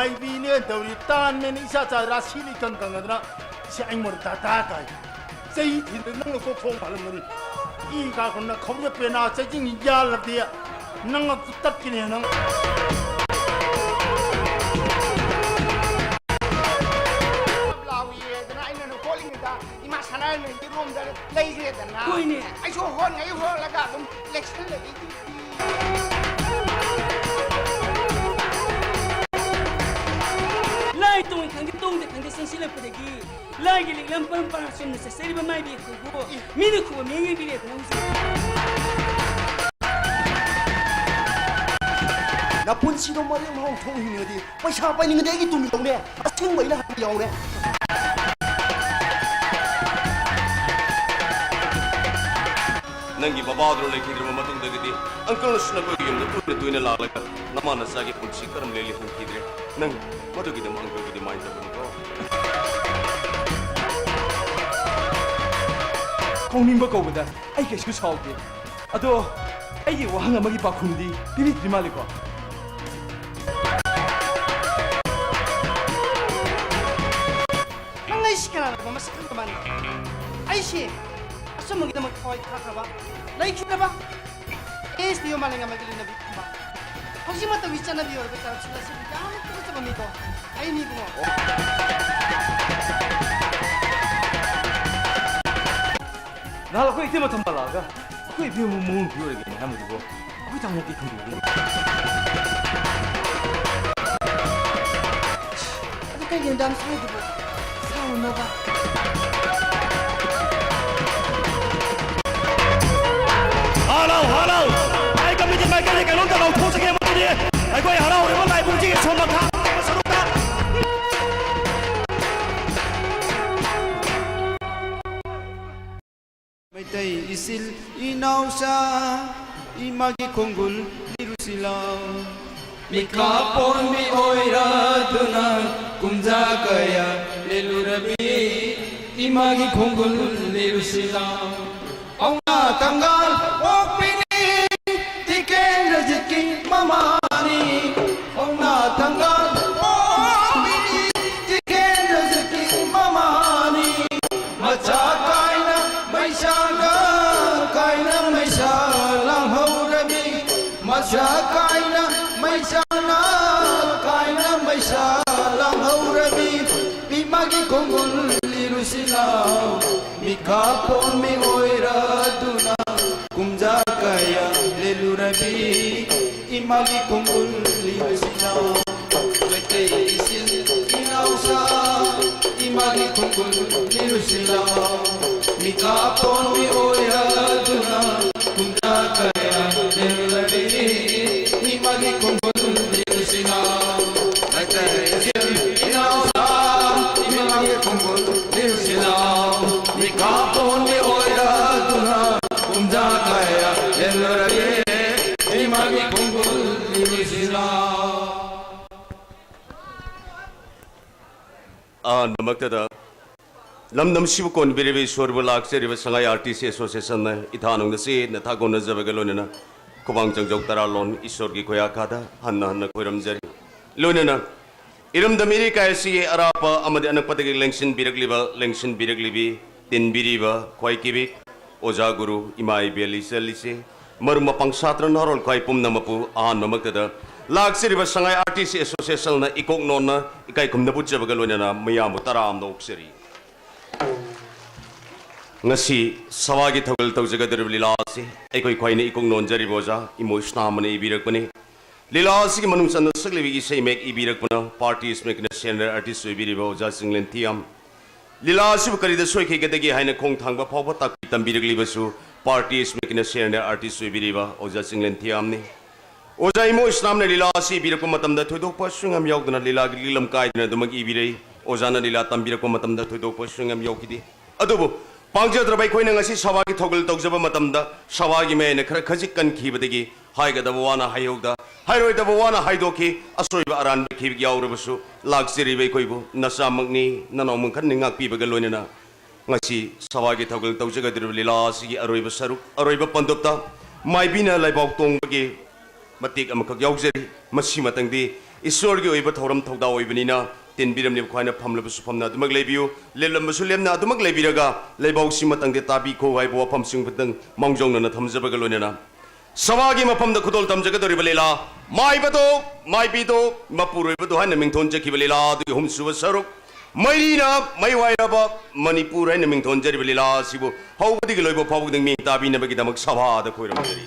Maibine Dori Tan Menisha Rasili Kankangana, Sangmur Tatakai. Say it in the Nungo Palmuri. Ika on the Korea Pena, taking Yala there. None of Takin. I saw one, I heard like that. Let's Lai tung kan tung de kan de sensile pedegi. Lai gili lampam panasyon na sa seri ba mai bi ko. Mini ko mengi bi le ko. Na punsido mari ang thong hinedi. Paisa pa ning de gi tumi tong ne. Asing mai na yaw ne. Nangi babadro le kidru matung dagidi uncle sna ko yum de tuine la la namana sagi punchi karam le hum kidre nang madugi de uncle gi mind da ko Kongning ba ko bada ai ke su saude ado ai gi wahang amagi pakhumdi bibi dimali ko Nangai sikara ba masak ka man. Ai si Asa mo kita mag-fight ba? Like na ba? Es diyo maling nga magaling na biktima. Kung si matawid siya na biyor, bitaw sila sa bitaw, ito sa pamito. Ay, hindi ko mo. Nala ko ite matang balaga. Ako ibiyo mo mong biyor again, hamu ko. Ako itang mo kikong biyor. Ano kayo yung dami sa mga dibo? Saan mo ba? Hello! Ai kami di mai kai kai long ka long thu sa ke mo di. Ai ko hello ri mo lai bung ji ke chom ma tha. Sa ru ta. Maitai isil inausa imagi konggul nirusilaw mikapon mi oira duna kumja kaya lelurabi imagi konggul nirusilaw auna tanggal okpini tiken rajki mamani auna tanggal okpini tiken rajki mamani macha kaina maisana kaina maisalang haurabi macha kaina maisana kaina maisalang haurabi imagi konggol lirusilaw mikapon mi oira duna kumja kaya lelurabi imagi konggol lirusilaw maitai isil inausa imagi konggol lirusilaw mikapon mi oira duna kumja kaya lelurabi imagi konggol lirusilaw maitai isil inausa imagi konggol lirusilaw mikapon mi oira duna kumja kaya lelurabi imagi konggol lirusilaw namaktada lamdam sibukon birebe sorbu lakseri ba sangai artist association na ithanong na si na thagon na jabaga lonena kubang jangjok taralon isor gi khoya khada hanna hanna koiram jari lonena iram da miri kai si arapa amade anak patagi lengshin biraglibi tin biriba khoi kibi oja guru imai beli selise marma pangsatra narol khoi pumna mapu namaktada lakseri ba sangai artist association na ikok nonna ikai kumna bujjabaga lonena mayam taram no okseri ngasi sawagi thogel tawjaga der lila si ekoi khoine ikong nonjari boja emotional mane ibirak bane lila si ki manung san saklebi gi sei mek ibirak bana parties mek na senior artist ibiri boja singlen thiam lila si kari da soi ke gedegi haina khong thangba phawba tak tambirak libasu parties mek na senior artist ibiri ba oja singlen thiam ni oja emotional na lila si ibirak matam da thodok pa sungam yaudna lila gi lilam kai na dumag ibirei oja na lila tambirak matam da thodok pa sungam yaukidi adubu Pangjadrabai koina ngasi sawagi thogel tawjaba matamda sawagi me ne khara khajik kan khibadegi haiga da wana hayogda hairoi da wana haidoki asoiba aran khib yaurabasu laksiri bai koibu nasamangni nanomung khan ningak pibaga loinena ngasi sawagi thogel tawjaga dirlila sigi aroiba saruk aroiba pandopta maibina laibok tongbagi matik amakak yaujari masi matangdi ꯏꯁꯣꯔꯒꯤ ꯑꯣꯏꯕ ꯊꯧꯔꯝ ꯊꯧꯗꯥ ꯑꯣꯏꯕꯅꯤꯅ ꯇꯤꯟꯕꯤꯔꯝꯂꯤꯕ ꯈ꯭ꯋꯥꯏꯅ ꯐꯝꯂꯕꯁꯨ ꯐꯝꯅ ꯑꯗꯨꯃꯛ ꯂꯩꯕꯤꯌꯨ ꯂꯦꯞꯂꯝꯕꯁꯨ ꯂꯦꯞꯅ ꯑꯗꯨꯃꯛ ꯂꯩꯕꯤꯔꯒ ꯂꯩꯕꯥꯎꯁꯤ ꯃꯇꯪꯗ ꯇꯥꯕꯤꯈꯣ ꯍꯥꯏꯕ ꯋꯥꯐꯝꯁꯤꯡ ꯈꯛꯇꯪ ꯃꯥꯡꯖꯧꯅꯅ ꯊꯝꯖꯕꯒ ꯂꯣꯏꯅꯅ ꯁꯚꯥꯒꯤ ꯃꯐꯝꯗ ꯈꯨꯗꯣꯜ ꯇꯝꯖꯒꯗꯧꯔꯤꯕ ꯂꯤꯂꯥ ꯃꯥꯏꯕꯗꯣ ꯃꯥꯏꯕꯤꯗꯣ ꯃꯄꯨꯔꯣꯏꯕꯗꯣ ꯍꯥꯏꯅ ꯃꯤꯡꯊꯣꯟꯖꯈꯤꯕ ꯂꯤꯂꯥ ꯑꯗꯨꯒꯤ ꯑꯍꯨꯝꯁꯨꯕ ꯁꯔꯨꯛ ꯃꯩꯔꯤꯅ ꯃꯩꯋꯥꯏꯔꯕ ꯃꯅꯤꯄꯨꯔ ꯍꯥꯏꯅ ꯃꯤꯡꯊꯣꯟꯖꯔꯤꯕ ꯂꯤꯂꯥ ꯑꯁꯤꯕꯨ ꯍꯧꯕꯗꯒꯤ ꯂꯣꯏꯕ ꯐꯥꯎꯕꯗ ꯃꯤꯡ ꯇꯥꯕꯤꯅꯕꯒꯤꯗꯃꯛ ꯁꯚꯥꯗ ꯈꯣꯏꯔꯝꯖꯔꯤ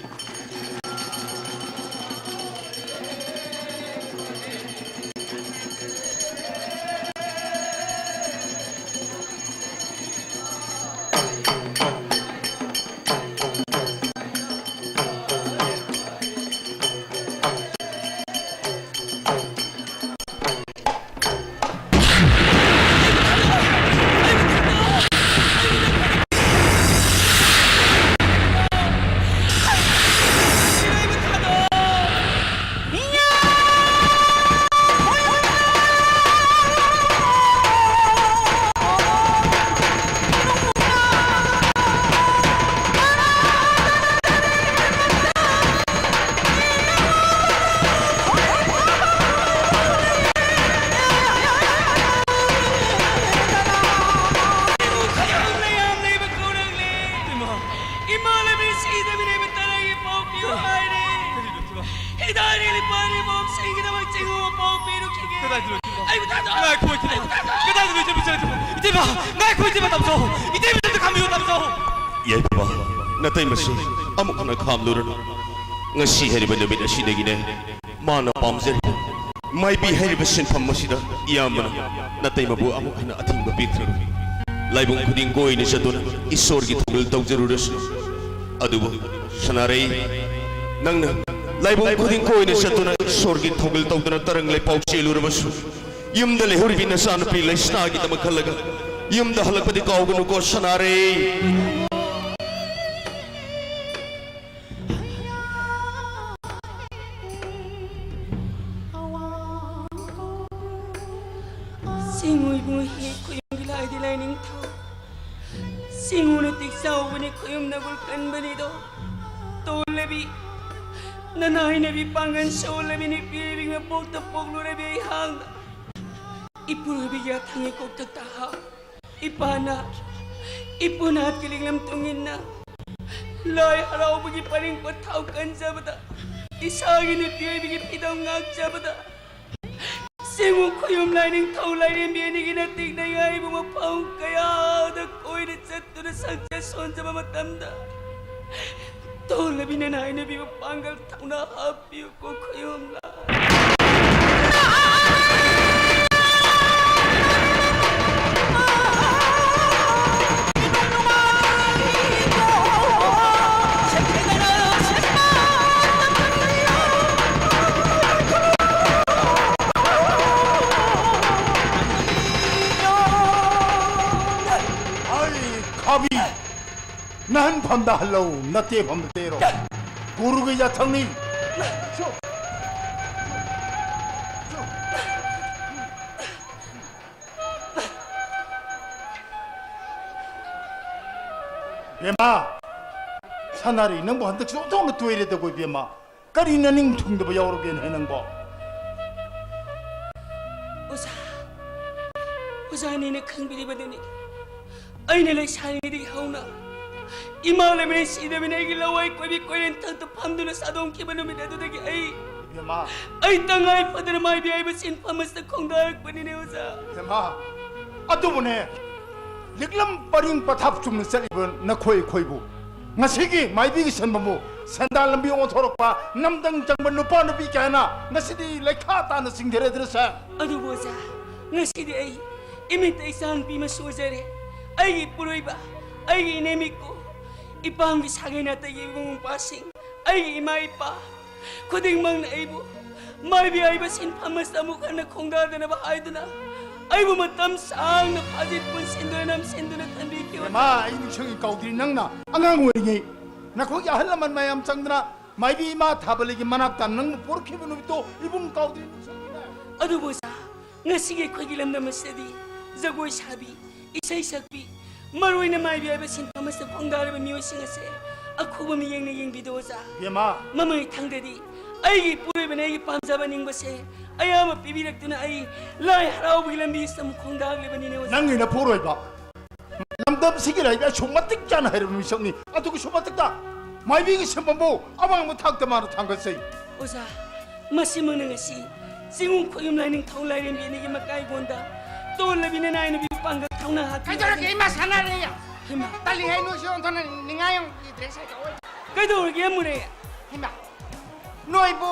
ꯌꯥꯏꯕ ꯅꯇꯩ ꯃꯁꯤ ꯑꯃꯨꯛ ꯍꯟꯅ ꯈꯥꯝꯂꯨꯔꯅꯨ ꯉꯁꯤ ꯍꯥꯏꯔꯤꯕ ꯅꯨꯃꯤꯠ ꯑꯁꯤꯗꯒꯤꯅꯦ ꯃꯥꯅ ꯄꯥꯝꯖꯔꯤꯕ ꯃꯥꯏꯕꯤ ꯍꯥꯏꯔꯤꯕ ꯁꯤꯟꯐꯝ ꯑꯁꯤꯗ ꯏꯌꯥꯝꯕꯅ ꯅꯇꯩꯃꯕꯨ ꯑꯃꯨꯛ ꯍꯟꯅ ꯑꯊꯤꯡꯕ ꯄꯤꯈ꯭ꯔꯅꯨ ꯂꯥꯏꯕꯨꯡ ꯈꯨꯗꯤꯡ ꯀꯣꯏꯅ ꯆꯠꯇꯨꯅ ꯏꯁꯣꯔꯒꯤ ꯊꯧꯒꯜ ꯇꯧꯖꯔꯨꯔꯁꯨ ꯑꯗꯨꯕꯨ ꯁꯅꯥꯔꯩ ꯅꯪꯅ ꯂꯥꯏꯕꯨꯡ ꯈꯨꯗꯤꯡ ꯀꯣꯏꯅ ꯆꯠꯇꯨꯅ ꯏꯁꯣꯔꯒꯤ ꯊꯧꯒꯜ ꯇꯧꯗꯨꯅ ꯇꯔꯪ ꯂꯩꯄꯥꯎ ꯆꯦꯜꯂꯨꯔꯕꯁꯨ ꯌꯨꯝꯗ ꯂꯩꯍꯧꯔꯤꯕꯤ ꯅꯆꯥꯅꯨꯄꯤ ꯂꯩꯁꯅꯥꯒꯤꯗꯃꯛ ꯈꯜꯂꯒ ꯌꯨꯝꯗ ꯍꯜꯂꯛꯄꯗꯤ ꯀꯥꯎꯒꯅꯨꯀꯣ ꯁꯅꯥꯔꯩ ꯁꯤꯡꯎꯏꯕꯨ ꯍꯦꯛ ꯈꯨꯌꯨꯝꯒꯤ ꯂꯥꯏꯗꯤ ꯂꯥꯏꯅꯤꯡꯊꯧ ꯁꯤꯡꯎꯅ ꯇꯤꯛ ꯆꯥꯎꯕꯅꯤ ꯈꯨꯌꯨꯝ ꯅꯒꯨꯜ ꯀꯟꯕꯅꯤꯗꯣ ꯇꯣꯜꯂꯕꯤ ꯅꯅꯥꯏꯅꯕꯤ ꯄꯥꯡꯒꯟ ꯁꯣꯜꯂꯕꯤ ꯅꯨꯄꯤꯔꯕꯤ ꯃꯄꯣꯛꯇ ꯄꯣꯛꯂꯨꯔꯕꯤ ꯑꯩꯍꯥꯛꯅ ꯏꯄꯨꯔꯕꯤꯒꯤ ꯑꯊꯪꯒꯤ ꯀꯣꯛꯊꯛꯇ ꯍꯥꯞ ꯏꯄꯥꯅ ꯏꯄꯨꯅꯥꯠ ꯀꯤꯂꯤꯡꯂꯝ ꯇꯨꯡꯏꯟꯅ ꯂꯥꯏ ꯍꯔꯥꯎꯕꯒꯤ ꯄꯔꯤꯡ ꯄꯊꯥꯎ ꯀꯟꯖꯕꯗ ꯏꯁꯥꯒꯤ ꯅꯨꯄꯤꯔꯕꯤꯒꯤ ꯐꯤꯗꯧ ꯉꯥꯛꯆꯕꯗ ꯁꯤꯡꯎ ꯈꯨꯌꯨꯝ ꯂꯥꯏꯅꯤꯡꯊꯧ ꯂꯥꯏꯔꯦꯝꯕꯤ ꯑꯅꯤꯒꯤ ꯅꯇꯤꯛꯅꯉꯥꯏꯕꯨ ꯃꯐꯝ ꯀꯌꯥꯗ ꯀꯣꯏꯅ ꯆꯠꯇꯨꯅ ꯁꯪꯆ ꯁꯣꯟꯖꯕ ꯃꯇꯝꯗ ꯇꯣꯜꯂꯕꯤ ꯅꯅꯥꯏꯅꯕꯤꯕꯨ ꯄꯥꯡꯒꯜ ꯊꯧꯅꯥ ꯍꯥꯞꯄꯤꯌꯨꯀꯣ ꯈꯨꯌꯨꯝ 난 밤다 할로우 나때 밤다 때로 고르게 야탕니 비마 사나리 능보 한덕 소통을 두이래되고 비마 까리는 닝 퉁도 여우르게 해는 거 오사니는 강비리거든요 아이네를 살리디 하오나 이마을에 시대면 애기 라와이 꼬비 꼬이는 탕도 밤두는 사동 기분음이 내도 되게 비마 아이 땅아이 퍼드는 마이비 아이브 신파머스 콩다할 뿐이네 오사 비마 아또보네 릭람 빠링 빠탑 줍는 셀입은 나 코이 코이부 나세기 마이비기 선범부 산달람 비용어 토록바 남당 장반 누파 누비 개나 나시디 레카 따는 싱데레 들었어 아두 보자 나시디 아이 이미 이상 비마 소자래 아이 뿌로이바 아이 이내미고 이방비 사기나다 이봉 빠싱 아이 이마이빠 고딩망 아이부 마이비 아이바 신파마 싸무가나 콩다드나 바 아이드나 아이부 마땀 쌍나 파짓분 신도남 신도나 탄비키와 마 인청이 가우들이 낭나 안강 외기 나 거기 할라만 마얌 장드나 마이비 마 타벌리기 만합다 능 포르키브누 또 이분 가우들이 아두 보자 나시게 거기람 남았으디 자고이 샤비 이사이 삭비 마루이나 마이비 아이바 신파마스 콩다르바 미오싱아세 아쿠바 미행나 잉비도자 비마 마마이 탕데디 아이기 뿌리면 아이기 밤자반 잉바세 ꯑꯌꯥꯝꯕ ꯄꯤꯕꯤꯔꯛꯇꯨꯅ ꯑꯩ ꯂꯥꯏ ꯍꯔꯥꯎꯕꯒꯤ ꯂꯝꯕꯤ ꯁꯝ ꯈꯣꯡꯗꯥꯛꯂꯤꯕꯅꯤꯅꯦ ꯑꯣꯖꯥ ꯅꯪꯒꯤꯅ ꯄꯨꯔꯣꯏꯕ ꯂꯝꯗꯝꯁꯤꯒꯤ ꯂꯩꯕ ꯁꯨꯃꯇꯤꯛ ꯆꯥꯅ ꯍꯩꯔꯕ ꯃꯤꯁꯛꯅꯤ ꯑꯗꯨꯒ ꯁꯨꯃꯇꯤꯛꯇ ꯃꯥꯏꯕꯤꯒꯤ ꯁꯤꯟꯐꯝꯕꯨ ꯑꯋꯥꯡꯕ ꯊꯥꯛꯇ ꯃꯥꯅ ꯊꯥꯡꯒꯠꯆꯩ ꯑꯣꯖꯥ ꯃꯁꯤꯃꯛꯅ ꯉꯁꯤ ꯆꯤꯡꯉꯨ ꯈꯣꯌꯨꯝ ꯂꯥꯏꯅꯤꯡꯊꯧ ꯂꯥꯏꯔꯦꯝꯕꯤ ꯑꯅꯤꯒꯤ ꯃꯀꯥꯏꯒꯣꯟꯗ ꯇꯣꯜꯂꯕꯤꯅ ꯅꯥꯏꯅꯕꯤ ꯄꯥꯡꯒꯜ ꯊꯧꯅꯥ ꯍꯥꯞꯄꯤ ꯀꯩꯗꯧꯔꯒꯦ ꯏꯃꯥ ꯁꯥꯟꯅꯔꯦ ꯍꯩꯃꯥ ꯇꯜꯂꯤ ꯍꯥꯏ ꯅꯣꯏꯁꯨ ꯑꯣꯟꯊꯣꯛꯅ ꯅꯤꯡꯉꯥꯏ ꯗ꯭ꯔꯦꯁ ꯍꯥꯏꯗ ꯑꯣꯏ ꯀꯩꯗꯧꯔꯒꯦ ꯑꯃꯨꯔꯦ ꯏꯃꯥ ꯅꯣꯏꯕꯨ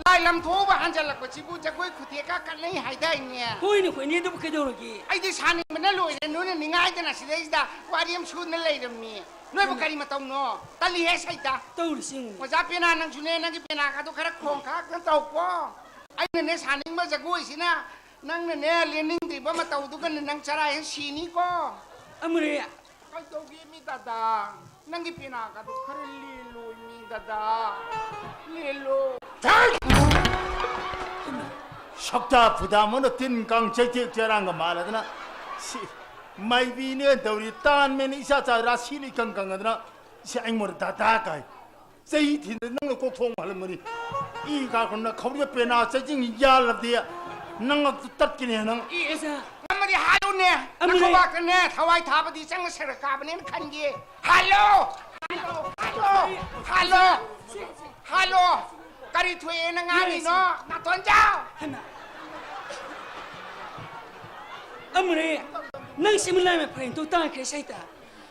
ꯂꯥꯏ ꯂꯝꯊꯣꯛꯑꯕ ꯍꯟꯖꯜꯂꯛꯄꯁꯤꯕꯨ ꯖꯒꯣꯏ ꯈꯨꯊꯦꯛꯀ ꯀꯠꯅꯩ ꯍꯥꯏꯗꯥꯏꯅꯦ ꯍꯣꯏꯅꯦ ꯍꯣꯏꯅꯦ ꯑꯗꯨꯕꯨ ꯀꯩꯗꯧꯔꯒꯦ ꯑꯩꯗꯤ ꯁꯥꯅꯤꯡꯕꯅ ꯂꯣꯏꯔꯦ ꯅꯣꯏꯅ ꯅꯤꯡꯉꯥꯏꯗꯅ ꯁꯤꯗꯩꯁꯤꯗ ꯋꯥꯔꯤ ꯑꯃ ꯁꯨꯗꯅ ꯂꯩꯔꯝꯃꯤ ꯅꯣꯏꯕꯨ ꯀꯔꯤ ꯃꯇꯧꯅꯣ ꯇꯜꯂꯤꯍꯦ ꯁꯩꯇ ꯇꯧꯔꯤꯁꯤ ꯌꯦꯡꯉꯨꯅꯦ ꯑꯣꯖꯥ ꯄꯦꯅꯥ ꯅꯪꯁꯨꯅꯦ ꯅꯪꯒꯤ ꯄꯦꯅꯥꯒꯗꯣ ꯈꯔ ꯈꯣꯡ ꯈꯥꯛꯇ ꯇꯧꯀꯣ ꯑꯩꯅꯅꯦ ꯁꯥꯅꯤꯡꯕ ꯖꯒꯣꯏꯁꯤꯅ ꯅꯪꯅꯅꯦ ꯂꯦꯟꯅꯤꯡꯗ꯭ꯔꯤꯕ ꯃꯇꯧꯗꯨꯒꯅ ꯅꯪ ꯆꯔꯥ ꯍꯦꯛ ꯁꯤꯅꯤꯀꯣ ꯑꯃꯨꯔꯦ ꯀꯩꯗꯧꯒꯦ ꯃꯤ ꯗꯗꯥ ꯅꯪꯒꯤ ꯄꯦꯅꯥꯒꯗꯣ ꯈꯔ ꯂꯦꯜꯂꯣ ꯃꯤ ꯗꯗꯥ ꯂꯦꯜꯂꯣ ꯁꯛꯇꯥ ꯐꯨꯗꯥꯃꯣꯅ ꯇꯤꯟ ꯀꯥꯡ ꯆꯩꯇꯦꯛ ꯆꯦꯔꯥꯡꯒ ꯃꯥꯜꯂꯗꯅ ꯁꯤ ꯃꯥꯏꯕꯤꯅꯦ ꯇꯧꯔꯤ ꯇꯥꯟꯃꯦꯅ ꯏꯆꯥ ꯆꯥ ꯔꯥꯁꯤꯅꯤ ꯀꯪ ꯀꯪꯉꯗꯅ ꯁꯤ ꯑꯩꯉꯣꯟꯗ ꯗꯥꯗꯥ ꯀꯥꯏ ꯆꯍꯤ ꯊꯤꯟꯗ ꯅꯪꯅ ꯀꯣꯛꯊꯣꯡ ꯍꯜꯂꯝꯒꯅꯤ ꯏ ꯀꯥꯈꯨꯝꯅ ꯈꯧꯔꯤꯕ ꯄꯦꯅꯥ ꯆꯩꯖꯤꯡ ꯌꯥꯜꯂꯕꯗꯤ ꯅꯪꯉꯛꯇ ꯇꯠꯀꯅꯤ ꯅꯪ ꯑꯣꯖꯥ ꯉꯝꯃꯗꯤ ꯍꯥꯜꯂꯨꯅꯦ ꯅꯈꯣꯕꯥꯛꯇꯅꯦ ꯊꯋꯥꯏ ꯊꯥꯕꯗꯤ ꯆꯪꯅ ꯁꯔꯛ ꯀꯥꯕꯅꯦꯅ ꯈꯟꯒꯦ ꯍꯥꯜꯂꯣ ꯍꯥꯜꯂꯣ ꯍꯥꯜꯂꯣ ꯀꯔꯤ ꯊꯣꯛꯑꯦꯅ ꯉꯥꯡꯉꯤꯅꯣ ꯅꯥꯇꯣꯟ ꯆꯥꯎ ꯍꯩꯃꯥ ꯑꯃꯨꯔꯦ ꯅꯪ ꯁꯤꯃ ꯂꯥꯏꯃ ꯐꯔꯦꯟꯇꯣ ꯇꯥꯡꯈ꯭ꯔꯦ ꯁꯩꯇ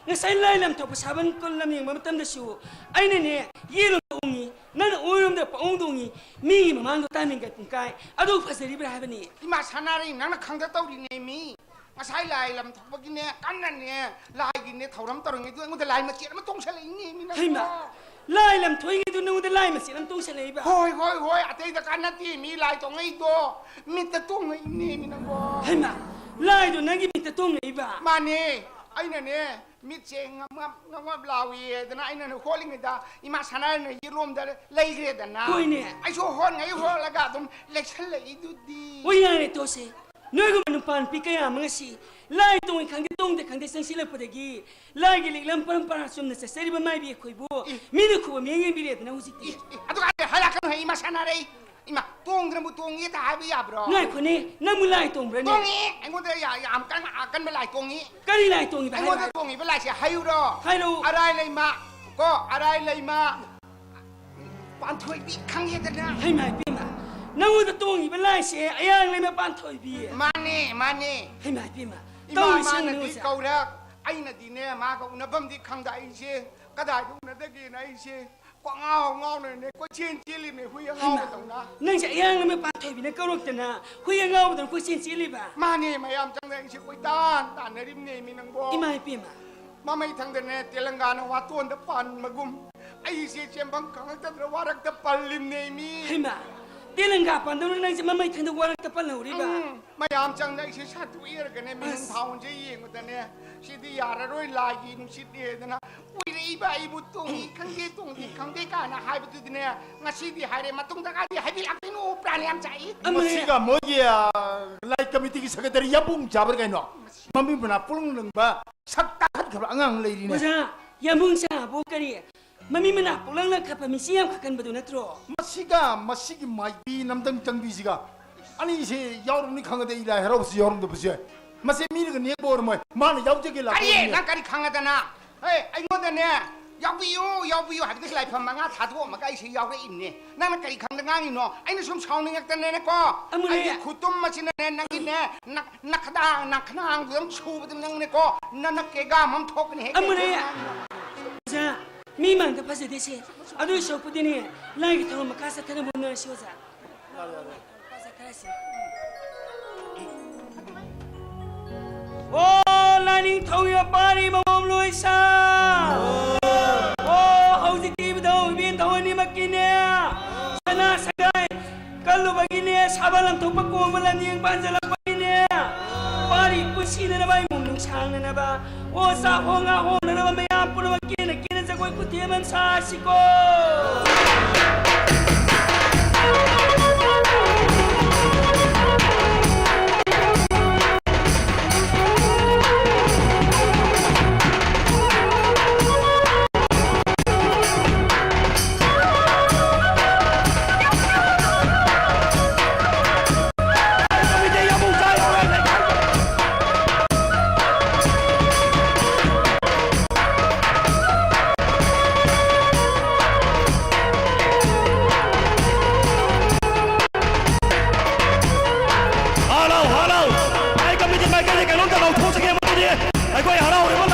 ꯉꯁꯥꯏ ꯂꯥꯏ ꯂꯝꯊꯣꯛꯄ ꯁꯥꯕꯟ ꯀꯣꯜ ꯂꯝ ꯌꯦꯡꯕ ꯃꯇꯝꯗꯁꯨ ꯑꯩꯅꯅꯦ ꯌꯦꯂꯣꯝꯗ ꯎꯡꯉꯤ ꯅꯪꯅ ꯑꯣꯏꯔꯣꯝꯗ ꯄꯥꯎꯡꯗ ꯎꯡꯉꯤ ꯃꯤꯒꯤ ꯃꯃꯥꯡꯗ ꯇꯥꯟꯃꯤꯡꯒ ꯄꯨꯡꯀꯥꯏ ꯑꯗꯨ ꯐꯖꯔꯤꯕ꯭ꯔꯥ ꯍꯥꯏꯕꯅꯤ 이마 사나리 나는 강다 떠오리네 미 마사이 라이 람 덕박이네 깐나네 라이기네 타오람 떠렁이 그 응데 라이 맞지 마 똥살래 있니 미나 ꯍꯩꯃꯥ ꯂꯥꯏ ꯂꯝꯊꯣꯏꯉꯩꯗꯨ ꯅꯉꯣꯟꯗ ꯂꯥꯏ ꯃꯆꯦꯠ ꯑꯃ ꯇꯣꯡꯁꯜꯂꯛꯏꯕ 호이 호이 호이 아테이다 깐나티 미 라이 똥이 도 밑에 똥이 있니 미나 거 ꯍꯩꯃꯥ ꯂꯥꯏꯗꯣ ꯅꯪꯒꯤ ꯃꯤꯠꯇ ꯇꯣꯡꯂꯛꯏꯕ 마니 아이나네 밑에 ngam 라위 에드나 아이나네 홀링이다 이마 사나리네 이롬다 레이그레다나 호이네. 아이소 혼 ngai 홀라가 좀 렉살래 이두디 ꯍꯣꯏ ꯌꯥꯔꯦ ꯇꯣꯁꯦ ꯅꯣꯏꯒꯨꯝꯕ ꯅꯨꯄꯥ ꯅꯨꯄꯤ ꯀꯌꯥ ꯑꯃ ꯉꯁꯤ ꯂꯥꯏ ꯇꯣꯡꯉꯤ ꯈꯪꯗꯦ ꯇꯣꯡꯗꯦ ꯈꯪꯗꯦ ꯆꯪꯁꯤꯜꯂꯛꯄꯗꯒꯤ ꯂꯥꯏꯒꯤ ꯂꯤꯛꯂꯝ ꯄꯔꯝꯄꯔꯥ ꯆꯨꯝꯅ ꯆꯠꯆꯔꯤꯕ ꯃꯥꯏꯕꯤ ꯑꯩꯈꯣꯏꯕꯨ ꯃꯤꯅ ꯈꯨꯕ ꯃꯤꯠꯌꯦꯡ ꯌꯦꯡꯕꯤꯔꯦꯗꯅ ꯍꯧꯖꯤꯛꯇꯤ 아두가 하락하는 이마 사나리 이마 똥들은 뭐 똥이 다 하비 야브로 ꯉꯥꯏꯈꯣꯅꯦ ꯅꯪꯕꯨ ꯂꯥꯏ ꯇꯣꯡꯕ꯭ꯔꯅꯦ 똥이 앵고들 야 아깐 belai 똥이 ꯀꯔꯤ ꯂꯥꯏ ꯇꯣꯡꯉꯤꯕ 앵고들 ꯍꯥꯏꯕ 똥이 belai 시 하유로 하이로. 아라이 레이마 고 아라이 레이마 반토이 비 강해들나 ꯍꯩꯃꯥ ꯏꯄꯦꯝꯃ ꯅꯪꯉꯣꯟꯗ ꯇꯣꯡꯉꯤꯕ ꯂꯥꯏꯁꯦ ꯑꯌꯥꯡ ꯂꯩꯃ ꯄꯥꯟꯊꯣꯏꯕꯤ 마니 ꯍꯩꯃꯥ ꯏꯄꯦꯝꯃ 이마 ꯇꯧꯔꯤꯁꯤꯡꯅꯤ 마나디 ꯑꯣꯖꯥ 거우락 아이나디네 마가 우나범디 강다 이제 까다이 우나데기나 이제 꽝아옹아오네 꼬치엔 찔리네 후야 나오던가 ꯅꯪꯁꯦ ꯑꯌꯥꯡ ꯂꯩꯃ ꯄꯥꯟꯊꯣꯏꯕꯤꯅ ꯀꯧꯔꯛꯇꯅ ꯍꯨꯏ ꯑꯉꯥꯎꯕꯗꯅ ꯀꯣꯏꯆꯦꯟ ꯆꯦꯜꯂꯤꯕ 마니 마얌 장난 이제 꼬이단 따내림네 미능고 이마 이삐마 마마이 탕데네 텔랑가나 와토온데 판 마금 아이세 쳔방 강학다들 와락다 빨림네 미 ꯍꯩꯃꯥ ꯇꯦꯂꯪꯒꯥ ꯄꯥꯟꯗꯧꯅ ꯅꯪꯁꯦ ꯃꯃꯩ ꯊꯪꯗ ꯋꯥꯔꯛꯇ ꯄꯜꯍꯧꯔꯤꯕ 마얌 장난 이제 사투 이르가네 미능 다운제 이행거다네 시디 야라로이 라기 누시디에드나 우리 이바 이부 똥이 강게 똥이 강게 가나 하이부드네 나시디 하레 마똥다가디 하비 앞에노 프라니암 자이 मसीगा मोगिया लाइक कमिटी की सेक्रेटरी याबुंग जाबर गइनो मम्मी बना पुलंग नंबा सक्ता खत खबर अंगांग लेरिने ꯑꯣꯖꯥ ꯌꯥꯝꯕꯨꯡꯁꯥ ꯕꯣ ꯀꯔꯤ ꯃꯃꯤ ꯃꯅꯥ ꯄꯣꯛꯂꯪꯅ ꯈꯞꯄ ꯃꯤꯁꯤ ꯌꯥꯝ ꯈꯛꯀꯟꯕꯗꯨ ꯅꯠꯇ꯭ꯔꯣ मसीगी माइबी नमदंग चंगबीसिगा अनि से यावरुनी खंगदे इला हेरोबस यावरुम दबसे मसे मीरग नेबो रमय मान यावजेगे ला 아니 난 까리 강하다나 에이 아이고다네 야부요 하비드 라이프 망아 다도 마가 이세 야우레 있네 나는 까리 강당강이노 아이는 좀 사우닝했다네 거 아무래. 아이 구똥 마치네 나기네 나카다 나카나 그럼 추부든 낭네 거 나나 깨가 맘 톡네 ꯑꯃꯨꯔꯦ ꯑꯣꯖꯥ ꯃꯤ ꯃꯥꯡꯗ ꯐꯖꯗꯦꯁꯦ ꯑꯗꯨ ꯁꯣꯛꯄꯗꯤꯅꯦ ꯂꯥꯏꯒꯤ ꯊꯧꯔꯝ ꯃꯈꯥ ꯆꯠꯊꯅꯕ ꯍꯣꯠꯅꯔꯁꯤ ꯑꯣꯖꯥ ꯑꯣ ꯂꯥꯏꯅꯤꯡꯊꯧ ꯄꯥꯔꯤ ꯃꯃꯣꯝ ꯂꯣꯏꯁꯥ ꯑꯣ ꯍꯧꯖꯤꯛꯇꯤ ꯏꯕꯨꯙꯧ ꯏꯕꯦꯟ ꯊꯧꯑꯅꯤꯃꯛꯀꯤꯅꯦ ꯁꯅꯥ ꯁꯒꯥꯏ ꯀꯜꯂꯨꯕꯒꯤꯅꯦ ꯁꯥꯕ ꯂꯪꯊꯣꯛꯄ ꯀꯣꯝꯕ ꯂꯝꯌꯦꯡ ꯄꯥꯟꯖꯜꯂꯛꯄꯒꯤꯅꯦ ꯄꯥꯔꯤ ꯄꯨꯟꯁꯤꯅꯅꯕ ꯏꯃꯨꯡ ꯅꯨꯡꯁꯥꯡꯅꯅꯕ ꯑꯣ ꯆꯥꯛ ꯍꯣꯡꯉꯥ ꯍꯣꯡꯅꯅꯕ ꯃꯌꯥꯝ ꯄꯨꯝꯅꯃꯛ ꯀꯦꯅ ꯀꯦꯅ ꯖꯒꯣꯏ ꯈꯨꯊꯦꯝ ꯁꯥꯁꯤꯀꯣ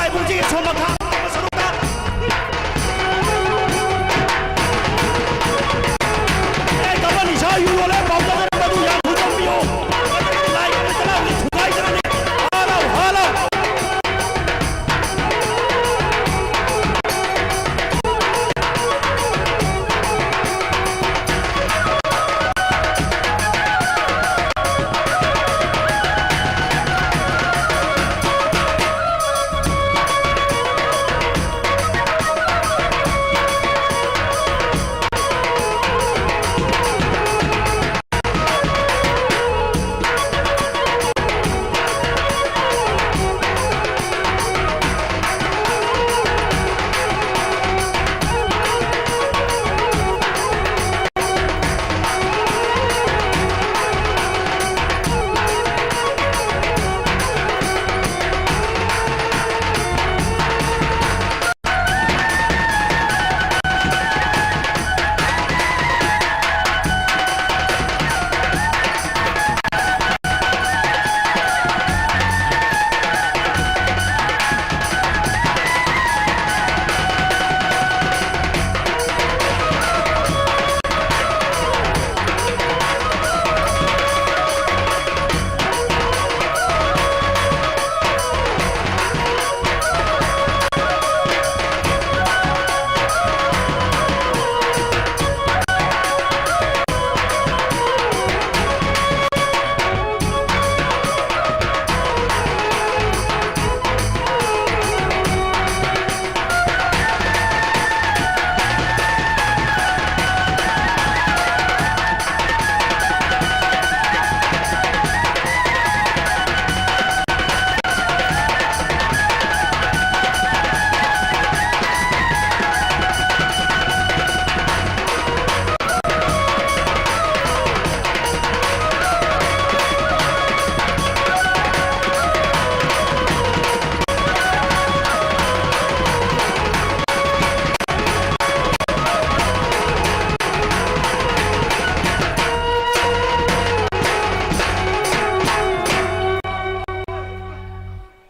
ꯏꯕꯨꯡꯁꯤꯒꯤ ꯁꯣꯝ ꯃꯈꯥ ꯁꯔꯨꯛꯇ ꯀꯃꯟ ꯏꯁꯥ ꯌꯨ ꯌꯣꯜꯂꯦ ꯄꯥꯎꯖꯗꯅ ꯃꯗꯨ ꯌꯥꯝ ꯊꯨꯖꯟꯕꯤꯌꯨ ꯂꯥꯏꯒꯤ ꯇꯂꯥꯎꯒꯤ ꯊꯨꯒꯥꯏꯗꯅꯅꯤ ꯍꯥꯂꯧ ꯍꯥꯂꯧ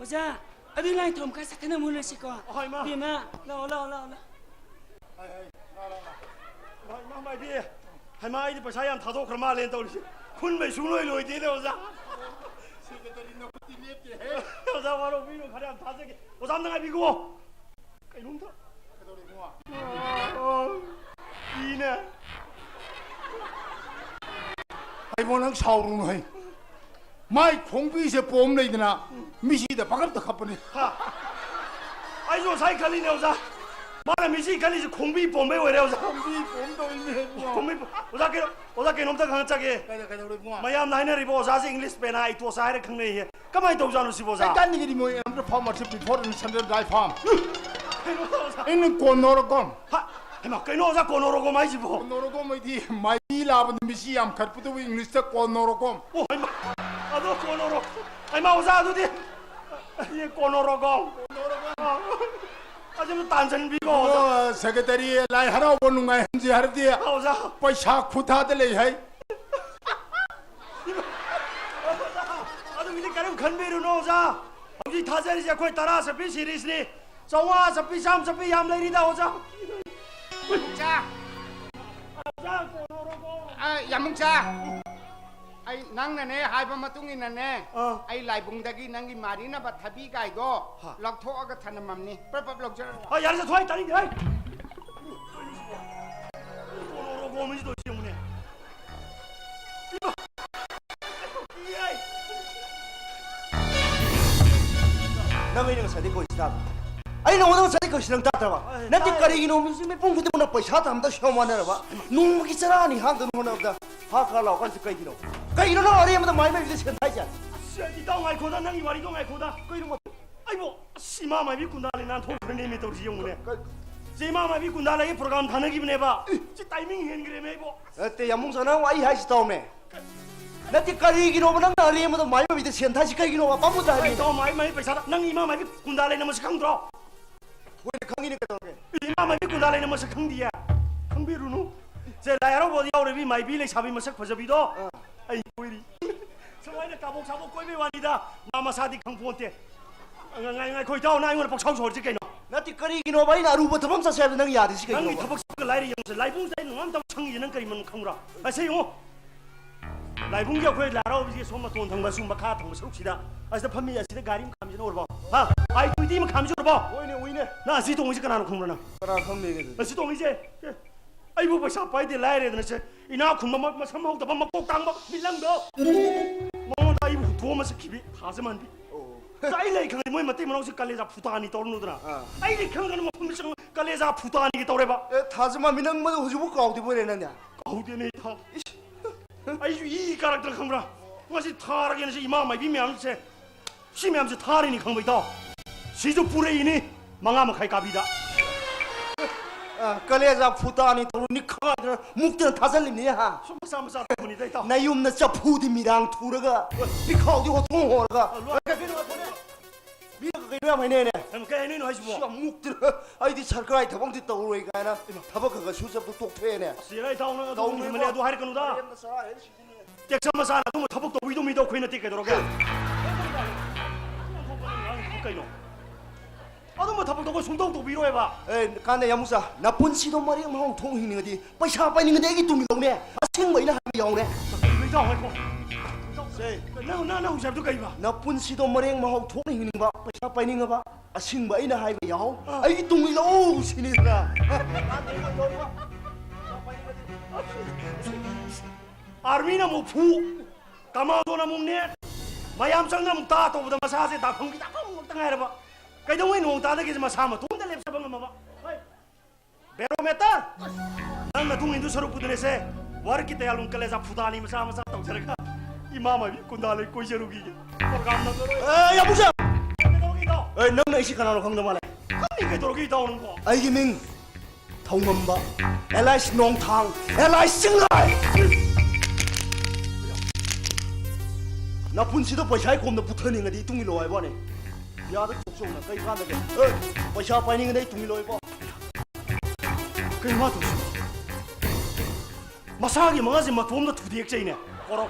오자 어디 라인 톰 가서 그는 문을 씻고 어이마. 비마 라ไม่พี่ให้มาไอ้ที่ประชายันท้าโตครมาเล่นตัวนี้คุณไม่สู้เลยเลยดีเลยโอ้ซะโอ้ซะว่าเราพี่เราขยันท้าเสกโอ้ซะนั่งไอ้พี่กูไอ้ลุงท่าดีนะ ไอ้พวกนั้นชาวรุ่งเลยไม่คงพี่เสียปมเลยนะมิชิแต่ปากกับตะขับปนี่ ไอ้โจ้ใช้คันนี้เนี่ยโอ้ซะมาแล้วมิชิคันนี้จะคงพี่ผมไม่ไหวแล้วโอ้ซะ คงพี่ผมโดนเลยพวก คงไม่โอ้ซะแกน้องตะขังจักเก ใครจะรู้พวก มายังไหนเนี่ยรีบโอ้ซะสิอังกฤษเป็นไอ้ตัวสายเรื่องนี้ก็ไม่ต้องจานุสิโอ้ ไอ้ ซะ กันนี่ก็ดีมั้ยอันนั้นพอมาที่ปีพอร์ตในชั้นเดินได้ฟาร์มไอ้นั่นโกนอร์กอม ฮะไอ้มาไก่โน่ซะโกนอร์กอมไม่ใช่บ่ โกนอร์กอมไม่ดีไม่ดีลาบันมิชิยามขัดปุ๊บอังกฤษโกนอร์กอม โอ้ยมาอะดูโกนอร์ไอ้มาโอ้ซะดูดินี่โกนอร์กอมอาจจะมันตันฉันพี่ก็ โอ้เซกเตอรี่ไล่ฮาราบนุงไงฮันจีฮาร์ดี โอ้ซะ ไปฉากพุทธาเตเลยให้ อาดูวิธีการขันเบรุโน่ซะบางทีท่าเจริญจะคอยตาราสปีซีรีส์นี่สองว่าสปีซ้ำสปียามเลยนี่ได้โอ้ซะ จ้า ซะโกนอร์กอม อย่ามึงจ้าไอ้นังนั่นเองหายไปมาตุ้งนี่นั่นเองไอ้ไหลบุงตะกี้นังกิมารีน่ะบัดทับพี่ไก่ก็ล็อกโทษก็ทันมัมนี่ปั๊บล็อกเจอ 아, 야르자 토이 따니 돼. 오로로 고민지도 시험네. 이거. 이아이. 나가 이런 거 사대 거 있다. 아니 너 오늘 사대 거 싫은 따라 봐. 나한테 까리기 놈이 좀 뽕 그때 나 पैसा 담다 시험하느라 봐. 놈 기잖아 아니 한도 못 나다. 하카라 간지 까이기 놈. 까이기 놈 어리야마다 마이마이 이제 시간 타이지. 이 땅 아이 고다 낭이 와리 동 아이 고다. 그 이런 거. 아이고 씨마 마이 군다리 난 토크네미 또 지용네. 제마 마이 군다리 프로그램 타는 기분 해봐. 지 타이밍 hen 그래 메이보. 어때 양몽사나 와이 하시 다음에. 나한테 까리기 놈은 나 어리야마다 마이마이 이제 시간 타이지 까이기 놈아 빠무다 아이 하니. 또 마이 पैसा 낭 이마 마이 군다리 너무 강들어. 왜 강이니까 저게. 이마 마이 군다리 너무 강디야. 강비루노. 제 라야로 보디 아우르비 마이 빌레 샤비 머석 버저비도. 아이 보이리. 정말 까복 사복 꼬이베 와니다. 마마 사디 강포한테. ngay khôi tao nay ngon bọc sau rồi chứ cái nó 나티 거리기노 바이나 아루바 더범 사세야 능 야듯이 그 nang thập cái lại đi dùng lại bung dây ngon tao sang gì nang cái mình không ra à sao không lại bung giao khơi là đâu bây giờ số mà tuần thằng mà sung mà khá thằng mà sốc gì đó à sao family à sao gari mà khám gì nó rồi ha ai tụi đi mà khám gì rồi bao 오이네 na gì tung gì cái nào không ra na 그나 컴미게 à gì tung gì ai bố phải sao phải đi lại rồi nó sẽ ina không mà sắm hậu tập mà cố tăng mà bị lăng đó mà ai bố thua mà sẽ kịp thà sẽ mà bị ai lại khăng mới mà tìm nó sẽ kaleza putani tao nó đó ai lại khăng cái mà không biết kaleza putani cái tao đấy ba 타즈마 미능 뭐 후주부 가우디 보내는냐 어디 내 타. 아이 이 가락들 강브라. 뭐지 타라게는 이마 마이 비면서 시면서 타리니 강보이다. 시조 뿌레이니 망하면 가이 갑이다. 깔레자 푸타니 토니 카드 묵든 타살림니 하 숨삼삼 분이 됐다. 나욤나 짜 푸디미랑 투르가 비카우디 호통호가 미가 그게 뭐냐네 그럼 걔는 하지 뭐. 시험 묵들 아이디 철거라이 더봉디 떠오르니까나 타박가 수첩도 똑퇴네 시라이 타오는 나오는 면 내도 할 거누다. 잭삼마 사나 또 타복도 위도 미도 코이나 띠게 들어게. 그까이노. 아도 뭐 타복도 그 손동도 위로 해 봐. 에 간내 야무사 나쁜 시도 말이 뭐 통히는 거디 빠샤 빠이는 거 내기 뚱이 오네 아 생머이나 하면 영네 위도 하고. 나 우잡도 가이 봐. 나쁜 시도 말이 뭐 통히는 거 빠샤 빠이는 거 봐. 아 생머이나 하면 영 아이 뚱이 오 신이라 아르미나 뭐푸 까마도나 먹네 마얌상나 먹다 또보다 마사세 다 펑기 다 먹다 해라 봐 그동안 농다다 게지 마사마 돈다 랩사 방금 봐 베로메타 난나 동인도 서로 부드네세 와르키 때알룬 칼레자 푸다니 마사 떡저가 이마마 꾼달레 꼬이제루기 프로그램 나거로 에 야무사 내가 에 너네 시간으로 강도 말해 이게 들어기 나오는 거 아이기 밍 통엄바 엘라이스 농탕 엘라이스 싱라이 나쁜 시도 빠샤이 곰나 붙어는 거디 뚱이 로이 봐네 야도 쪽쪽나 거기 가는데 빠샤 빠이는 거디 뚱이 로이 봐 그 마도 마사기 뭐가지 마 돈도 두디 액자이네 꼬라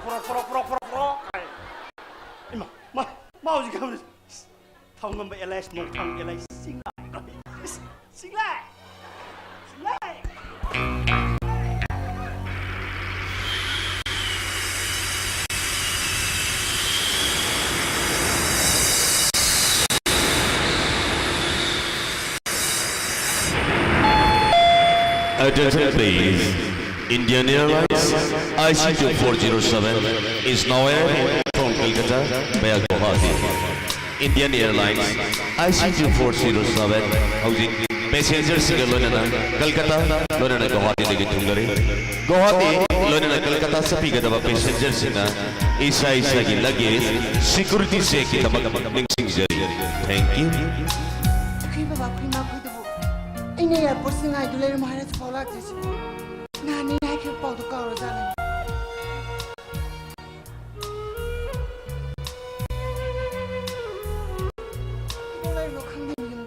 이마 마우지 가면 타운건 엘라이스 농탕 엘라이스 싱라이 Attention please. Indian Airlines IC2407 is now air from Kolkata via Guwahati. Indian Airlines IC2407 housing passengers ke loinana Kolkata loinana Guwahati legi thungare. Guwahati loinana Kolkata sapi gadaba passengers na isa gi luggage security check ki tamak ningsingjari. Thank you. Kui baba kui ma kui debu. Ini ya porsi ngai dulai rumah ada sekolah je. Nah ni naik ke pau tu kau jalan. Dulai lo kang ni yum.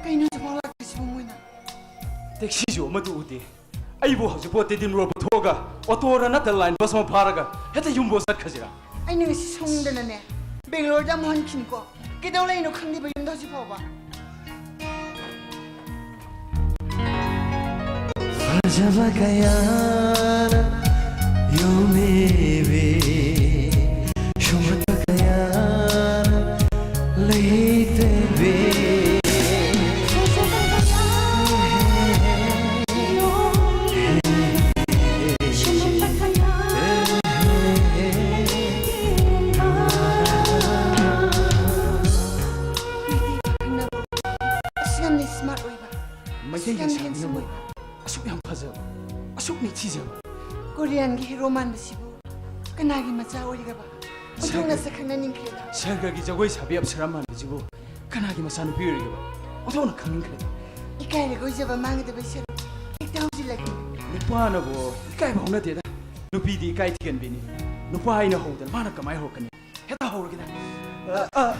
Kau ini sekolah je semua ni. 택시죠 아무도 우디 아이고 하지 보때 딘로 보토가 오토라 나타 라인 버스 파라가 헤다 윰보 삿카지라 Anh nói xong đây nè, Bangalore đã muốn kinh quá, cái đâu lại nó không đi bao nhiêu đó chứ phải không? Ajab kayana yumewe shumat kayana leitebe Siang ni smart way ba? 마이데이 샤미노 아숙 양 파자 아숙 니 치자 Korean ki hero man besibu, kenagi macam orang apa? Untuk nasi kena ningkira. 샹가기 저거의 사비 앞사람만 지고 카나기 마사노 비르게 봐 어서나 강민 그래 Ikai ni kau jawab mang itu besar. Kita harus lagi. 누파나 보 이까이 보나 되다 누피디 이까이 티겐 비니 누파이나 호들 마나 까마이 호까니 해다 호르기다 ah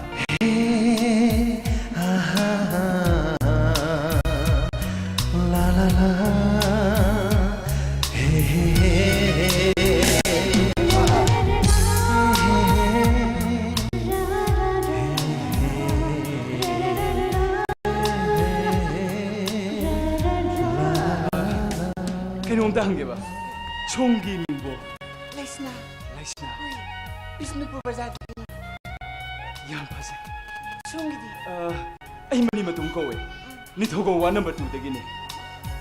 kainom da hange ba. Chonggi mingbo. Laisna. Laisna. Oi. Bisnupur bazar ki. Yam phase. Chonggi di. Ai mani matum ko we. Ni thogo wa number 2 dagi ne.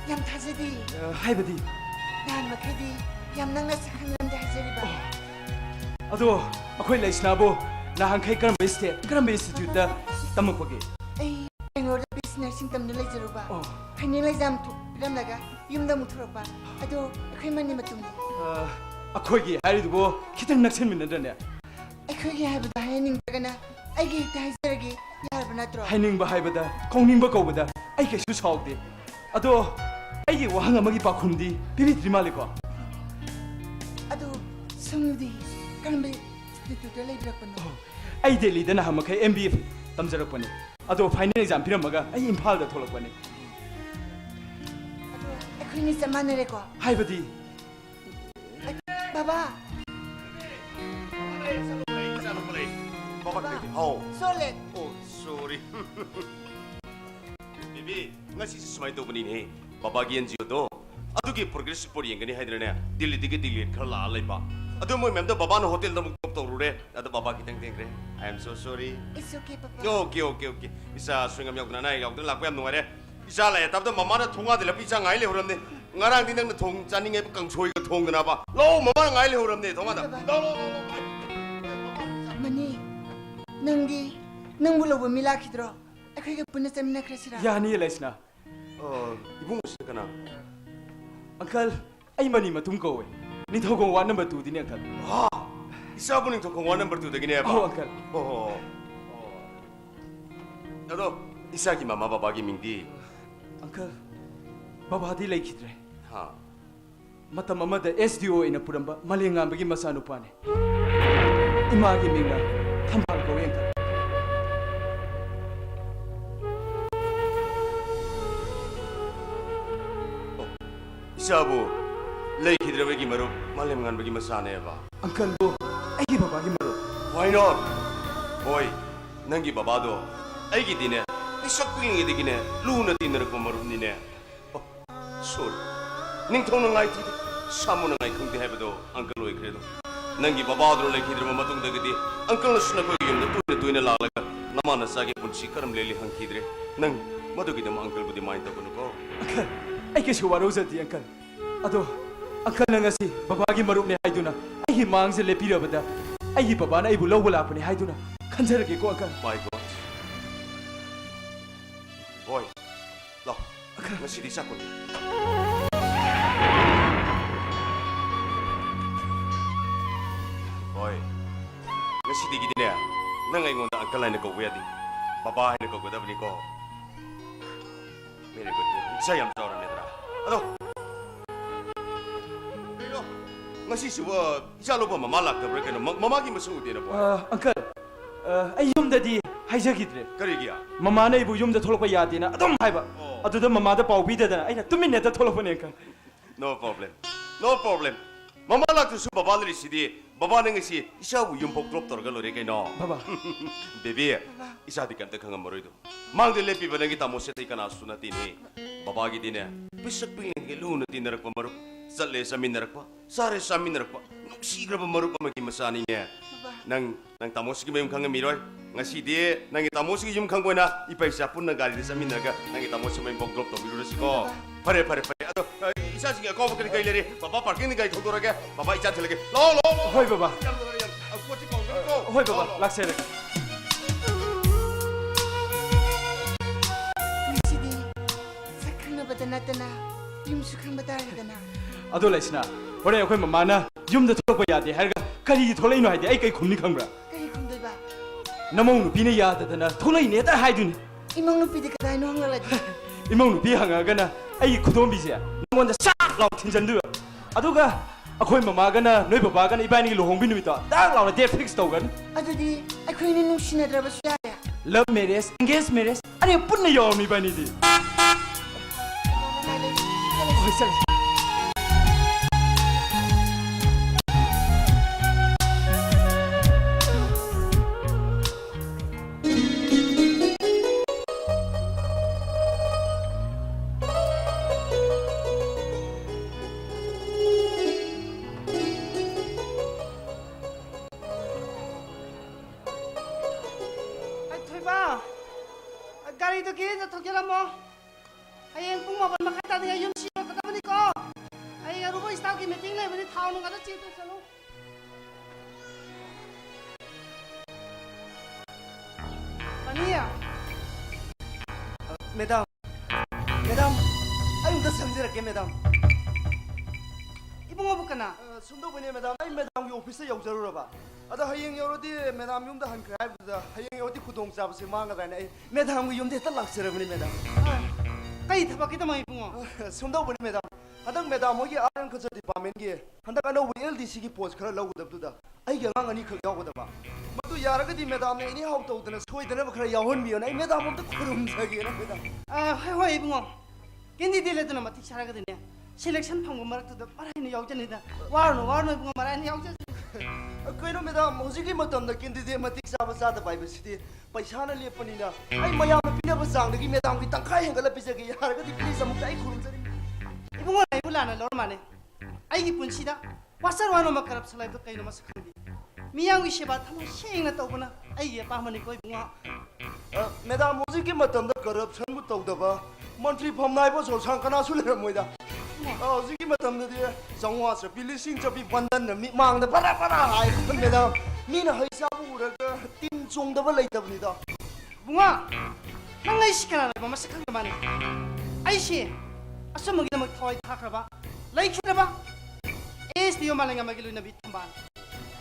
Yam thajadi. Hai badi. Nan makhadi. Yam nangna sakhanglam da hajari ba. Ado akhoi laisna bo na hangkai karam institute da tamak page. Ai Bangalore business tamna laijaru ba. Oh. Final exam thu ram laga yumda muthurok ba. Ado akhoi mani matum. akhoi gi hari du bo khitang naksen min na ne. Akhoi gi haibda haning tagana ai gi ta hajari yar bana tro. Haining ba haibada kongning ba ko bada ai ke su sauk de. Ado ai gi wahang amagi pakhum di bibi trimale ko. Ado sumdi karambe institute lai brakpano. Ai Delhi da na hamakai MBA tamjarak pane. Ado final exam piramaga ai Imphal da tholak pane. Ado akhoi ni samanare ko. Haibadi Baba. Baba oh Solet. oh sorry bibi ngasi smai to bani ne baba gi NGO do adugi progress report yengani haidrene Delhi dige delete khala lai ba adu moi mem da baba no hotel da muk to rure adu baba ki tang tengre I am so sorry It's okay, Papa. okay isa swingam yak na yak da lakwa am nuare isa la tab da mama na thunga de la pi chang ai le horamne ngarang din na thong chaning e kang choi ka thong na ba lo mama ngai le horamne thonga da lo Mani, nangi, nangbu lobo mila kidro. Akhoi ga punna samina krasira. yani laisna. ibung kana Uncle ai mani matum ko we. Ni thogo wa number 2 din uncle. isa buning to kong 1 number 2 dagi ne ba Oh uncle. oh ado isa ki mama baba gi mingdi Uncle baba di lai khidre. ha Matam amada SDO ina puramba malengam bagi masa nupane. Ima gi minga thambal ko we uncle. isabu lei khidre bagi maru malem ngan bagi masane ba Uncle bo ai gi baba gi maro. why not boy nangi baba do ai gi dine isak ping gi digine lu na dinner ko maru ni ne sur ning thong ngai ti samu ngai khung de hebe do uncle oi credo nangi baba do lei khidre ma matung da gi uncle sna ko yum na tu ne la la namana sa ge punchi karam leli hang khidre nang madu gi dam uncle budi mind ta ko Uncle ai ke shawaro zati uncle. Ado uncle na ngasi baba gi marup ne haiduna ai hi mang se lepi rabada ai hi baba na ai bu lawba la pane haiduna khanjarage ko uncle. my god boy lo ngasi di sakot boy ngasi di gidi ne nang ai ngonda uncle ai na ko wedi baba ai na ko goda bani ko very good isa yam tawra ne dra ado ngasi siwa isa lo ba mama lak da break no mama gi masu de na bo Uncle ai yumda di haijagidre. kari gi ya Mama na ibu yumda tholokpa yade na adum haiba. Aduda mama da pau bida da aina tumin ne da tholokpa ne uncle. no problem mama lak tu su baba li sidi baba nang si isa bu yum pok drop tor ga lo re kai no Baba baby isa di kan ta khang maroi do mang de lepi banagi ta mo se tai kana sunati ne baba gi dine bisak ping ge lu na tin rak pa maru salle samin rak pa sare samin rak pa nuksi gra pa maru pa magi masani ne nang tamos gi mem khang mi roi ngasi di nang tamos gi yum khang boina I paisa pun na gari de samin ga nang tamos mem pok drop to bi ro si ko pare ado isa sing ko ba kai le re baba parking ni gai thok do ra ge baba isa thele ge lo hoi baba ko ti ko go hoi baba laksere. Sidi, sakhangna badana tana, yum sukhang badana. Ado laisna hore akhoi mama na yumda tholokpa yade harga kari tholai no haide ai kai khumni khangbra. Kari khumdoi ba. Namong nu pina yada dana tholai ne ta haiduni. Imong nu pidi kadai no hangla di. Imong nu pi hanga gana ai khudom bi se ngonda sa law thinjan du. Aduga akhoi mama gana noi baba gana ibani lohong bi numita da law na date fix tawgan. Adudi, akhoi ni nungsinadra ba suya ya. Love marriage, engage marriage. Ani punna yaw mi bani di. Oi sal. 이봐, 가리도 길에서 턱결함뭐 hayang pung maban makata dengan yun siya kata bani ko ay rubo istaw ki meeting lai bani thao nung ada chito chalo Mania madam madam आई उधर समझ रखे madam ibung abu kana सुंदो बने madam आई madam की office से याव जरूर बा अदा हयेंग यावदी मैडम युम दा हनखर हाइबदा हयेंग यावदी खुदोंग चाब से मांग गाना आई मैडम की युम दे त लाक्सरबनी madam kai thaba kita mai bungo सुंदो बने मैडम हदंग मैडम होगी आरन कल्चर डिपार्टमेंट की हंदक अनो एलडीसी की पोस्ट खरा लौगदबदुदा आई गे ngang ani khak yaugdaba मदु यारगदी मैडम ने इनी हाउ तौदना सोइदना खरा यावहन बियो नै मैडम हम त खुरुम सगे ना madam hoi hoi bungo kendi dile duna mati charaga dine selection phangbo marak tu parai ni yaujani da warno bungo marai ni yaujani कइनो मैडम होजिकी मतम द किंदिदे मतिक साबा सादा बाइबसिटी पैसा न लेपनिना आई मयाम पिनब सांगदगी मैडम की तंखाय हेंगला पिजगे यारगदी प्लीज अमुक आई खुरुम जरी ibungo nai bulana lor mane ai gi punsida wasar wano makarap salai to kaino masakhandi miyang wi seba thama shengna tobuna ai ye pamani koi bungo madam होजिकी मतम द करप्शन बु तौदबा मंत्री फमनाय बो सो सांकना सुले मोइदा होजिकी मतम द जंगवा से बिलिसिंग चबी बंदन न मि मांग द परा परा हाय मैडम मीना हैसा बु उरग तीन जोंदबा लेतबनी the bungo nangai sikana ba masakhang mane ai shi asam gi namak thoi thakraba laikhinaba es dio malenga magilu nabi thamban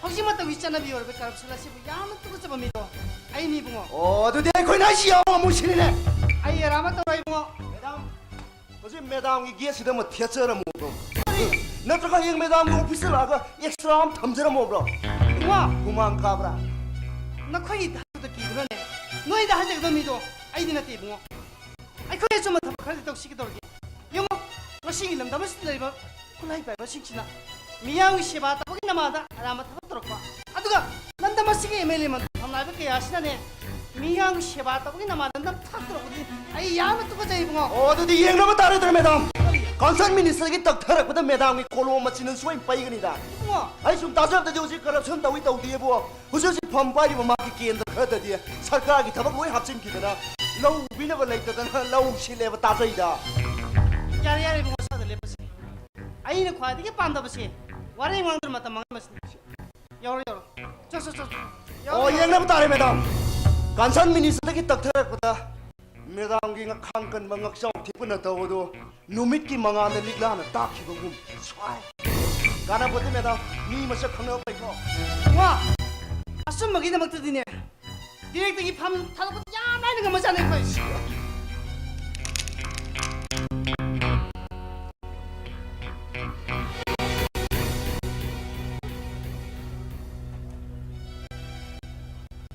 hoji mata wi chana bi orbe karab sala sibu yam tu chaba mi do ai ni bungo ओ तो दे कोई ना सिया मुसिने ने ai rama to bai bungo madam होजि मैडम की गेस दम थिएचर मोब्रो नत्रका यंग मैडम की ऑफिस लागा एक्स्ट्रा हम थमजर मोब्रो bungo कुमांग Kabra nakhoi da to ki do ne noi da hajak do mi do ai dina te bungo ai khoi chuma thab khali to sik dorgi yongo ngasi lam da mas leiba kulai bai ba singsina miyang seba ta bagi namada rama thab torokwa aduga nanda masigi emeli man thamnai ba kya asina ne miyang seba ta bagi namada nanda thab torokdi ai yam tu ko jai bungo ओ तो दी यंग बता रहे थे madam concern minister की तक थरक पता मैडम की कोलो मचिन सोई पाई गनी दा bungo आई सुन ताजब द जोजी करप्शन तवी तौ दिए बो हुजु सि फम पाई बमा की केंद्र खद दिए सरकार की थबक लोई हापचिन की दना लौ बिनब लैतदना लौ सिले बता जइदा yare yare bungo sa de lepasi ai ne khwadi ke panda basi ware ngang mata mang mas yoro yoro cho ओ यंग बता रहे मैडम कंसर्न मिनिस्टर की तक थरक पता मैडम की खांकन मंगक चाउ थिपन तवदो नुमित की मंगान लिगलान ताखिबगुम स्वाय गाना बोते मैडम मी मसक खनो पैको 와 asum magi namak tudine direct gi pham thalo ko ya nai nga maja nai koi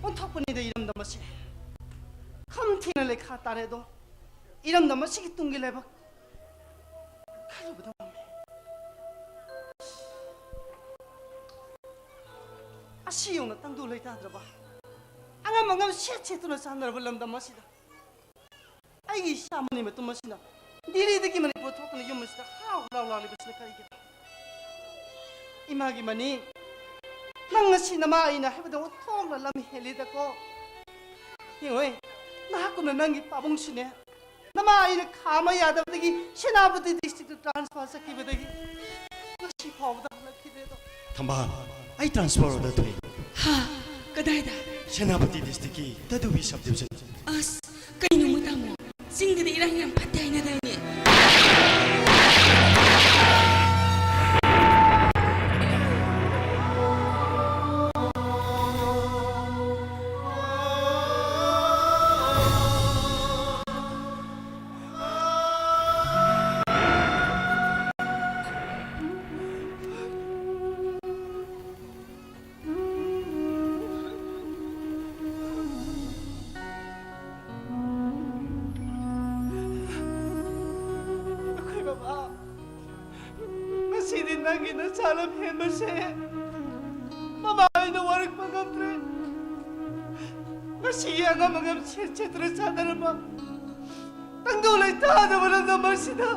on thok pani de iram damasi kham thina le kha tare do iram damasi ki tungi le bak khayo bada asiyong na tangdu lay tadraba ang mga siyat-siyat na sa narabalam damasida ay isama ni matumasida diri di ki mani potok na yung masida haw law libas na karikita imagi mani nang sinama ay na hebada utong na lam helida ko yung nahako na nangi pabong sinya nama ay na kama yadaw dagi sinabati district transfer sa kibadagi nasi pawda na kidedo Thamba I transfer order थे Ha, kadaida. सेनापति डिस्ट्रिक्ट की तदुवी sub division As, kaino mo tamo. Singdiri irang yang patay na dahil niya. Masih nangi na salam hemase. Mamahay na warak magamtre. Masih ang magam citra sadar ba. Tanggulay tada wala na masida.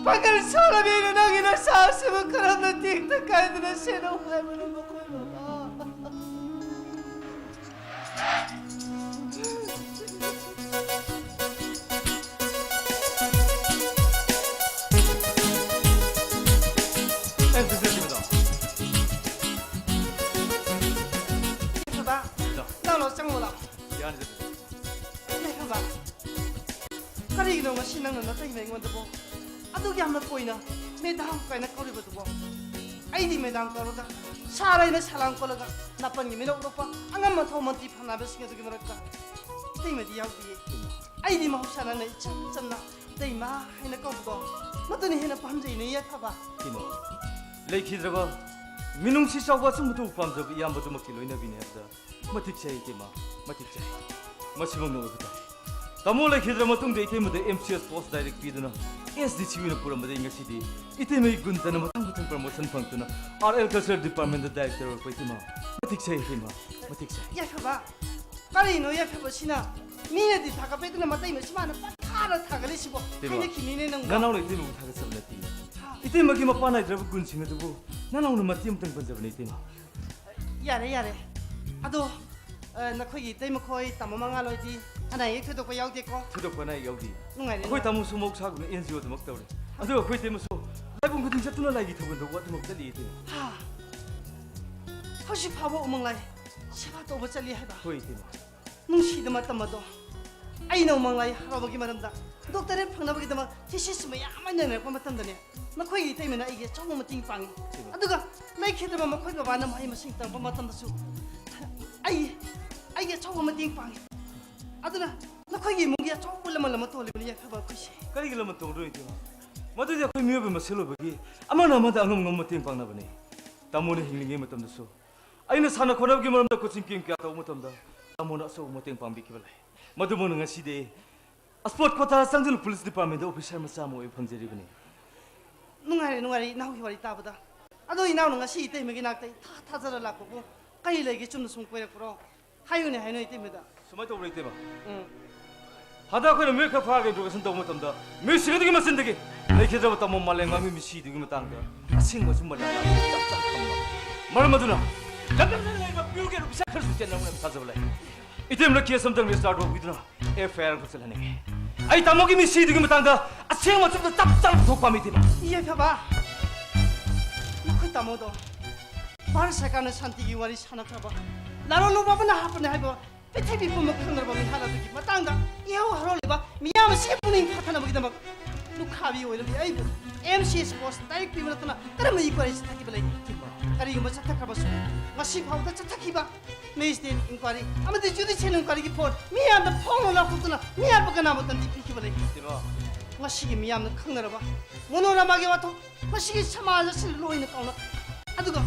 Pagal salam na nangi na sasi magkaram na tikta kahit na sinaw hay mo na makoy mama. 야는 내가 봐. 가리기로 신랑은 나 때문에 이건데 뭐. 아두기 한번 보이나. 매당 가이나 거리거든 뭐. 아이디 매당 거로다. 사라이나 살랑 거라가 나쁜 게미나 오로빠. 안간만 더만 뒤판나베 신경도 말할까. 때문에 야우디. 아이디 마우사나네 참참나. 때마 하이나 거고. 맞더니 해나 밤새이네 약하봐. 이모 레이키드라바 민웅시 사과 좀부터 밤저 이암부터 먹기 로이나비네다 마틱차이 테마 마틱차이 마시봉 노거다 다모 레이키드라 마통데 이테마데 MCS 포스트 다이렉트 비드나 SD 치미나 पुरम데 इंगसि디 이테메 군타나 마탕부터 프로모션 펑트나 RL 커서 디파트먼트 다이렉터 포이티마 마틱차이 테마 마틱차이 약하봐. 가리노 약하봐 시나. 미네디 다가 빼드나 맞다이면 시마는 타라 타가리시고. 하이나 기니네는 거. 나나오는 이테메 타가서블라티 이테마 기마 파나이 드라브 군칭에도 나나오는 마티엄 땡번자브네 이테마 야래. 아도 나코기 때문에 거의 담아망아 로이디. 하나 이 태도가 야우디고. 그덕거나 여기 누가래? 아코이 담무 수목 사고 엔지오도 먹다우래 아도 아코이 때문에 라이브 그딩 잡두나 라이기 더번도 와도 먹달리 이테마 하. 혹시 바보 오멍라이. 시바도 오버짤리 해봐. 거의 이테마 뭉시드 맞다마도. 아이나 오멍라이 할아버기 말한다. 독터를 평나보기도만 티시스면 야만년을 범했던더니 나코이 때문에 이게 조금은 띵빵이. 아두가 레이키드만 마코이가 많은 많이 마싱땅 범했던다수. 아이게 조금은 띵빵이. 아두나 나코이 무기야 조금 올라말라마 돌리면 약해봐 그시. 까리길라만 동로 이테마 마도지 아코이 미어베 마셀로버기 아마나마다 angam 띵빵 나버네 담모네 힐링게 마tam다수 아이나 사나 코나기 마람다 코칭 게임 까다 오마tam다 담모나 소 띵빵 비키발레 마두모는 ngasi데 스포츠 코타 상전 police department officer 마사모 방제리버네 누가리 나오기 와리 따보다. 아도 이 나오는 것이 이때 먹이 낙대 다 타자를 낳고 까일레기 좀 숨고래 풀어. 하윤이 하윤이 이때입니다. 수마이도 오래 이테마 응. 하다 코는 메이크업 하게 두고 선다 오마tam다 메시가 되게 맞선데게 내게 잡았다 못 말랭감이 미시 되게 맞단다 아싱 좀 말라 짭짭한 말 마두나 잠깐만 내가 뷰게로 비싸할 수 있잖아 오늘 타자블레 이때문에 기회 섬당 스타트 오기드나 에페어를 붙을라네 아이 담목이 미시 되게 맞단다 아싱 좀더 짭짭 독밤이 되마 이해 펴봐. 나코이 따모도 바르사가는 산티기 와리 사나카봐. 나로 노바바나 하프네 하이버. 베테비 보면 큰걸 보면 하나두기 마땅가. 이하고 하롤리바 미야마 세분인 파타나 먹이다 막. 누카비 오이르비 아이고. MC 스포츠 다이렉 비브라토나 그러면 이거에 스타키블레. 가리기 뭐 차타카바수. 마시 파우다 차타키바. 메이스틴 인과리. 아무튼 주디체는 인과리기 폰. 미야마 폰을 나쁘더나. 미야마가 나못던 디피키블레. 되마 마시기 미야마 강나라봐. 모노라마게 와토. 마시기 사마자 실로이는 까오나. 아두가.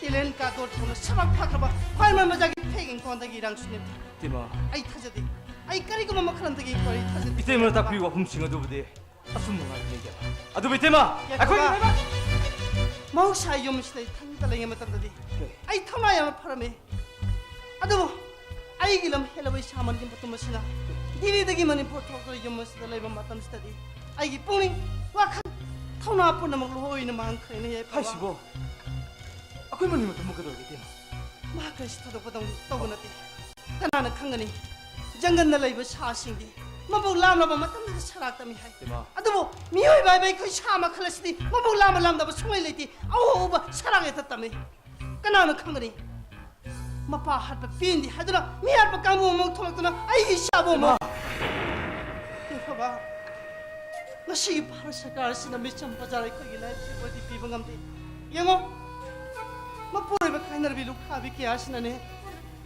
딜렌 까도 보는 사막 파카바. 활만 마자기 패긴 건다기 이랑 수님. 되마 아이 타저디. 아이 까리고 맘마 크란다기 거리 타저디. 이때문에 딱 비와 훔칭어 두부데 아숨노가 얘기야 아두 비테마 아코이 야, 해봐 마우샤 요무시대 탄달랭에 맞단다디. 아이 타마야 파라메. 아두 아이 길럼 헬라바이 샤만님 부터 마시나. 디리드기만이 포토가 요무시대 레바 마탐스타디. 아이기 뽕링 와칸 타나 아프나 먹로 호이는 많크네 예. 하시고 아코이 뭐니 뭐 먹어도 되마 마크시토도 보통 떠고나디. 나는 강가니 장간날 레이버 샤싱디. 마복 람라바 마탐스 차락담이 하이. 되마 아두뭐 미호이 바이바이 그 샤마 클래스디 마복 람라바 송일레디 아우바 사랑에 탔다며. 까나는 강가니 마파 할바 빈디 하더라 미할바 까무 멍 토막더나 아이 샤보 마. 봐봐. 마시 파르사가 알시나 미참 바자라이 거기 라이프 어디 비방감디. 영어 마포레바 카이나르비 루카비 게 아시나네.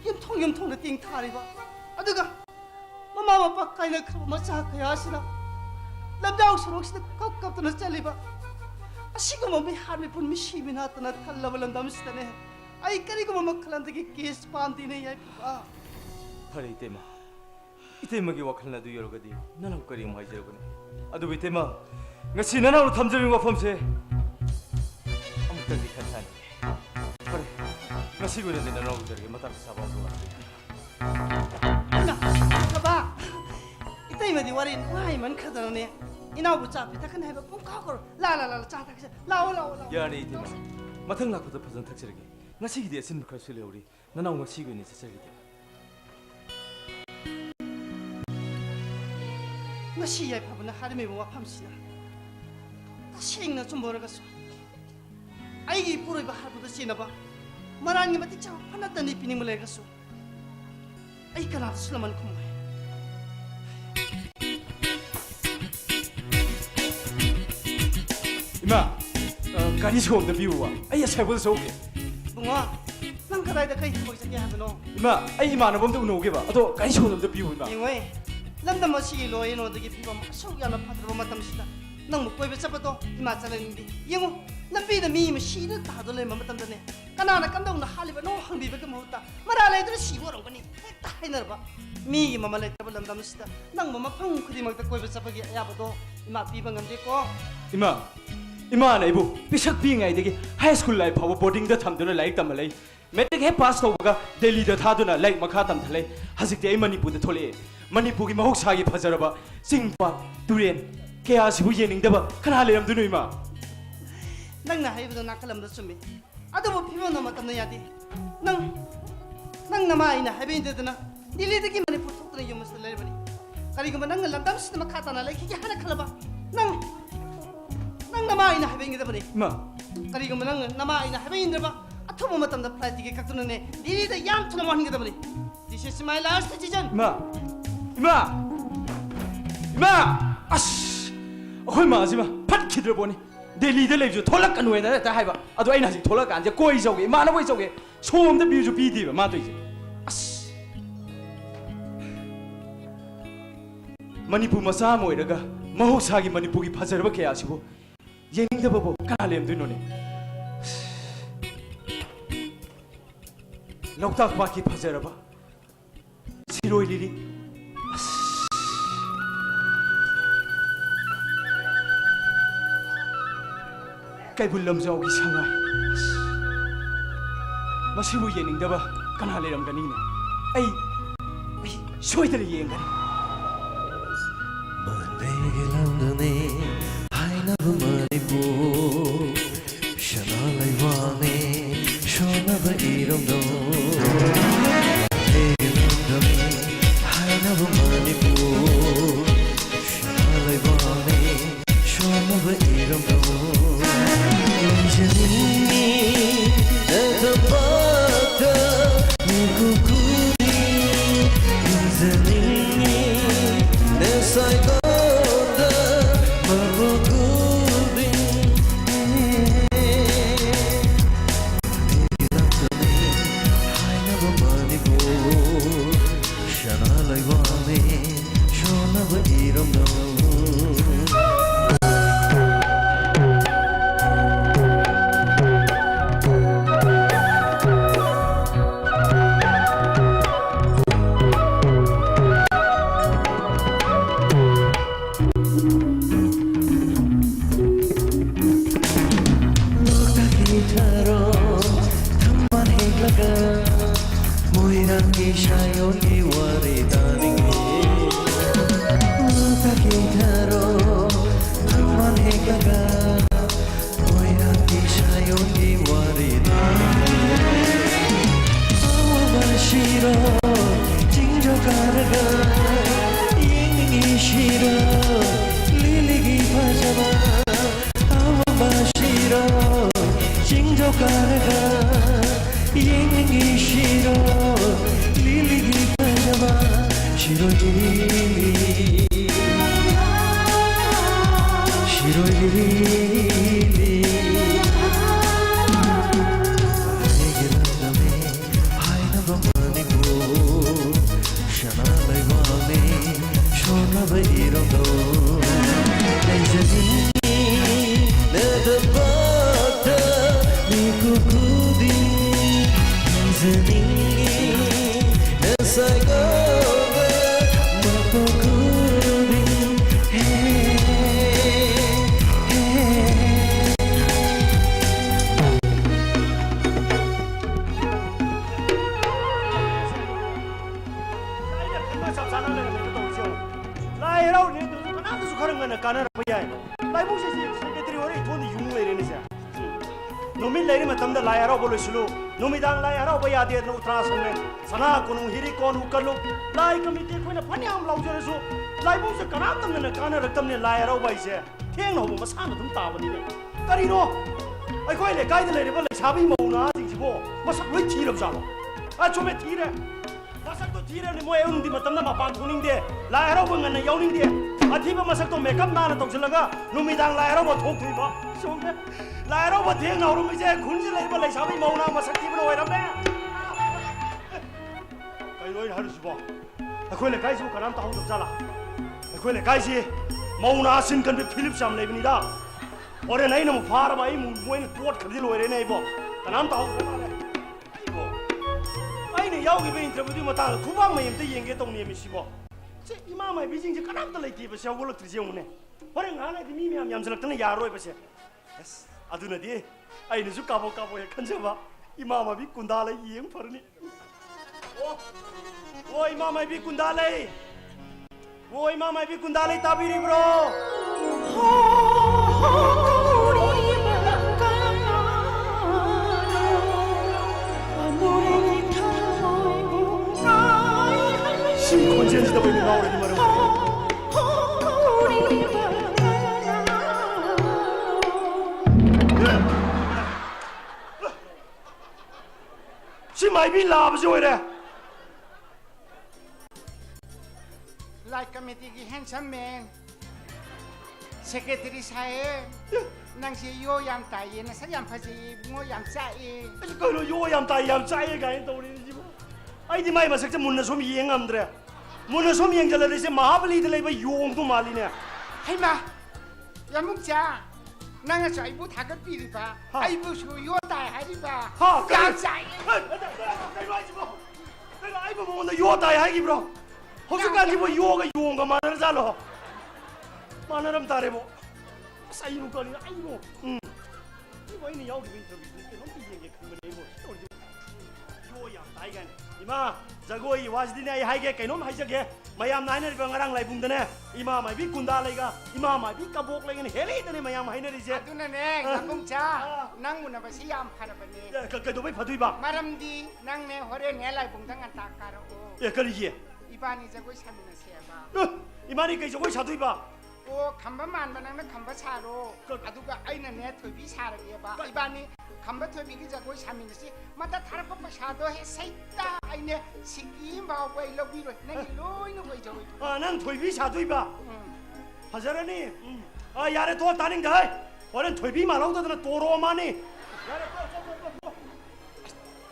염통염통의 띵 타리바. 아두가 마마 카이나 크로 마차카 아시나. 남자옥 소록시다 깝깝도나 잘리바. 아시고 몸이 하미 분 미시미 나타나 탈라발란 담시다네. 아이 까리고 마마 클란드기 케스 판디네 야이파. 파레 이테마 이테마기 와칼나도 여러가디 나랑 거리 뭐 하이저거네 아두 비테마 ngasi 나나로 탐정이 와펌세 아무튼 비칸타니 파레 ngasi 그래 나나로 저기 마땅 사바고 나 봐봐. 이때마디 와린 와이만 카다네. 이나부 짜피 타칸 해봐 뽕카고 라라라 짜타키 라오라오라. 야네 이테마 마땅 나고도 파전 탁지르게 ngasi 기대 신무칼 술래 우리 나나오 ngasi 그니 세세리데 ngasi 야이 파브나 하르메 뭐 팜시나. 다시행나 좀 뭐라갔어. 아이기 뿌리바 하르부도 지나봐. 말하는 게 맞지 참 하나도 니 비닝을 내갔어. ai kana sulaman kum 이마 가리 소음도 비우와 아이 세번 소게 bunga nang kadai da kai thobak sakya habno 이마 아이 이마나범도 우노게 봐 아도 가리 소음도 비우 이마 yengwe lamda masi loye no dagi phibam asok yana phadro matam sida nang mo koibe chapato ima chalanindi yengo lambi da mi masi da ta do le matam da ne kana na kam da na haliba no hangbi ba kam hota mara le dra si worong bani ta hainar ba mi gi mama le tabal lamda sida nang mama phang khudi mak da koibe chapagi ya ba do ima pi bangam de ko 이마 이마나 이부 비삭 비잉아이데기 하이스쿨 라이프 하고 보딩다 탐드나 라이크 담말레 매트릭 해 파스 토버가 델리다 타두나 라이크 마카 탐달레 하직데 이 머니푸드 톨레 머니푸기 마혹 사기 파자라바 싱파 두렌 케아시부 예닝다바 카나 레람두누 이마 nang na haiba do nakalam da sumi ado bo phibam na matam na yadi nang na ma ina haiba inde da na dili da ki mani putuk na yumus le bani kali gum nang lamdam sida makata na le ki hana khalaba nang na ma ina haiba inde da bani 이마 kari gum nang na ma ina haiba inde ba athobo matam da flight ticket kaktu ne dili da yam thuna morning da bani this is my last decision 이마 아씨 어이 마지마 팟키들 보니 델리들 레이주 톨락간 후에다 다 해봐 아도 아이나 지금 톨락간 이제 꼬이 저게 마나 보이 저게 소음도 비주 비디바 마도 이제 아씨 머니푸 마사 모이라가 마호사기 머니푸기 파자르바 개하시고 예닝다 보고 까렘도 노네 록탁 바퀴 파자르바 시로이리리 까이불럼자오기 상하이 마시부 예닝다바 까나 레람가니네 아이 소이들이 예행가니 내게 람드네 하이나부 머리부 샤나라이 와네 쇼나바 이름도 내게 람드네 하이나부 머리부 샤나라이 와네 쇼나바 이름도 이제니 에터바타 누구구리 이제니 내 사이도다 마보구리 이란다니 하이나바 마니고 샤나라이 와네 쇼나바 이름도 노미 레리 마탐다 라야로 볼로실로 노미당 라야로 바야데 노 트라스네 사나 코노 히리 코노 칼로 라이 커미티 코나 파냐am 라우저레소 라이봉스 카나탐네 카나 럭탐네 라야로 바이세 땡노 뭐 마사나 좀 따버니네 까리노 아이코이레 가이드 레리 볼레 사비 모나 징시고 마사 왜 티럽자고 아 좀에 티래 마사도 ꯊꯤꯔꯕꯅꯤ ꯃꯣꯏ ꯑꯍꯨꯝꯗꯤ ꯃꯇꯝꯗ ꯃꯄꯥꯟ ꯊꯣꯛꯅꯤꯡꯗꯦ ꯂꯥꯏ ꯍꯔꯥꯎꯕ ꯉꯟꯅ ꯌꯥꯎꯅꯤꯡꯗꯦ ꯑꯊꯤꯕ ꯃꯁꯛꯇꯣ ꯃꯦꯀꯞ ꯅꯥꯟꯅ ꯇꯧꯁꯤꯜꯂꯒ ꯅꯨꯃꯤꯗꯥꯡ ꯂꯥꯏ ꯍꯔꯥꯎꯕ ꯊꯣꯛꯇꯣꯏꯕ ꯁꯣꯝꯗ ꯂꯥꯏ ꯍꯔꯥꯎꯕ ꯊꯦꯡꯅ ꯍꯧꯔꯝꯃꯤꯁꯦ ꯈꯨꯟꯁꯤ ꯂꯩꯔꯤꯕ ꯂꯩꯁꯥꯕꯤ ꯃꯧꯅꯥ ꯃꯁꯛ ꯊꯤꯕꯅ ꯑꯣꯏꯔꯝꯃꯦ ꯀꯩꯅꯣ ꯑꯩꯅ ꯍꯥꯏꯔꯤꯁꯤꯕꯣ ꯑꯩꯈꯣꯏ ꯂꯩꯀꯥꯏꯁꯤꯕꯨ ꯀꯅꯥꯝ ꯇꯥꯍꯧꯗꯕ ꯖꯥꯠꯂꯥ ꯑꯩꯈꯣꯏ ꯂꯩꯀꯥꯏꯁꯤ ꯃꯧꯅꯥ ꯁꯤꯟ ꯀꯟꯕꯤ ꯐꯤꯂꯤꯞꯁ ꯌꯥꯝ ꯂꯩꯕꯅꯤꯗ ꯍꯣꯔꯦꯟ ꯑꯩꯅ ꯑꯃꯨꯛ ꯐꯥꯔꯕ ꯑꯩ ꯃꯣꯏꯅ ꯇꯣꯠꯈ꯭ꯔꯗꯤ ꯂꯣꯏꯔꯦꯅꯦ ꯑꯩꯕꯣ ꯀꯅꯥꯝ ꯇꯥꯍꯧꯗ꯭ꯔ ꯃꯥꯜꯂꯦ ꯑꯩꯕꯣ ꯑꯩꯅ ꯌꯥꯎꯈꯤꯕ ꯏꯟꯇꯔꯚ꯭ꯌꯨꯗꯨꯒꯤ ꯃꯇꯥꯡꯗ ꯈꯨꯕꯥꯡ ꯃꯌꯥꯝꯇ ꯌꯦꯡꯒꯦ ꯇꯧꯅꯦꯃꯤ ꯁꯤꯕꯣ ꯁꯤ ꯏꯃꯥ ꯃꯥꯏꯕꯤꯁꯤꯡꯁꯦ ꯀꯅꯥꯝꯇ ꯂꯩꯇꯦꯕ ꯁꯤ ꯍꯧꯒꯠꯂꯛꯇ꯭ꯔꯤꯁꯦ ꯌꯦꯡꯉꯨꯅꯦ ꯍꯣꯔꯦꯟ ꯉꯥꯏꯍꯥꯛ ꯂꯩꯔꯗꯤ ꯃꯤ ꯃꯌꯥꯝ ꯌꯥꯝꯁꯤꯜꯂꯛꯇꯅ ꯌꯥꯔꯔꯣꯏꯕꯁꯦ ꯑꯁ ꯑꯗꯨꯅꯗꯤ ꯑꯩꯅꯁꯨ ꯀꯥꯕꯣꯛ ꯀꯥꯕꯣꯛ ꯍꯦꯛ ꯈꯟꯖꯕ ꯏꯃꯥ ꯃꯥꯏꯕꯤ ꯀꯨꯟꯗꯥ ꯂꯩ ꯌꯦꯡ ꯐꯔꯅꯤ ꯑꯣ ꯏꯃꯥ ꯃꯥꯏꯕꯤ ꯀꯨꯟꯗꯥ ꯂꯩ ꯑꯣ ꯏꯃꯥ ꯃꯥꯏꯕꯤ ꯀꯨꯟꯗꯥ ꯂꯩ ꯇꯥꯕꯤꯔꯤꯕ꯭ꯔꯣ 시 콘센트다 보이는 나오려니 말이야. 시 마이비 라브지 오이래. Like committee ki handsome man. Secretary sahe. Nang si yo yam taye na sa yam phaji ngo yam chae. 아니 그거 요얌 따얌 짜이가 아니다 우리 집. 아이디 마이 마석자 문나 솜 이행함드래. 문나 솜 이행절레서 마하블리드 레이버 용도 말리네. Haima. Yamukcha. Nang sa ibu thagat piri ba. Aibu su yo tai hari ba. 하, Yam chae. 내가 아이지 뭐. 내가 아이고 뭐 오늘 요 따이 하기 브로. 혹시까지 뭐 요가 용가 말을 잘로. 말을 따래 뭐. 사이는 거니 아이고. 이거 이는 여기 인터뷰 이렇게 너무 얘기 그거 내고 우리 요야 따이간. 이마 자고이 와지디네 아이 하이게 그놈 하이저게 마얌 나이네 병아랑 라이붕드네 이마 마이 비군다 레가 이마 마이 비까복 레긴 헬리드네 마얌 하이네리제. Aduna ne Yamukcha. Nang muna ba si yam pharabane. 그도 왜 파두이바. Maramdi nang ne hore ne lai bungdang an takaro. 예 그리지. Ibani jago samina seba. 이마니 그 저거 사두이바. O khamba man banang na khamba saro. Aduga aina ne thobi sarage ba. Ibani khamba thobi gi jago samina si mata tharpa pasado he saita aine siki ba bai lobi ro nang loi no bai jago. 난 토이비 사두이바. 하자라니. 야래 또 다닌 거. 원래 토이비 말하고도 도로마니.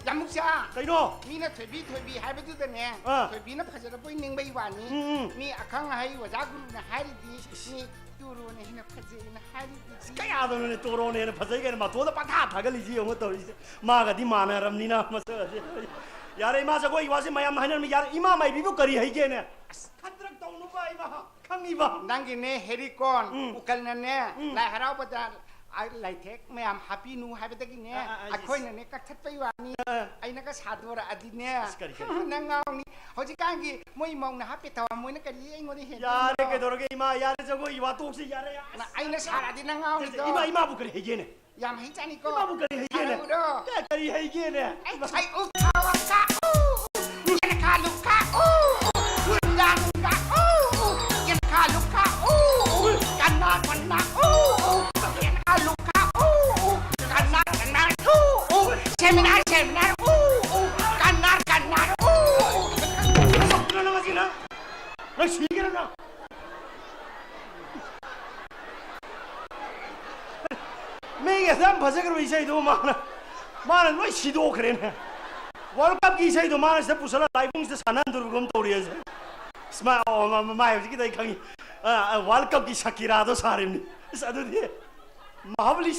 Yamukcha. 그이노. Mina thobi haibu da ne. Ah. Thobi na phajara boi ning bai wani. Mi akhang hai waja guru na hari di ni turu ne hina phaje na hari di. 까야도는 도로네는 파세게 막 도다 빠타 다글리지 영어 떨리지 마가 디 마나람니나 마서 야래 마자고 이와시 마얌 하는 야래 이마 마이 비부 거리 해게네 칸드럭 동누 바 이마 강이바 Nangi ne herikon ukal na ne lai harau pada ai lai thek mayam happy nu haibadagi ne akhoi na ne kakhat pai wani ai na ka sadora adi ne nangau ni hoji kangi moi mong na happy tawa moi na kari ai ngoni he 야래 게 도로게 이마 야래 저거 이와 똑시 야래 na ai na sara di nangau ni do 이마 부 거리 해게네 yam hai chani ko 이마 부 거리 해게네 do 게 거리 해게네 ai ukawa ka yan ka luka kundan ka yan ka luka kanna kanna yan ka luka kanna kanna seminar kanna 그러는 거지 나 시기는 나 매게 삼 바세그로 이사이도 많은 뭐 시도 그래네 월컵 이사이도 많은 세 부서라 라이붕스 산안도로 검 도리에서 스마 마이 기다 강이 월컵 기 샤키라도 사람니 사도디 마블리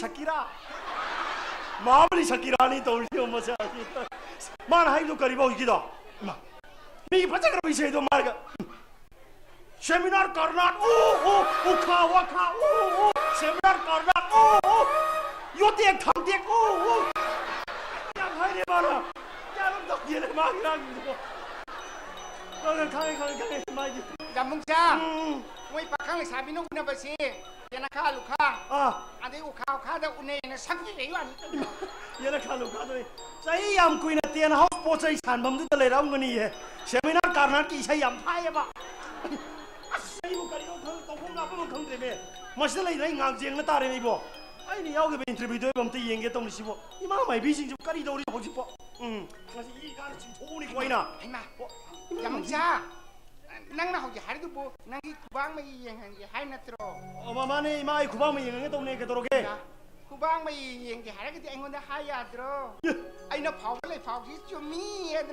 샤키라니 도리오 뭐서 만 하이도 거리고 기다 매게 바세그로 이사이도 말가 सेमिनार करना ओ खा सेमिनार करना यो देख थम देख क्या भाई रे बाला क्या लोग तो ये ले मांग रहा है खाए माई Yamukcha moi pakhang sabi no una basi yana ka luka ade ukha da une na sakki rei wani ये ना खा लो सही हम कोई ना तेन हाउस पोच ही सान बम तो ले रहा हूँ नहीं है सेमिनार करना की सही हम भाई बा सही वो करियो तो हम ना अपन खंग रे मसल नहीं ngang jeng na tare ni bo ai ni yau ke interview do bam te yeng ge tong ni si bo ima mai bi sing ju kari do ri ho ji bo ngasi i ga chin thu ni koi na ai ma ยังมึงจ้านั่งน่ะเขาจะหายดูบุนั่งที่กูบ้างไม่ยังไงจะหายนัดรอ มานี่มาไอ้คุบ้าไม่ยังไงตรงนี้กันตัวโอเค กูบ้างไม่ยังจะหายก็จะไอ้คนจะหายยาดรอไอ้น่ะเผาอะไรเผาที่จุมี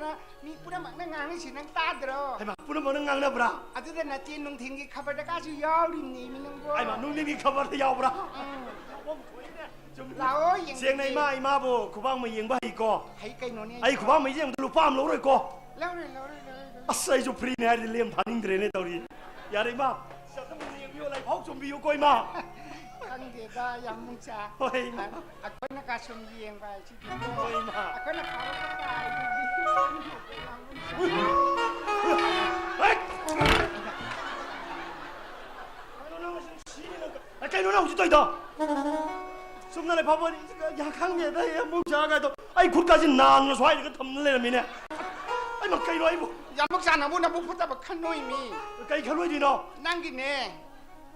นะมีกูน่ะมักนั่งงานนี่สินั่งตาดรอ ไอ้มาพูดมานั่งงานนะปะ อาทิตย์นั้นจีนนุ่งทิ้งกี่ขับรถก้าชิวยาวริมนี่มีนั่งบ่ ไอ้มานุ่งนี่มีขบวนยาวปะ เรายัง เสียงในมาไอ้มาโบคุบ้าไม่ยังบ้าอีกอ ให้ไก่นอนนี่ ไอ้คุบ้าไม่ยังตัวลูกป้ามรู้เลยกอ แล้วเลย อาศัยจุพรีเนี่ยเลี้ยงทันอิงเดรเนี่ยตัวนี้อย่าได้มาเสียต้องมีวิวอะไรพกชมวิวก้อยมา อันเดียดายังมึงจ้า เฮ้ยมา อักคนนักชมเยียงไปชิคกี้พาย เฮ้ยมา อักคนนักข่าวก็ตาย เฮ้ยไอ้ไก่นู้นเอาจิตใจต่อสมนั่นเลยพ่อวันนี้อยากข้างเนี่ยได้มุ่งจากไอ้ตัวไอ้คุณกาจินนานมาสวยก็ทำเลยนะมีเนี่ยไอ้มันไก่น้อยบุ ยังมึงจ้าหน้าบุญนะบุพุทธบักขันน้อยมี ไก่ขลุ่ยดีเนาะ นั่งกินเน่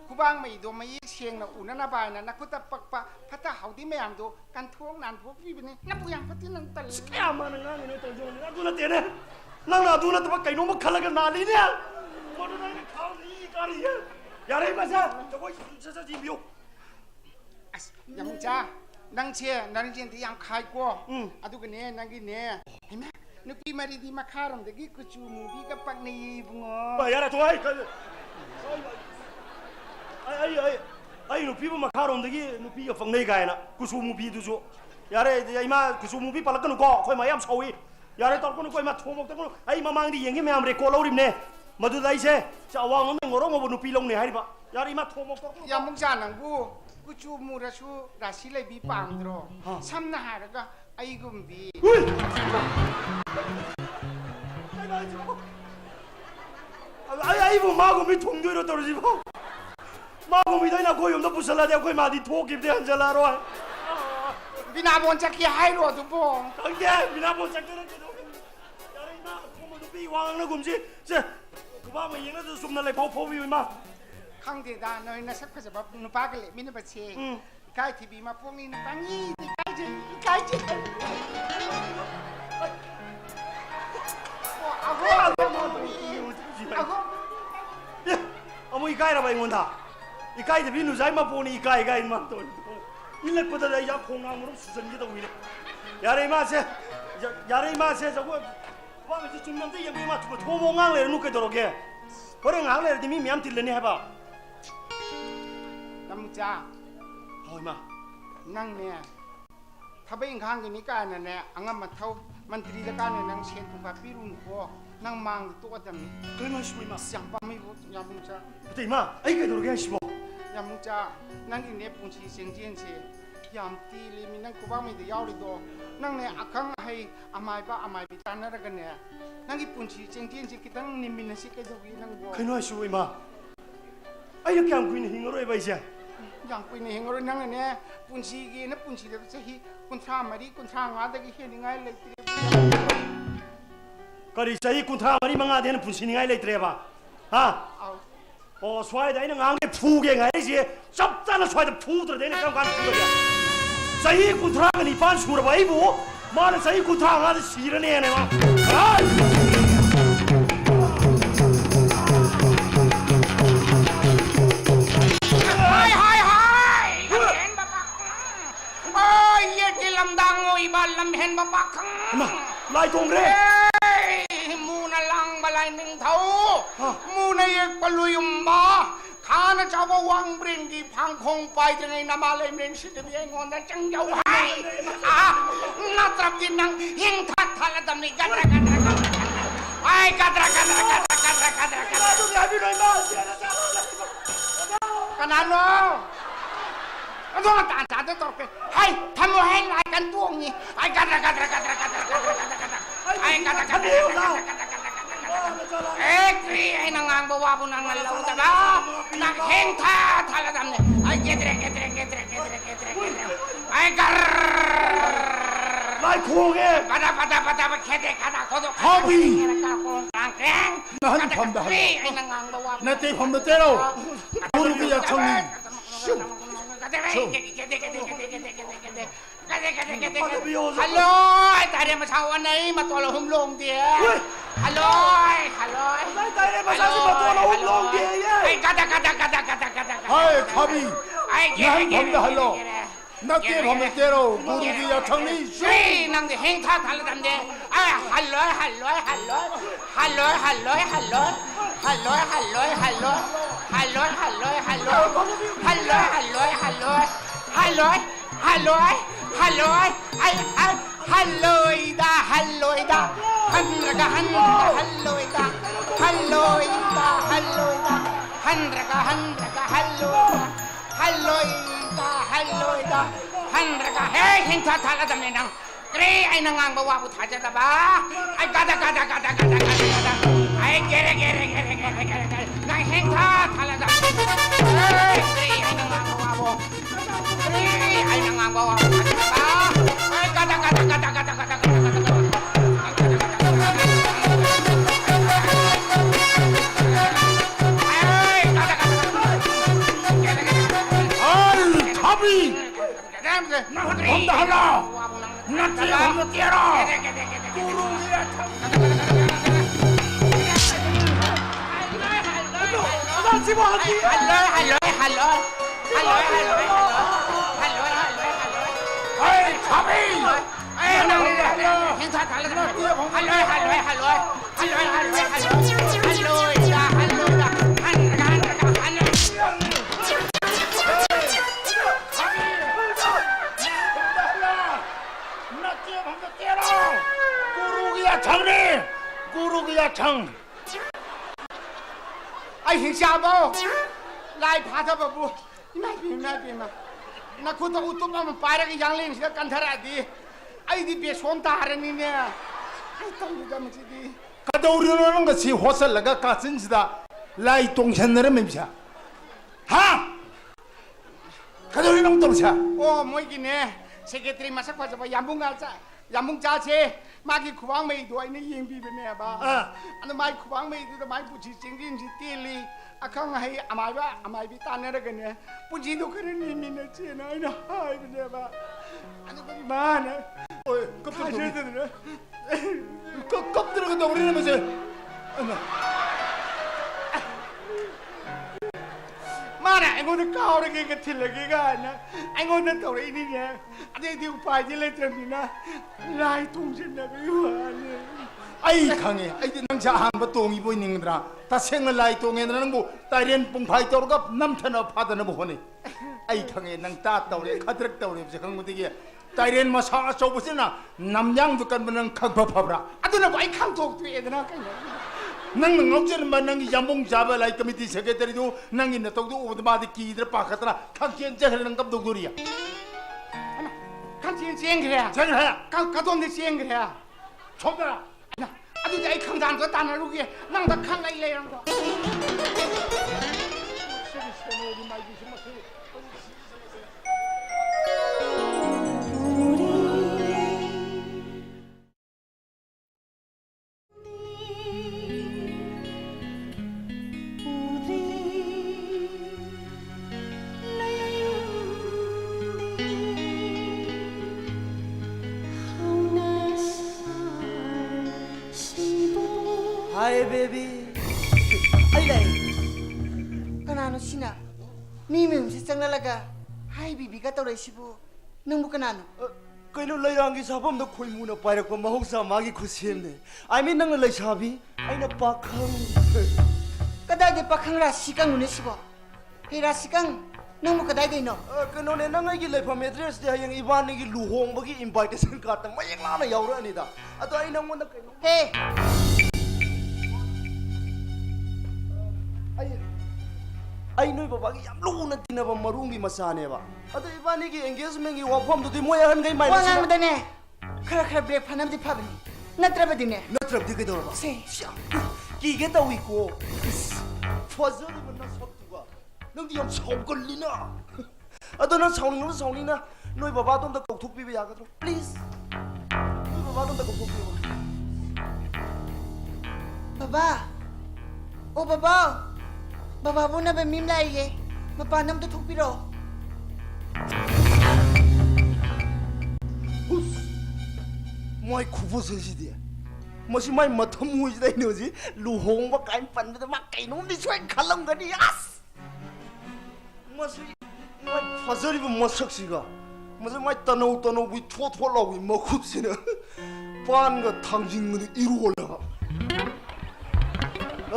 กูบ้างไม่ดูไม่เชียงนะอุ่นน่ะบายนะนักพุทธปักปะพัฒนาเขาที่ไม่ยามดูการท่วงนานพวกพี่เป็นนี่นับยังพัฒนาตลอด แกมานั่งนั่งเนี่ยตัวโยนนั่งดูนะเตี้ยเนี่ยนั่งน่ะดูนะแต่ว่าไก่น้องมันขันละกันนานเลยเนี่ยมาดูนะเขาดีกันเนี่ยอย่าได้มาซะจะว่าจะจีบอยู่ ยังมึงจ้านั่งเชียนั่งเชียที่ยังขายกว่าอะดูกันเน่นั่งกินเน่เห็นไหมนึกที่มาดีมาคารมตะกี้กูจูมูพี่กับปักนี่บุ้งอ๋อ ไปอะไรตัวไอ้หนูพี่มาข้าวรมตะกี้หนูพี่กับฝั่งนี้กันนะกูสู้มูพี่ดูสู้อย่าได้ไอ้มากูสู้มูพี่ปลักกันหนูก็ค่อยมาย้ำเฉาอีอย่าได้ตอนกูค่อยมาทวงตะกูไอ้มามังดีอย่างงี้ไม่เอาเรโกเราริมเนี่ยมาดูได้ใช่จะเอาวางมันงอร้องมาบนหนูพี่ลงเนี่ยให้ดิปะอย่าได้มาทวงตะกู ยังมึงจ้าหนังบูกูจูมูราชูราชิเลยบีปังดรอซ้ำหน้าแล้วก็ไอ้กุมบี เฮ้ยไอ้พวกมากูไม่ทุ่งด้วยเราตัวจีบมากูไม่ได้นะกูยอมต้องพุชลาเดียวกูมาดีทวกิบเดียนจะลารอย พี่นาบนจะขี้ให้หรอทุกพง ตั้งแกมีนาบนจักรเลยอย่าได้มากูมาดูพี่วางนะกูสิเจ้กูว่าไม่ยังนะจะสุ่มนั่นเลยพอวิวมา ข้างเดียดานอยนะสักคนจะแบบนุปากเลยมินบัดเชงใกล้ทีบีมาพวกนี้ปังยี่ที่ใกล้จีเอาหัวเอามือใกล้เราไปงอนท่าอีกใกล้จะพี่หนูใช้มาปูนี่อีกใกล้มาตัวนี่เล็กกว่าแต่ยังคงงามมันสุดสันยี่ตัวนี้อย่าได้มาเสียอย่าได้มาเสียจะว่ามันจะจุ่มน้ำที่ยังไม่มาถูกทั่ววงงานเลยนุกเกตตัวแกเพราะเรื่องงานเลยที่มีเมียมติดเลยนี่ฮะป่ะ น้ำจ้า เฮ้ยมา นั่งเนี่ยถ้าไปอีกครั้งอย่างนี้กันเนี่ยอังมันเท่ามันตรีละกันเนี่ยนั่งเชียนถูกกับพี่รุ่นพ่อนั่งมังตัวจำนี้ เฮ้ยมาช่วยมา เสียงปั๊มไม่รู้ยามุจ้า ตีมาไอ้แกตัวแกชิบะ ยามุจ้านั่งกินเนี่ยปุ่นชีเสียงเจียนเสียยามตีเลยมีนั่งกูบ้าไม่ได้ยาวเลยตัวนั่งเนี่ยอักขังให้อามายป้าอามายไปตานนั่นกันเนี่ยนั่งกินปุ่นชีเสียงเจียนเสียคิดตั้งนิมินสิกันจะวิ่งนั่งบ่ ใครน้อยช่วยมาไอ้ยังแกมกุยนี่หิงอะไรไปเสีย อย่างปีนี้เฮงเรานั่งเนี่ยปุ่นชีกีนะปุ่นชีเด็กจะฮีคุณทรามาดีคุณทรางาตะกี้เห็นยังไงเลยตี ก็ดีใจคุณท่ามันนี่มังอาเดนปุ่นสิงไงเลยเตะบ้าฮะ เอา โอ้สวยได้นะงานเก็บฟูเก่งไงสิจับจ้านะสวยแต่ฟูตัวเด่นกันกันฟูตัวเดียวใจคุณท่ากันนี่ฟันชูระบายบุมาเลยใจคุณท่างานสีระเนี่ยนะฮะลำดังโอยบาลำเห็นบ่ปักขัง มาลายตรงเร่ มูนลังบาลายหนึ่งเท่ามูนเอกปลุยบ่ข้านะเจ้าวังบริงกีพังคงไปจะในนามาเลยเมนสิเดียงอนนั้นจังเจ้าให้นัตรับจินังหิงทัดทัดดำนี่กันระไอ้กันระกันดูงานพี่หน่อยมาเสียนะจ๊ะ ขนาดน้องแล้วต้องตาตาจะตอบไปให้ทำให้รายกันตัวนี้ไอ้กันไอ้กันเอ็กซ์ไอ้นางงามบัวบุญนางเราแต่บ้านางเฮงท่าท่าละดำเนี่ยไอ้เกตเรไอ้กัน ลายคู่เงี้ย ปัดเคเดคาดาโคโด ฮอบบี้ กาโกงกลางแกง นั่นทำได้ ไอ้นางงามบัว นาทีผมเตะเราพูดที่จะชง ไ Hello, tare ma sawa nei ma tola hum long dia. Hello, hello. Tare ma sawa ma tola hum long dia ye. Ai kata. 하이 카비 난 범다 할로 나께 범을 때로 구르기야 창리 슈 Hey, nang de heng tha thala dam de. Ai hello. Handraka hey hinta thala dam nang kre ai nangang bawa bu thaja da ba ai gada ai gere nang hinta thala dam hey kre ai nangang bawa bu kre ai nangang bawa bu thaja da ba ai gada 하이 카비 범다 할로 나께 범을 때로 구르기야 하이 카비 나께 범을 때로 구르기야 창리 구르기야 창 ai hin sha bo lai pha tha ba bu mai pi ma na khu ta utu ma pa ra ki yang ling sia kan thara di ai di be som ta ra ni ne ai tong da ma chi di 가다우리는 것이 호살라가 가슴지다 라이 동산너를 맴샤 하 가다우리는 동사 o moi ki ne secretary ma sak pa ba yambung ga cha yambung cha che ma ki khuwang mai do ai ne ying bi be ne ba an mai khuwang mai du mai pu chi ching din ji ti li akang hai amai bi ta ne ra ga ne pu ji do kare ni mi ne che na ai na hai be ne ba an ba ma na 어이 껍질 껍질어간다 우리는 뭐지 Mana anh ngồi cao đấy cái thịt là cái gà nè anh ngồi nó tàu đấy đi nè anh ấy điều phải như lên trên nè lại tung trên là cái hoa nè 아이 강해 아이들 낭자 한번 똥이 보이는 거더라 다 생을 나이 똥에는 뭐 다른 뽕파이 떠오르가 남편어 파드는 뭐 하네 아이 강해 낭따 떠오르 카드럭 떠오르 무슨 그런 것들이 다른 뭐 사가 쏘부스나 남양도 간면은 각법하브라 anh nó anh không thuộc tụi nó cái nang ngokjen man nang yambong jaba lai committee secretary do nang in to do over ma de ki der pa khatra khakien je nang kap do guria kan chiên chiên kìa chen ha kan tôm thì chiên kìa chobra anh ấy không dám có tan nó kia năng ta khăng ai lên đó Hi baby. Ai đây? Kanano sina? Mi si sang lalaga. Hai bibi ka tawray sibu. Nang mo kanano? Kaino layrangi sabam da khoi muna pairak pa mahoksa magi khusem ne. I mean nang lay sabi. Ai na pakhang. Kaday de pakhang ra sikang ne sibo. Hey ra sikang nang mo kaday de no. Kaino ne nang ai gi lepham address de hayang ibani gi luhong bagi invitation card tang mayek la na yawra ani da. Ato ai nang mo na kaino. Hey. Ai noi baba gi yam lu na tinaba marungi masane ba. Ato ibani gi engagement gi wafam du di moya han gai mai. Wangang mo dane. Khara break phanam di phabni. Natra dine. Natrap di kedor ba. Se. Ki ge ta wi ko. Fazal man na sot tu ba. Nang di yam chawgal lina. Ato na chawning na noi baba tom da kokthuk pi ba ya ga tro. Please. Noi baba tom da kokthuk pi ba. Baba. Oh baba. Baba mo na ba mim lai ye? Mapanam to thukpiro. mai kubo sidi masi mai matham mui dai no ji lu hong ba kain pan da ma kai nom ni choi khalam gani as masi mai fazari ba masak siga masi mai tano wi thot la wi ma khup sina pan ga thangjing ni iru la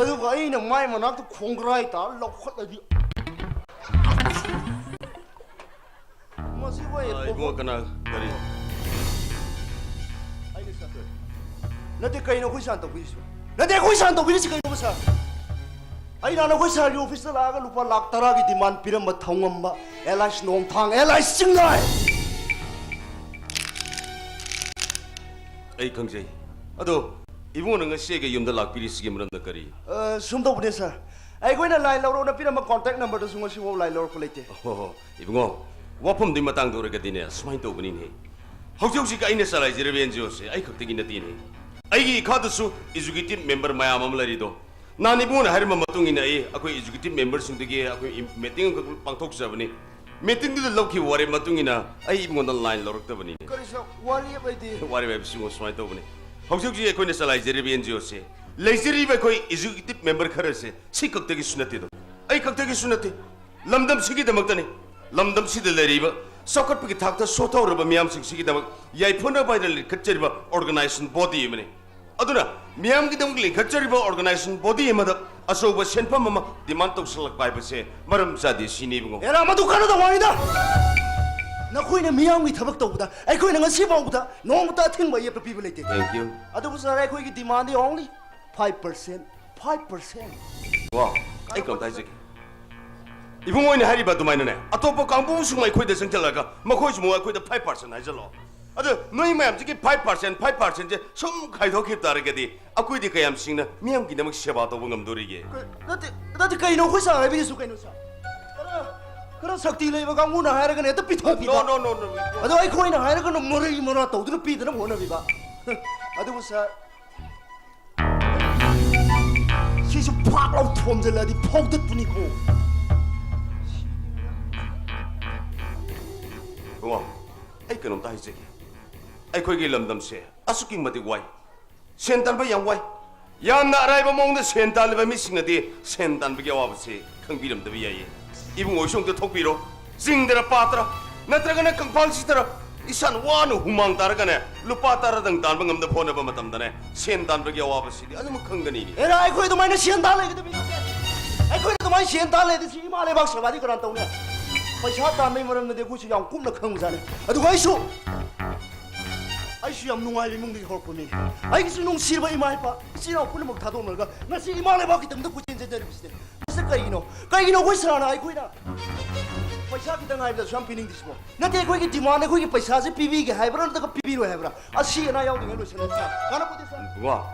adu ga ina mai manak to khongrai ta lo khat la di masi wai 이거 그나 거리. nade kai no khuisan to khuisu nade khuisan to khuisu kai no sa ai na khoi sa ri office la ga lupa lak tara gi demand piram ba thongam ba LIS nom thang LIS singai 에이 강제. 아도 이분은 그 시에게 염도 락비리 쓰게 물었다 거리. sum to bune sa ai koi na line lo ro na piram ba contact number to sungo si wo line lo ko lete 호호 이분거 와폼 뒷마 땅도 그렇게 되네. 스마인 또 분이네. 혹시 가이네 살아이지를 벤지오세. 아이 걱정이 나티네. 아이기 카드수 이주기팀 멤버 마야 맘라리도. 난 이분은 하루만 맞동이네. 아고 이주기팀 멤버 승득이 아고 미팅 그 방톡 잡으니. 미팅도 럭키 와리 맞동이나. 아이 이분은 라인 로럭다 분이네. 그래서 wali ba di 와리 웹스고 스마인 또 분이. 혹시 거이네 살아이지를 벤지오세. 레이저리베 거이 이주기팀 멤버 카르세. 시극되기 순나티도. 아이 극되기 순나티. 람담 시기다 먹다니. lamdam sida leriba soccer piki thakta sota urba miyam sigi dam yai phona baidal khatchariba organization body mane aduna miyam ki dam li khatchariba organization body emada asoba senpa mama demand tok salak bai base maram sadi sini bungo era ma du kana da wani da na koi na miyam gi thabak to buda ai koi na ngasi ba buda nong ta thing ba ye people lete thank you adu bu sa ai koi gi demand only 5% wa ai kam dai jiki 이분 원이 하리바 도마이네 아토포 강부 수마이 코이데 생tel라가 마코이지 모아 코이데 5% 하절로 아들 너희 마음 지기 5% 제 좀 가이도기 따르게디 아코이디 가얌 싱나 미암기 너무 셔바도 봉감도리게 나도 kai no khoisa ai bi su kai no sa kara sakti le ba kamu na haira gane ta pitho pi no adu ai koi na haira gane mori mora to du pi da mo na bi ba adu bu sa si su pa lo thom je la di phok tat puni ko 와, 아이 그놈 다 이제, 아이 거기 람담세, 아수킹 마디 와이, 센단바 양 와이, 양 나라이바 먹는 센단바 미싱나디 센단바게 와버세, 강비름도 비야예, 이분 오숑도 톡비로, 징드라 빠트라, 나트라가나 강방시트라, 이산 와는 후망 따라가네, 루파 따라등 단방음도 보내봐 마담다네, 센단바게 와버세, 아주 뭐 강간이니. era ai koi to mai na sian da le de bi ai koi to mai sian da le de si ma le bak sa ba di kan tau ne पैसा तामे मरम ने देखु छि याम कुम न खंग जाने अदु गाइसु आइसु याम नुंगाइ लिमुंग दि हरपुनि आइसु नुंग सिरबा इमाइ पा सिनाव पुन मक थादो नरगा नसि इमाले बा कितम द कुचिन जे जरि बिस्ते बस कइनो कोइ सराना आइ कोइना पैसा कितंग आइ द सम पिनिंग दिसमो नते कोइ कि डिमांड कोइ कि पैसा जे पिबि गे हाइब्रा न त पिबि रो हाइब्रा असि ना याउ दिङ लुसन गाना पुदि सा 와,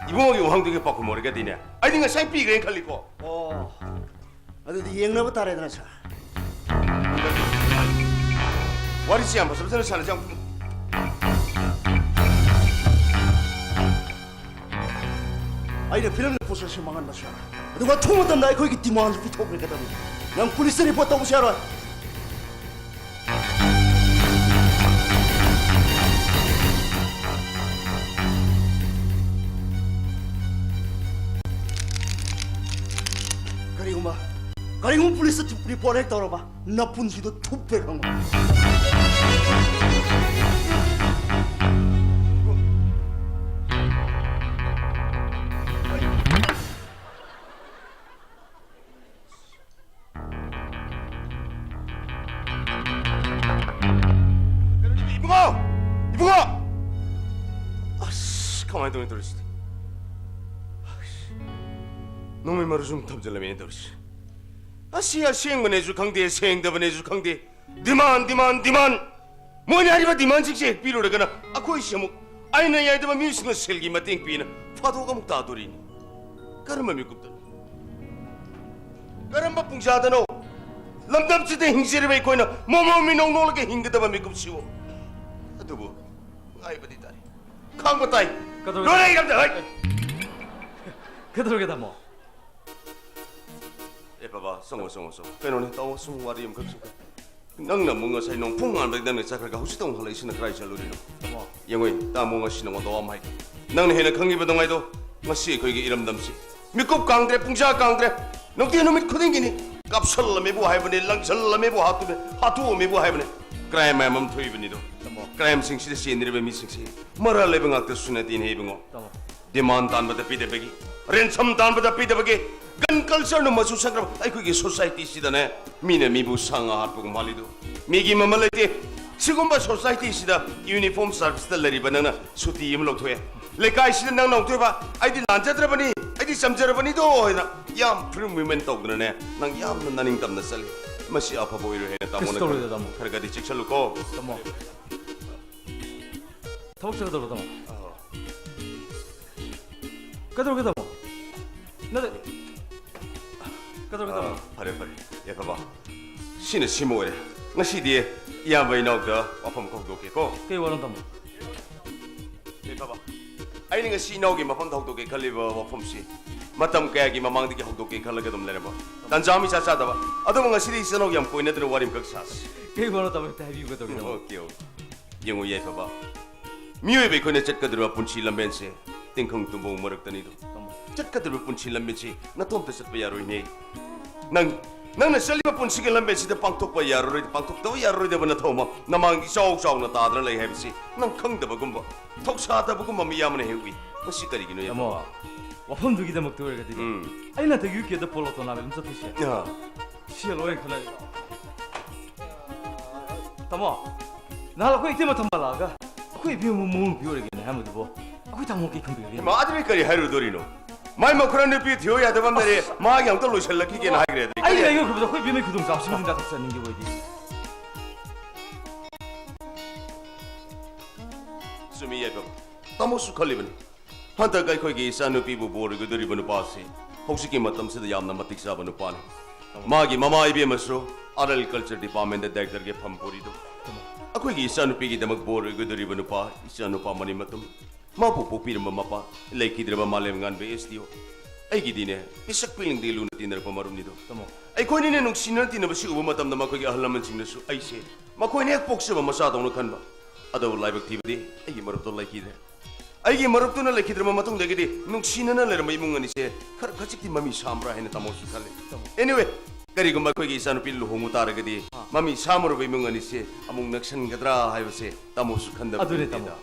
이분이 왕되게 바꾸 모르게 되네. 아니 내가 사이피 그냥 칼리고. अदु येंग न बतारे दना छ 와리지 안 벗어서 살자. 아이네 필름 포스시 망한 마셔. 누가 통하던 나이 거기 디마운드 피터 그랬다. 난 police report 하고 싶어. 가리고 police report 했다 봐. 나쁜 지도 투팩한 거. 이붕아! 아씨, 가만히 동에 들으시지. 놈의 말을 좀 탐질라면 들으시. 아씨야 시행문해주 강대 시행대문해주 강대 디만 뭐냐 하리바 디만 직시 비로르거나 아코이 시목 아이는 야이드바 뮤직을 sel기마 땡피나 파도가 묵다 도리니 까르마 미굽다 까르마 뿡샤다노 람담치대 행시를 베이코이나 모모미 농농하게 힝그다바 미굽시오 아두부 아이바디 다리 강고 따이 너네 이감자 그들에게다 뭐 예 봐봐 성호 그놈이 또 숨와리 좀 급속해 ꯅꯪꯅ ꯑꯃꯨꯛ ꯉꯁꯥꯏ ꯅꯣꯡꯐꯨꯡ ꯉꯥꯟꯕꯗ ꯅꯪꯅ ꯆꯠꯈ꯭ꯔꯒ ꯍꯧꯖꯤꯛꯇ ꯑꯃꯨꯛ ꯍꯜꯂꯛꯏꯁꯤꯅ ꯀꯗꯥꯏ ꯆꯠꯂꯨꯔꯤꯅꯣ ꯌꯦꯡꯉꯣꯏ ꯇꯥꯃꯣ ꯉꯁꯤ ꯅꯉꯣꯟꯗ ꯋꯥ ꯑꯃ ꯍꯥꯏꯒꯦ ꯅꯪꯅ ꯍꯦꯟꯅ ꯈꯪꯉꯤꯕ ꯅꯨꯡꯉꯥꯏꯗꯣ ꯉꯁꯤ ꯑꯩꯈꯣꯏꯒꯤ ꯏꯔꯝꯗꯝꯁꯤ ꯃꯤꯀꯨꯞ ꯀꯥꯡꯗ꯭ꯔꯦ ꯄꯨꯡꯖꯥ ꯀꯥꯡꯗ꯭ꯔꯦ ꯅꯨꯡꯇꯤ ꯅꯨꯃꯤꯠ ꯈꯨꯗꯤꯡꯒꯤꯅꯤ ꯀꯥꯞꯁꯜꯂꯝꯃꯦꯕꯨ ꯍꯥꯏꯕꯅꯤ ꯂꯪꯁꯜꯂꯝꯃꯦꯕꯨ ꯍꯥꯠꯇꯣꯛꯑꯝꯃꯦꯕꯨ ꯍꯥꯏꯕꯅꯤ ꯀ꯭ꯔꯥꯏꯝ ꯃꯌꯥꯝ ꯑꯃ ꯊꯣꯛꯏꯕꯅꯤꯗꯣ ꯀ꯭ꯔꯥꯏꯝꯁꯤꯡꯁꯤꯗ ꯆꯦꯟꯗ꯭ꯔꯤꯕ ꯃꯤꯁꯤꯡꯁꯤ ꯃꯔꯥ ꯂꯩꯕ ꯉꯥꯛꯇꯁꯨ ꯅꯠꯇꯦꯅꯦ ꯏꯕꯨꯡꯉꯣ ꯗꯤꯃꯥꯟ ꯇꯥꯟꯕꯗ ꯄꯤꯗꯕꯒꯤ ꯔꯦꯟꯁꯝ ꯇꯥꯟꯕꯗ ꯄꯤꯗꯕꯒꯤ ꯒꯟ ꯀꯜꯆꯔꯅ ꯃꯆꯨ ꯁꯪꯈ꯭ꯔꯕ ꯑꯩꯈꯣꯏꯒꯤ ꯁꯣꯁꯥꯏꯇꯤꯁꯤꯗꯅꯦ ꯃꯤꯅ ꯃꯤꯕꯨ ꯁꯥ ꯉꯥ ꯍꯥꯠꯄꯒꯨꯝ ꯃꯥꯜꯂꯤꯗꯣ ꯃꯤꯒꯤ ꯃꯃꯜ ꯂꯩꯇꯦ ꯁꯤꯒꯨꯝꯕ ꯁꯣꯁꯥꯏꯇꯤꯁꯤꯗ ꯌꯨꯅꯤꯐꯣꯔꯝ ꯁꯥꯔꯚꯤꯁꯇ ꯂꯩꯔꯤꯕ ꯅꯪꯅ ꯁꯨꯇꯤ ꯑꯃ ꯂꯧꯊꯣꯛꯑꯦ ꯂꯩꯀꯥꯏꯁꯤꯗ ꯅꯪꯅ ꯂꯧꯊꯣꯛꯑꯦꯕ ꯑꯩꯗꯤ ꯂꯥꯟꯖꯗ꯭ꯔꯕꯅꯤ ꯑꯩꯗꯤ ꯆꯝꯖꯔꯕꯅꯤꯗꯣ ꯍꯥꯏꯅ ꯌꯥꯝ ꯐ꯭ꯔꯤ ꯃꯨꯚꯃꯦꯟ ꯇꯧꯗꯅꯅꯦ ꯅꯪ ꯌꯥꯝꯅ ꯅꯅꯤꯡꯇꯝꯅ ꯆꯠꯂꯤ ꯃꯁꯤ ꯑꯐꯕ ꯑꯣꯏꯔꯣꯏ ꯍꯥꯏꯅ ꯇꯥꯃꯣꯅ ꯈꯔꯒꯗꯤ ꯆꯦꯛꯁꯜꯂꯨꯀꯣ ꯇꯥꯃꯣ ꯊꯕꯛ ꯆꯠꯀꯗꯧꯔꯣ ꯇꯥꯃꯣ ꯀꯩꯗꯧꯔꯒꯦ ꯇꯥꯃꯣ ꯅꯠꯇꯦ ꯀꯩꯗꯧꯔꯒꯦ ꯇꯥꯃꯣ ꯐꯔꯦ ꯐꯔꯦ ꯌꯥꯏꯐꯕ 시는 시모에 ngasidiye iyambay nawda wafam ko doke ko ꯀꯩ ꯋꯥꯔꯣ ꯇꯥꯃꯣ ye baba aini ngasi nawgi mafam thok doke khaliba wafam si matam kaya gi mamang digi hok doke khalaga dum leraba tanjami cha cha daba adum ngasidi isano yam koina dro warim kak sas ꯀꯩ ꯋꯥꯔꯣ ꯇꯥꯃꯣ ꯇ ꯍꯥꯏꯕꯤꯌꯨ ꯀꯩꯗꯧꯔꯒꯦ ꯇꯥꯃꯣ okay yengu ye baba miyoy be koina chat kadro punchi lamben se tingkhang tumbo marak tani do chat kadro punchi lamben se natom ta chat pa yaroi ne nangna saliba punsiga lambe sida pangthokpa yaroi pangthoktawa yaroi deba na thoma namang isaw saw na tadra lei habsi nang khangdaba gumba thoksa daba gumba miyamna hewi masi kari gino ꯇꯥꯃꯣ ꯋꯥꯐꯝꯗꯨꯒꯤꯗꯃꯛꯇ ꯑꯣꯏꯔꯒꯗꯤ ꯑꯩꯅ ꯍꯟꯗꯛ ꯌꯨꯀꯦꯗ polo tournament ꯑꯃ ꯆꯠꯇꯣꯏꯁꯦ ya ꯁꯤ ꯂꯣꯏꯅ ꯈꯜꯂꯦ ꯇꯥꯃꯣ ꯅꯍꯥꯟ ꯑꯩꯈꯣꯏ ꯏꯇꯩꯃ ꯊꯝꯕ ꯂꯥꯛꯑꯒ ꯑꯩꯈꯣꯏ ꯏꯕꯦꯝꯃ ꯃꯑꯣꯡ ꯄꯤꯌꯣꯔꯒꯦꯅ ꯍꯥꯏꯕꯗꯨꯕꯣ ꯑꯩꯈꯣꯏ ꯇꯥꯃꯣ ꯀꯩ ꯈꯪꯕꯤꯔꯒꯦ ma adri kari haru dorino mai makran ne pi thiyo ya daba mere ma yang to loisallaki ge na hagre ꯑꯩ ꯂꯩꯈ꯭ꯔꯕꯗ ꯑꯩꯈꯣꯏ ꯏꯕꯦꯝꯃꯩ ꯈꯨꯗꯣꯡꯆꯥꯕꯁꯤꯡꯁꯤ ꯗꯥꯛꯇꯔ ꯑꯣꯏꯗꯤ sumi ya baba tamo su khalibani hanta kai khoi gi isa nupi bu bor gu dori banu pasi hausi ki matam sida yamna matik sa banu pani magi mama ibe masro oral culture department da director ge pham pori do akhoi gi isa nupi gi damak bor gu dori banu pa isa nupa mani matum ma pu pu pir mama pa leki draba malem gan be STO ai gi dine pisak piling di luna tinar pa marum ni do ꯇꯥꯃꯣ ꯑꯩꯈꯣꯏꯅꯤꯅ ꯅꯨꯡꯁꯤꯅ ꯇꯤꯟꯅꯕꯁꯤ ꯎꯕ ꯃꯇꯝꯗ ꯃꯈꯣꯏꯒꯤ ꯑꯍꯜ ꯂꯃꯟꯁꯤꯡꯅꯁꯨ ꯑꯩꯁꯦ ꯃꯈꯣꯏꯅ ꯍꯦꯛ ꯄꯣꯛꯆꯕ ꯃꯆꯥꯗꯧꯅ ꯈꯟꯕ ꯑꯗꯨꯕꯨ ꯂꯥꯏꯕꯛ ꯊꯤꯕꯗꯤ ꯑꯩꯒꯤ ꯃꯔꯨꯞꯇꯣ ꯂꯩꯈꯤꯗ꯭ꯔꯦ ꯑꯩꯒꯤ ꯃꯔꯨꯞꯇꯨꯅ ꯂꯩꯈꯤꯗ꯭ꯔꯕ ꯃꯇꯨꯡꯗꯒꯤꯗꯤ ꯅꯨꯡꯁꯤꯅꯅ ꯂꯩꯔꯝꯕ ꯏꯃꯨꯡ ꯑꯅꯤꯁꯦ ꯈꯔ ꯈꯖꯤꯛꯇꯤ ꯃꯃꯤ ꯁꯥꯝꯕ꯭ꯔꯥ ꯍꯥꯏꯅ ꯇꯥꯃꯣꯁꯨ ꯈꯜꯂꯤ ꯑꯦꯅꯤꯋꯦ ꯀꯔꯤꯒꯨꯝꯕ ꯑꯩꯈꯣꯏꯒꯤ ꯏꯆꯥꯅꯨꯄꯤ ꯂꯨꯍꯣꯡꯕ ꯇꯥꯔꯒꯗꯤ ꯃꯃꯤ ꯁꯥꯝꯃꯨꯔꯕ ꯏꯃꯨꯡ ꯑꯅꯤꯁꯦ ꯑꯃꯨꯛ ꯅꯛꯁꯟꯒꯗ꯭ꯔꯥ ꯍꯥꯏꯕꯁꯦ ꯇꯥꯃꯣꯁꯨ ꯈꯟꯗꯕ ꯑꯗꯨꯅꯦ ꯇꯥꯃꯣ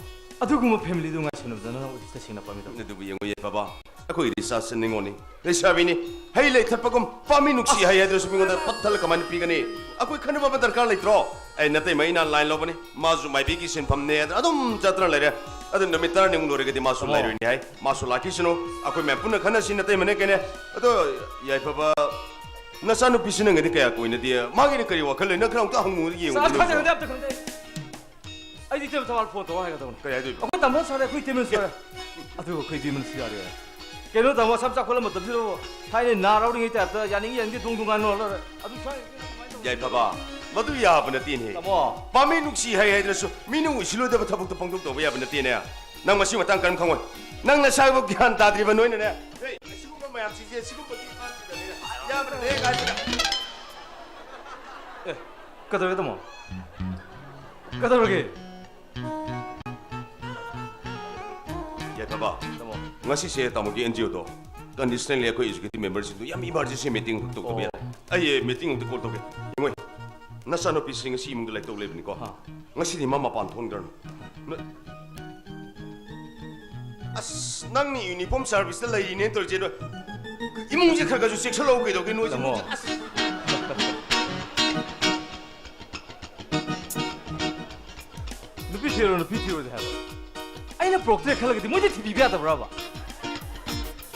ꯑꯗꯨꯒꯨꯝꯕ ꯐꯦꯃꯤꯂꯤꯗꯨ ꯉꯥꯏꯁꯤꯟꯅꯕꯗ ꯅꯪ ꯇꯁꯦꯡꯅ ꯄꯥꯝꯃꯤ ꯇꯥꯃꯣ ꯑꯗꯨꯕꯨ ꯌꯦꯡꯉꯨ ꯌꯥꯏ ꯕꯕꯥ ꯑꯩꯈꯣꯏꯒꯤꯗꯤ ꯏꯆꯥꯁꯤ ꯅꯤꯡꯉꯣꯅꯤ ꯂꯩꯁꯥꯕꯤꯅꯤ ꯍꯩ ꯂꯩ ꯊꯠꯄꯒꯨꯝ ꯄꯥꯝꯃꯤ ꯅꯨꯡꯁꯤ ꯍꯩ ꯍꯥꯏꯗ꯭ꯔꯁꯨ ꯃꯤꯉꯣꯟꯗ ꯄꯠꯊꯜ ꯀꯃꯥꯏꯅ ꯄꯤꯒꯅꯤ ꯑꯩꯈꯣꯏ ꯈꯟꯅꯕ ꯗꯔꯀꯥꯔ ꯂꯩꯇ꯭ꯔꯣ ꯑꯩ ꯅꯇꯩꯃ ꯑꯩꯅ ꯂꯥꯏꯟ ꯂꯧꯕꯅꯤ ꯃꯥꯁꯨ ꯃꯥꯏꯕꯤꯒꯤ ꯁꯤꯟꯐꯝꯅꯦ ꯑꯗꯨꯝ ꯆꯠꯇꯅ ꯂꯩꯔꯦ ꯑꯗꯨ ꯅꯨꯃꯤꯠ 10 ꯂꯣꯏꯔꯒꯗꯤ ꯃꯥꯁꯨ ꯂꯩꯔꯣꯏꯅꯤ ꯍꯥꯏ ꯃꯥꯁꯨ ꯂꯥꯛꯈꯤꯁꯅꯨ ꯑꯩꯈꯣꯏ ꯃꯌꯥꯝ ꯄꯨꯟꯅ ꯈꯟꯅꯁꯤ ꯅꯇꯩꯃꯅꯦ ꯀꯩꯅꯦ ꯑꯗꯣ ꯌꯥꯏꯐꯕ ꯅꯆꯥꯅꯨꯄꯤꯁꯤ ꯅꯪꯒꯗꯤ ꯀꯌꯥ ꯀꯣꯏꯅꯗꯦ ꯃꯥꯒꯤꯅ ꯀꯔꯤ ꯋꯥꯈꯜ ꯂꯩ ꯅꯪ ꯈꯔ ꯑꯝꯇ ꯍꯪꯉꯨ ꯌꯦꯡꯉꯨ ꯈꯪꯗꯦ ꯑꯝꯇ ꯈꯪꯗꯦ ꯑꯩꯗꯤ ꯏꯇꯩꯃ ꯊꯋꯥꯜ ꯐꯣꯟ ꯇꯧꯔ ꯍꯥꯏꯒꯗꯧꯅꯤ ꯀꯔꯤ ꯍꯥꯏꯗꯣꯏꯕ ꯑꯩꯈꯣꯏ ꯇꯥꯃꯣ ꯁꯥꯔꯦ ꯑꯩꯈꯣꯏ ꯏꯇꯩꯃ ꯁꯥꯔꯦ ꯑꯗꯨꯒ ꯑꯩꯈꯣꯏ ꯏꯇꯩꯃꯅꯁꯨ ꯌꯥꯔꯦ ꯀꯩꯅꯣ ꯇꯥꯃꯣ ꯁꯝ ꯆꯥꯛꯈꯠꯂ ꯃꯇꯝꯁꯤꯗ ꯊꯥꯏꯅ ꯅꯥꯔꯧꯔꯤꯉꯩ ꯇꯥꯏꯞꯇ ꯌꯥꯅꯤꯡ ꯌꯥꯅꯤꯡꯗꯦ ꯗꯣꯡ ꯗꯣꯡꯒꯥꯟ ꯅꯣꯜꯂꯔ ꯑꯗꯨ ꯌꯥꯏꯐꯕ ꯃꯗꯨ ꯌꯥꯕ ꯅꯠꯇꯦꯅꯦ ꯇꯥꯃꯣ ꯄꯥꯝꯃꯤ ꯅꯨꯡꯁꯤ ꯍꯩ ꯍꯥꯏꯗ꯭ꯔꯁꯨ ꯃꯤꯅ ꯎꯏꯁꯤꯜꯂꯣꯏꯗꯕ ꯊꯕꯛꯇꯣ ꯄꯪꯊꯣꯛ ꯇꯧꯕ ꯌꯥꯕ ꯅꯠꯇꯦꯅꯦ ꯅꯪ ꯃꯁꯤ ꯃꯇꯥꯡ ꯀꯔꯝ ꯈꯪꯉꯣꯏ ꯅꯪ ꯅꯁꯥꯕꯨ ꯒ꯭ꯌꯥꯟ ꯇꯥꯗ꯭ꯔꯤꯕ ꯅꯣꯏꯅꯅꯦ ꯍꯦ ꯁꯤꯒꯨꯝꯕ ꯃꯌꯥꯝꯁꯤꯡꯁꯦ ꯁꯤꯒꯨꯝꯕꯒꯤ ꯃꯇꯥꯡꯁꯤꯗꯅꯦ ꯌꯥꯕꯅꯦ ꯀꯥꯏꯗꯅ ꯑꯦ ꯀꯩꯗꯧꯔꯒꯦ ꯇꯥꯃꯣ ꯀꯩꯗꯧꯔꯒꯦ ꯌꯥꯏꯐꯕ ꯇꯥꯃꯣ ngasi se tamogi NGO do conditionally akoi executive members do yam emergency meeting to be ai meeting to call to be ngoi nasano pising si mung lai to le ni ko ngasi ni mama pan thon gar as nang ni uniform service la lai ne to je do imung je khaga ju section lo ke do ke no je 누피 티로도 해봐 아이나 프로그램 칼라게 뭐지 TV 비하다 브라바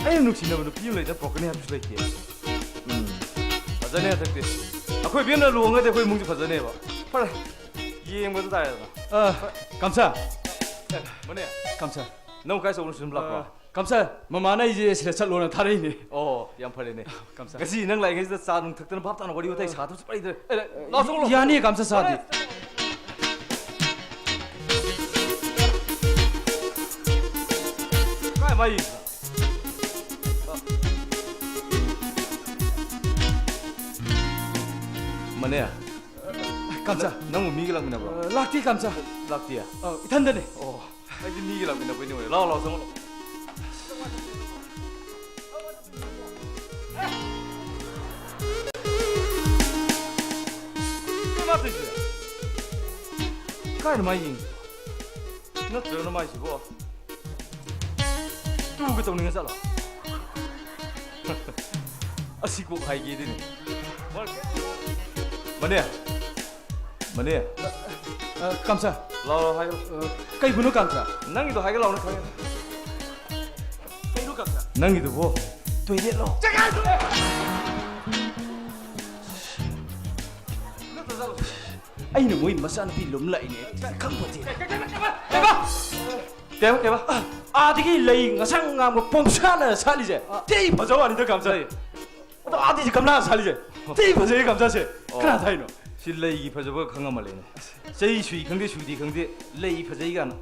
아이나 누치나 뭐 비율 내자 프로그램 합주 있게 맞아네 할때 아코이 비엔나 루엉가 거의 뭉지 맞아네 봐 빨리 이행 모두 다 해라 감사 뭐네 감사 너무 가서 오늘 좀 라고 감사 마마나 이제 실차 로는 타래이네 양팔이네 감사 그래서 능 라이게서 사는 특들은 밥 따는 거리 오다 사도 빨리 들 나서 야니 감사 사디 많이 뭐냐 감자. 너무 미기 락미나 봐. 락티 감자. 락티야. 이탄데네. 아이디 미기 락미나 보이네. 라라 성어. 맞지? 가이 많이. 너 들어는 많이 씹어. 또 그때 오는 거 살아. 아시고 가이게 되네. 뭐네? 감사. 라오 하이. cây 분노 감사. 낭이도 하이가 라오는 가게. cây 감사. 낭이도 뭐. 되게 로. anh mới mà sao bị lúng lại nè không có gì 대박 아디기 레이 가상 뭐 봄사나 살리제 대이 버저 아니다 감사해 또 아디지 감나 살리제 대이 버저에 감사세 그나 다이노 실레이 버저가 강한 말이네 제이 수이 경대 수디 경대 레이 버저이가 나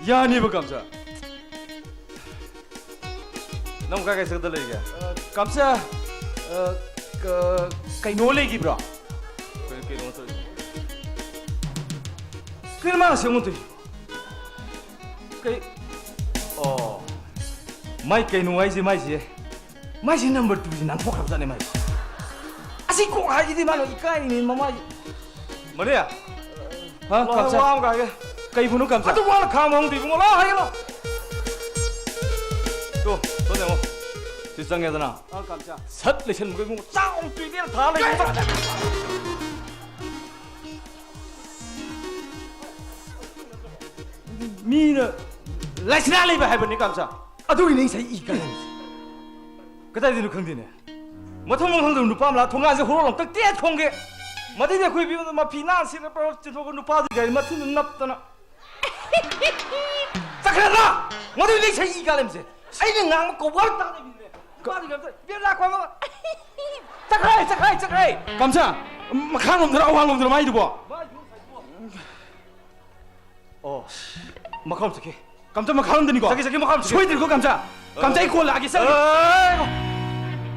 야니 버 감사 너무 가게 서들 레이가 감사 그 cái nối lên kịp rồi cái nối thôi cái mà xem một tí cái cái nối gì mai gì number 2 gì nắng phúc hợp ra này mày 아직 꼭 하지 마 너 이까이니 mà đấy à hả cảm sao cái 분노 cảm sao tôi qua là khám không thì cũng lo hay lo 또 내가 뒷상에서나 감사 삿 레션 무게 뭐 짱 뛰기를 다 레 미는 레슨알리 해보니 감사 아도이 ning sai 이까 그다지는 강디네 마통망상도 누파마 통가서 호로랑 딱 떼 통게 마디네 코이 비면 마 피난시를 바로 지도고 누파도 마트는 납다나 딱하라 마디 ning sai 이까 냄새 아이는 낭 고발 땅에 비네 누파도 감사 별라 과거 딱하이 감사 막한 놈들 아우한 놈들 많이 들어 막하면 어떡해 감자 막하면 되니까 자기 막하면 소리 들고 감자 이 꼴 나기 싸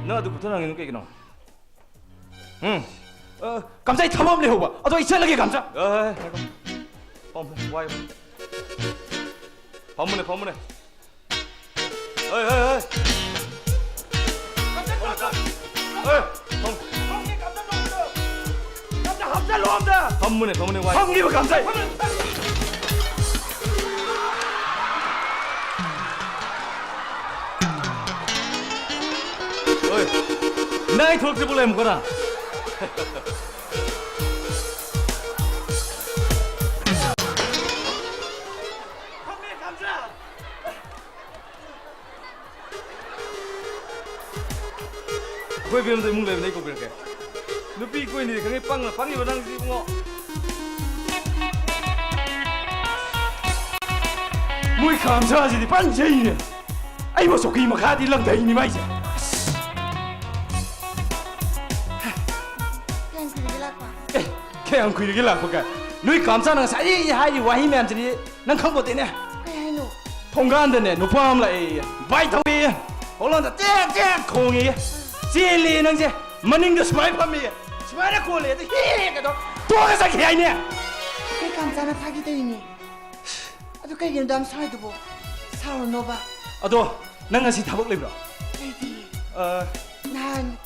나도 부탁하는 게 이기노 감자 이 탐험 내 호봐 너 이철하게 감자 와요 반문해 어이 감자 합살로 합니다 반문해 와요 형님 감자 나이 돌게 볼래 뭐거나 형님 감자 거기 비면서 묵래 내 거 그렇게 눈빛 입고 있는데 그게 빵이 원하는지 뭐 muy 감사하지 반제이네 아이 뭐 속이 막 하디 랑다이니 마이제 그냥 그렇게 라고가 너희 감사는 사이 하이 와히면 저리 난 컴보 되네 아이노 통과한다네 노파함 라이 바이토이 홀란다 땡 공이 제리 능제 머닝도 스마일 밤이 스마일에 콜레도 히게도 도가서 해야이네 그 감자는 파기도 있니 아주 그 이름도 한번 사이도 사로 넣어봐 아도 nanga시 타복 libra 아이디 난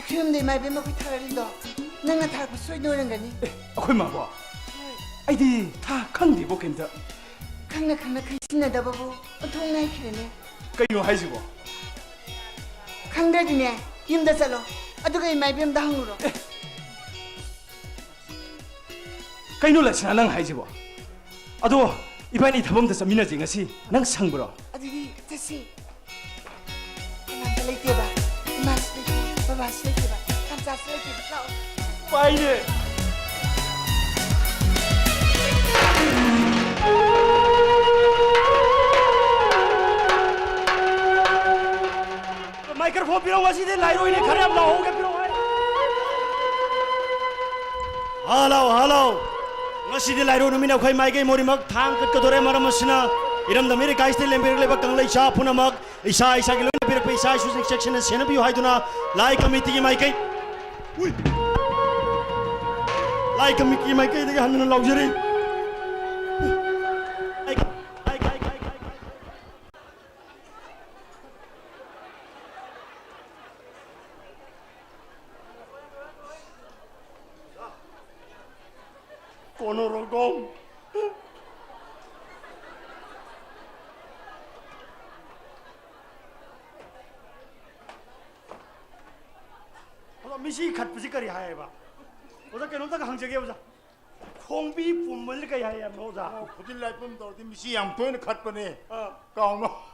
그런데 말 배먹고 타라린다 nanga thar ko soi no rang gani akhoi ma ba aidi tha khang di bo kemta khangna khai sinna da babu thong nai khirene kai no hai ji bo khangda dine yimda salo aduga mai bem da hanguro kai no la chana nang hai ji bo ado ibani thabam da samina ji ngasi nang sangbro adigi tasi nang da leite ba mas leite baba leite ba kamsa leite ba Bayne. Microphone पिरो वसी दे लाइरो इने खरे अब लाओगे पिरो hello ngasi de lairo numina khoi mai ge mori mak thang kat kadore maram asina iram da mere kaiste lember leba kanglai cha phuna mak isa ge lone bir pe isa section sena bi haiduna lai committee gi mai kai ui ai ka miki mai kai daga hannun laujari kono rogong 미시 갓부지거리 하야봐. 오자 깨놓다가 항적해 보자. 콩비 분물리가 하야 노자. 부딜라이 뿜도 어디 미시 양토에는 갓 뻔해. 까오노.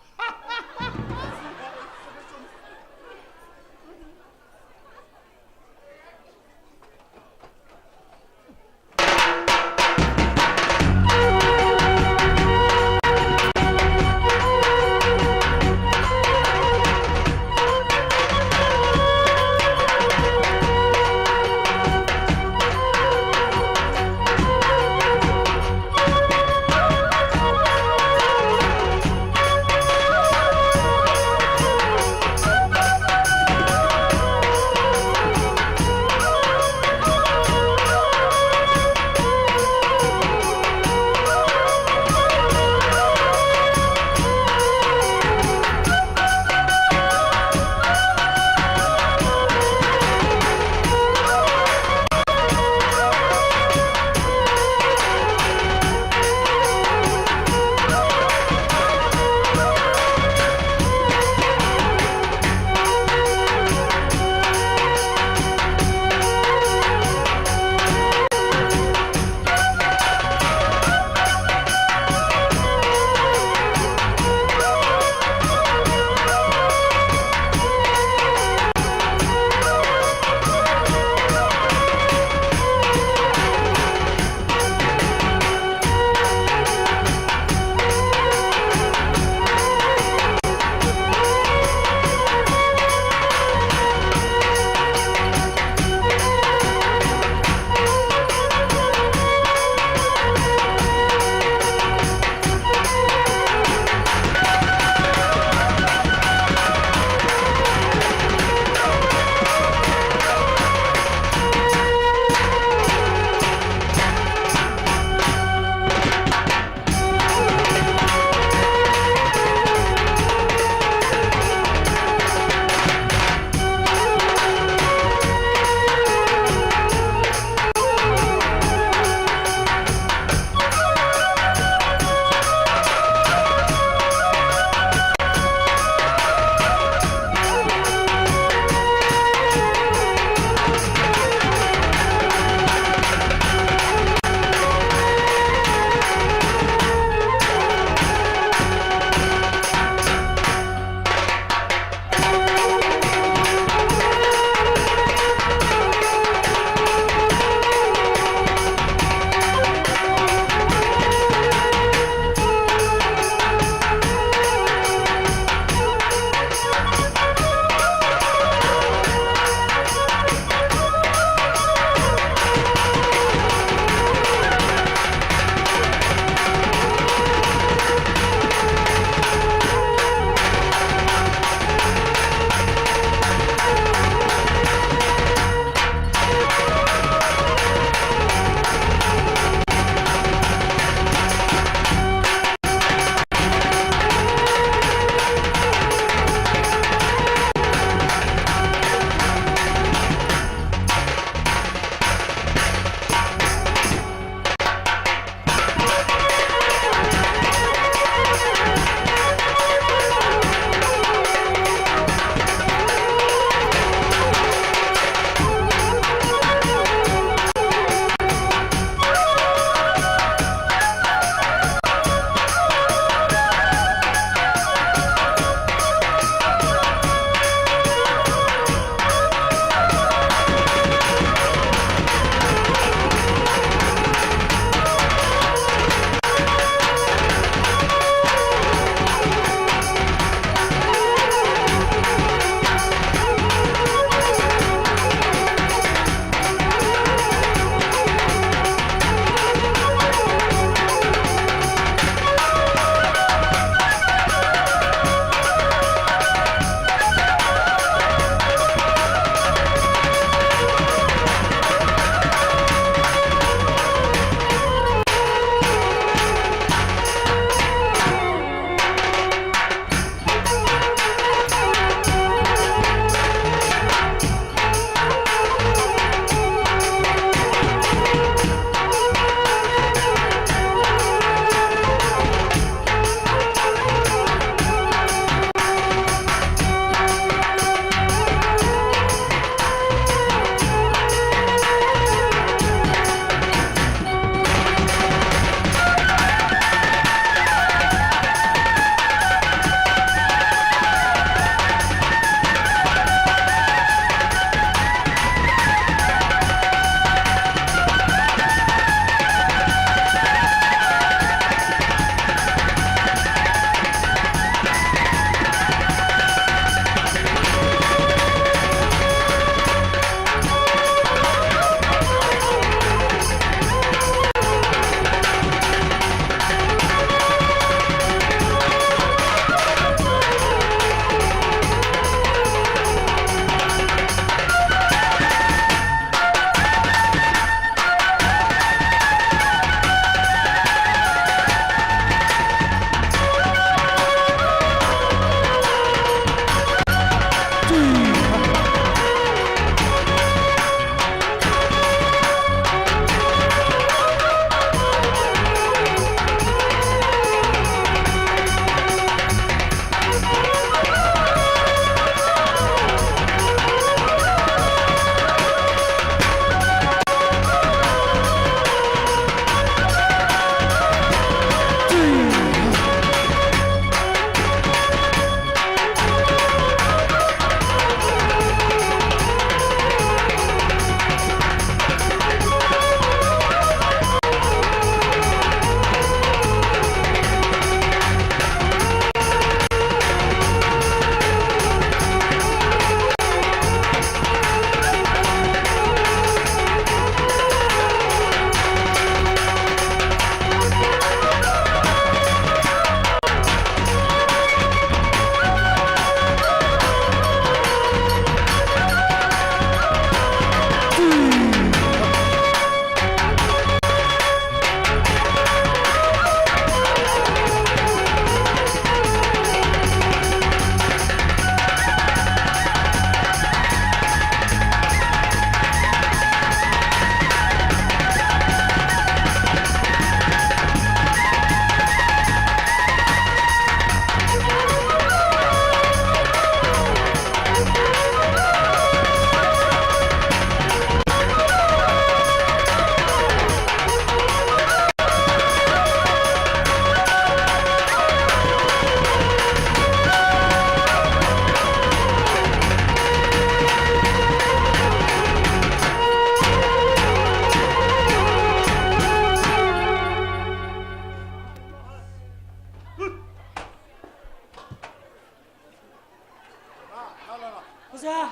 오자.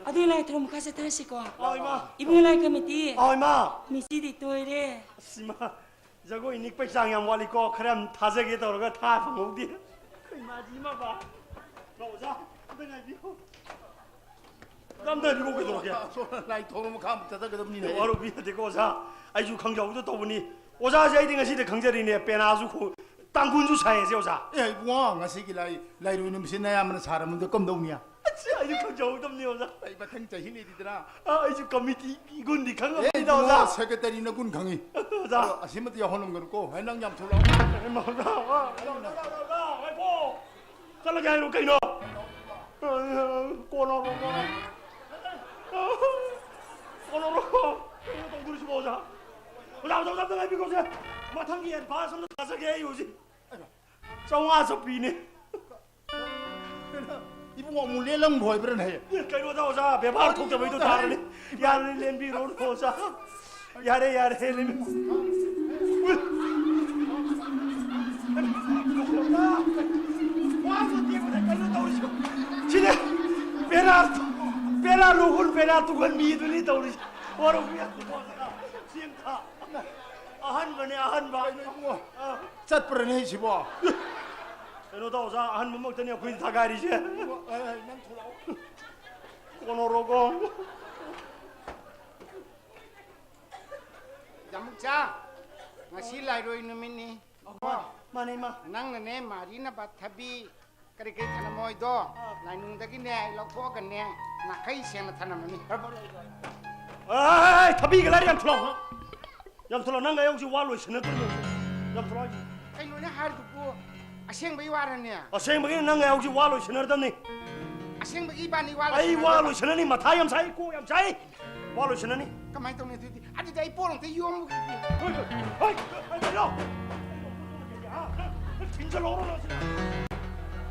아들 나이 들어 가서 다시고. 이마. 이분 나이 그미티. 이마. 미시디 또이래. 이마. 저거 이닉 백상 양 walliko 그럼 타저게 더러가 다 방어디. 그 이마지 이마 봐. 오자. 내가 이거. 남들 이거 왜 저렇게? 나이 도로 가면 되다 그럽니다. 와로 비하되고 오자. 아주 강자우도 또 보니 오자 저희가 시대 강자리네 빼나주고 땅군주 사이에서 오자. 예, 뭐 ngasi 라이로 이놈 신나야만 사람인데 껌동이야. 아주 강자우도니 오자. 아이 바탕자 힘이디더라. 아주 커미티 이건 니 예, 강갑니다 뭐 오자. 세계다리는 군 강이. 오자. 아시면 야 호는 거고 해낭냠 돌아. 마가 와. 아이고. 잘라게 하는 거 이노. 꼬노로. 꼬노로. 동두리 좀 오자. 오자 내가 비고 오자. 마탕기에 봐서는 다섯개 요지. 정화서 비네. 이분 뭐 물레랑 보이 그러네. 그래 오자. 배발 톡대 보이도 다르네. 야를 렌비로 오자. 야래 와서 뒤에 깔로 떠오르시고. 지네 베라 로군 베라 두건 미들이 떠오르시. 와로구야 두고서 지금다. 아한 번에 아한 바. 잣버러네 집어. 에노다 오자 한 번 먹더니 거의 다 가리지. 난 돌아. 꼬노로고. 야묵자 ngasi lairo inumini 마네 마. nangna marina bathabi kari kari thanamoy do lainungdagi ne lokthok ne nakai sena thanamani 아이 타비 글라리 양틀어. 양틀어 난가 역시 와로 신을 들고. 양틀어. ai lo ne har du ko aseng bai warane 아생먹이 난가 역시 와로 신을 던니. aseng bai bani wala 아이 와로 신으니 마타염 사이 고염 사이. 와로 신으니. kamai tong ne tu adi dai porong te yom 아이 달려. 진짜 오르나.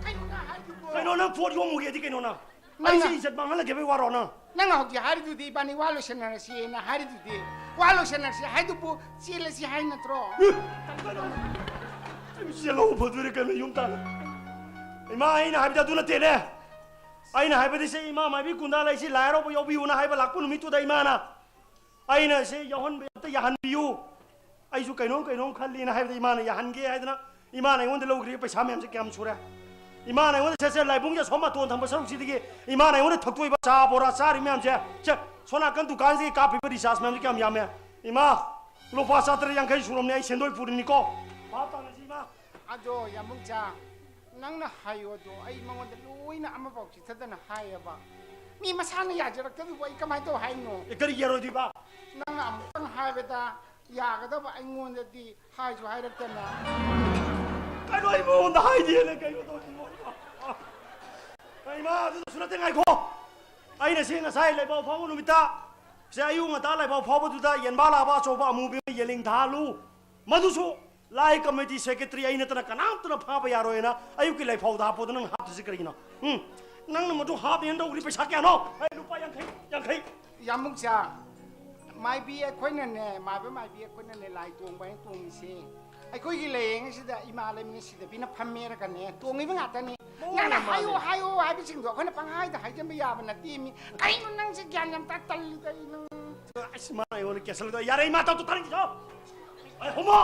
ai lo na har du ko 아이 너는 부어 좀 무게 되게 너나. 아이 이제 망할 게 왜 와로나. nang hoki har du di bani walo sena si na har du di walo sena si hai du bu chile si hai na tro 실로 버들이 가면 용다. 이마 아이나 하비다 누나 때네. 아이나 하비다 세 이마 마비 군다라 시 라이로 보 여비 우나 하이바 락군 미투다 이마나. 아이나 세 여헌 베다 야한 비유. 아이수 까이농 칼리나 하비다 이마나 야한게 하이드나. 이마나 이원데 로그리 पैसा में हमसे क्या हम छोरा. 이마나 이원데 세세 라이봉자 소마 돈 담보 서로 시디게. 이마나 이원데 턱도 이바 자 보라 사리 में हमसे. 자 소나간 दुकान से काफी पर रिचार्ज में हमसे क्या हम यामे. 이마 로파 사트를 양카이 수롬네 아이 센도이 부르니까. 바타는 이마. ado yamungcha nangna hayo do ai mangonda loina ama bok chi thadana hayaba mi masana ya jarak tadu boy kamai to hay no करी येरो दी बा nangna amtang haybeta ya ga da ba ai ngonda di hay jo hay rakna करो इमो ना हाई दिए ले कई तो इमो आई मा तो सुना ते ngai को ai na singa sai le ba phaw nu mita se ayu nga ta le ba phaw bu da yen ba la ba so ba mu bi yeling tha lu madu so lai committee secretary ai na ta kanam ta pha ba ya ro na ayu ki lai phaw da po nang hap si kri na nang na madu hap yen do ri paisa kya no ai lu pa yang khai yamungcha mai bi ai khoina ne ma ba mai bi ai khoina ne lai tong bai tong mi se ai khoi gi leng si da ima le mi si da bina phamme ra kan ne tong ngi ba ta ni nang hayo hai bi sing do khona pang hai da hai jam ya ba na ti mi ai nu nang se gyan yam ta tal da nang asma ai won kesal do ya rei ma ta tu tarin jo ai homo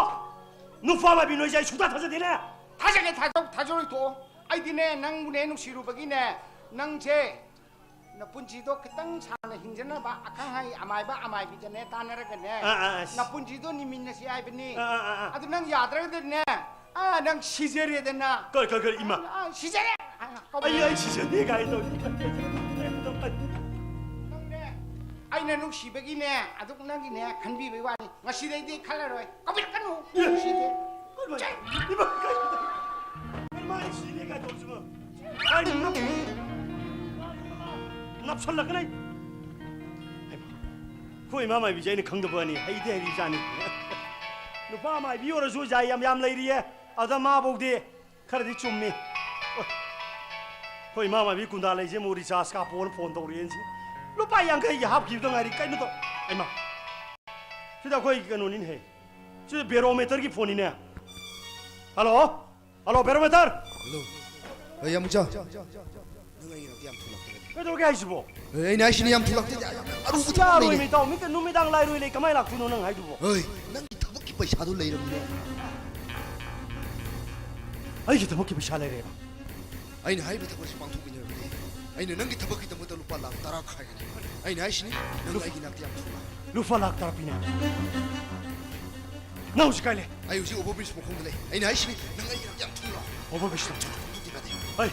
nu fa ma bi no jai suda tha de ne 타자게 타조를 또 아이디네 낭문에 누시루 버기네 낭제 나쁜지도 그땅 사는 힘잖아 봐 아캉하이 아마이비잖아 따나라겠네 나쁜지도 니민나시 아이비니 아도 낭 야드라겠네 아낭 시제리에 됐나 걸 이마 아 시제리 ai 진짜 내가 이도 아이네 누시버기네 아도 낭기네 간비비 와니 나시데디 칼라로이 까비라카노 시데 이마 얼마나 시내가 도지금 아니 납설라 그래 코이 마마 비자이는 강도버니 하이데 리자니 누파 마이 비오라 조자 얌얌 레이리에 아다마 보디 카르디 춤미 코이 마마 비 군다 레이제 모리 자스카 폰 도리엔지 누파 양카이 합 기도 가리 까이노 또 아이마 시다 코이 그노닌 해 저 베로메터 기 폰이네 Halo, barometer. Hello. Ayam mucha. Nang ay nang tiam tulak. 그래도 가이시보. 에이 나이신이 얌 둘락대 아루부 야, 좀 로이 또 밑에 누미당 라이로이 가만히 락두노 능 하이두보. 어이 난 기타밖에 पैसा도 레이럽네 아이 기타밖에 पैसा 레이래. 아이는 하이브 타고서 방송비냐는데 아이는 난 기타밖에 못 루파 락 따라 가야겠네 아이는 아이신이 난 아이기 낙대 얌 둘락 루파 락 따라피네. 나 오지 가래. 아이 우지 오버빌스 못 공들래 아이는 아이신이 난 아이기 낙대 얌 둘락 오버비스. 어디가대 아이,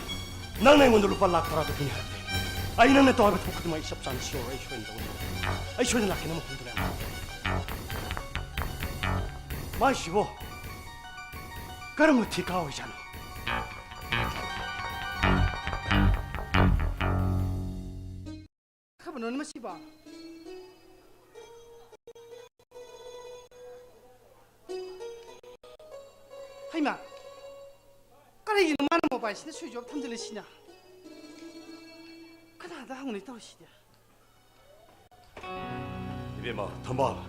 낭내 먼저 루파 락 따라도 그냥. 아이 낭내 또 하고 토크도 많이 섭산 시오 아이 쇼인다. 아이 쇼는 낙게 너무 공들래. 마시보. 그럼 뭐 티카오이잖아. 카바 너는 뭐 씨바. 하이마. 까레기 너만 뭐 봐시네 수조 탐들리시냐. 그나다 항문에 떨어지냐. 이베마 덤바.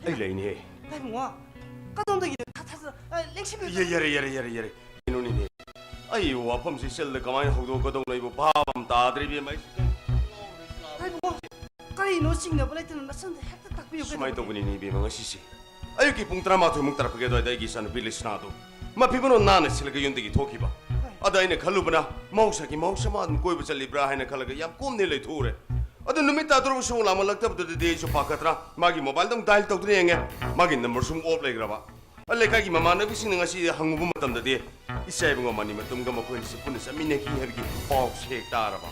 아이 레이니. 나이봉아. 까동덕이 다 타서 렉시비. 예예예예예예. 이놈이니. 아이 와펌시 셀레 가만히 하고 거동 이거 밥함 따드리비 마이. 나이봉아. 까레기 너 싱나 볼레트는 나 선데 핵다 딱 비요. 수마이 도군이니 비망 시시. 아이기 뿡따라마 투묵따라 그게도 아이기 산 빌리스나도. 마 피부는 나는 실가 윤득이 도키바. 아다이네 칼루브나 마우사기 마우사만 꼬이브 잘리브라 하이네 칼라가 얌 꼼닐레 토레. 아도 누미타 들어보시고 라말락다부터 데이쇼 바카트라 마기 모바일 동 다일 떡들이 행해 마기 넘버 숨 오플레이그라바. 알레카기 마마나 비싱는 것이 한국분 맞담다디 이사이붕 어머니 맞담가 먹고 있는 분에서 미네기 헤르기 뻑색 따라봐.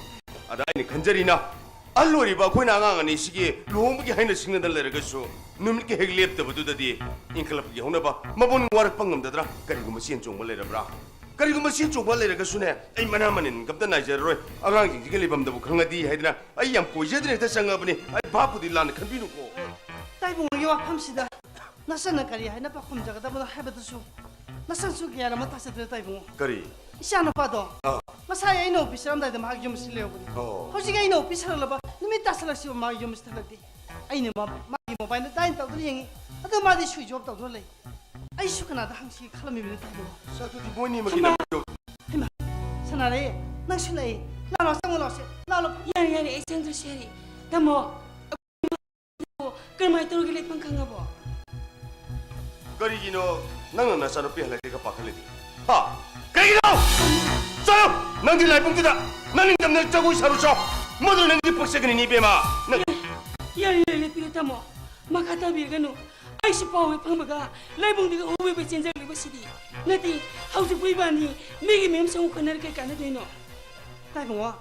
아다이네 간절이나 알로리바 코이나강아니 시기 로무기 하이나 식는달래르가수 누밀게 헤글리앱다부두다디 인클럽기 호나바 마보는 와락 방금다더라 그리고 뭐 시엔종 벌레라브라 그리고 뭐 시엔종 벌레라가수네 아이 만하마는 갑다 나이제로이 아강지 지글리밤다부 강아디 하이드나 아이 얌 꼬이제드네 다상가보니 아이 바쁘디 라는 칸비누고 나이봉이 와 팜시다. 나선나 까리 하이나 바콤자가다 보다 해버드수. 나선 속이야 나만 다시 들었다 이봉. 그리 이샤노 봐도. 마사야 이노 오피스람다이다 마기 좀 실려보니. 허지가 이노 오피스를 봐. 누미 따스라시오 마기 좀 스탈라디. 아이네 마기 모바일에 다인 떡들이 행이. 아도 마디 수이죠 없다고 돌래. 아이 슈크나다 항시 칼럼이면 타고. 사투디 보이니 먹이나 해마. 선아래 난 술래. 나로 상관없이. 나로 야리 야리 애창도 쉐리. 다모. 그럼 떨어질래 펑캉가보. 그리기노 나는 나사로 삐할래가 바칼레디 하 그리기노 싸요 낭디 라이봉두다 나는 담내 짜고 이사로서 모두 낭디 뻑세그니 니베마 야리 야리 피르타모. 마카타비가노. 아이시 파워에 팡마가 라이봉디가 오베베 젠자리고 시디. 나디 하우스 부이바니 미기 멤성 코너를 까나되노. 나이봉아.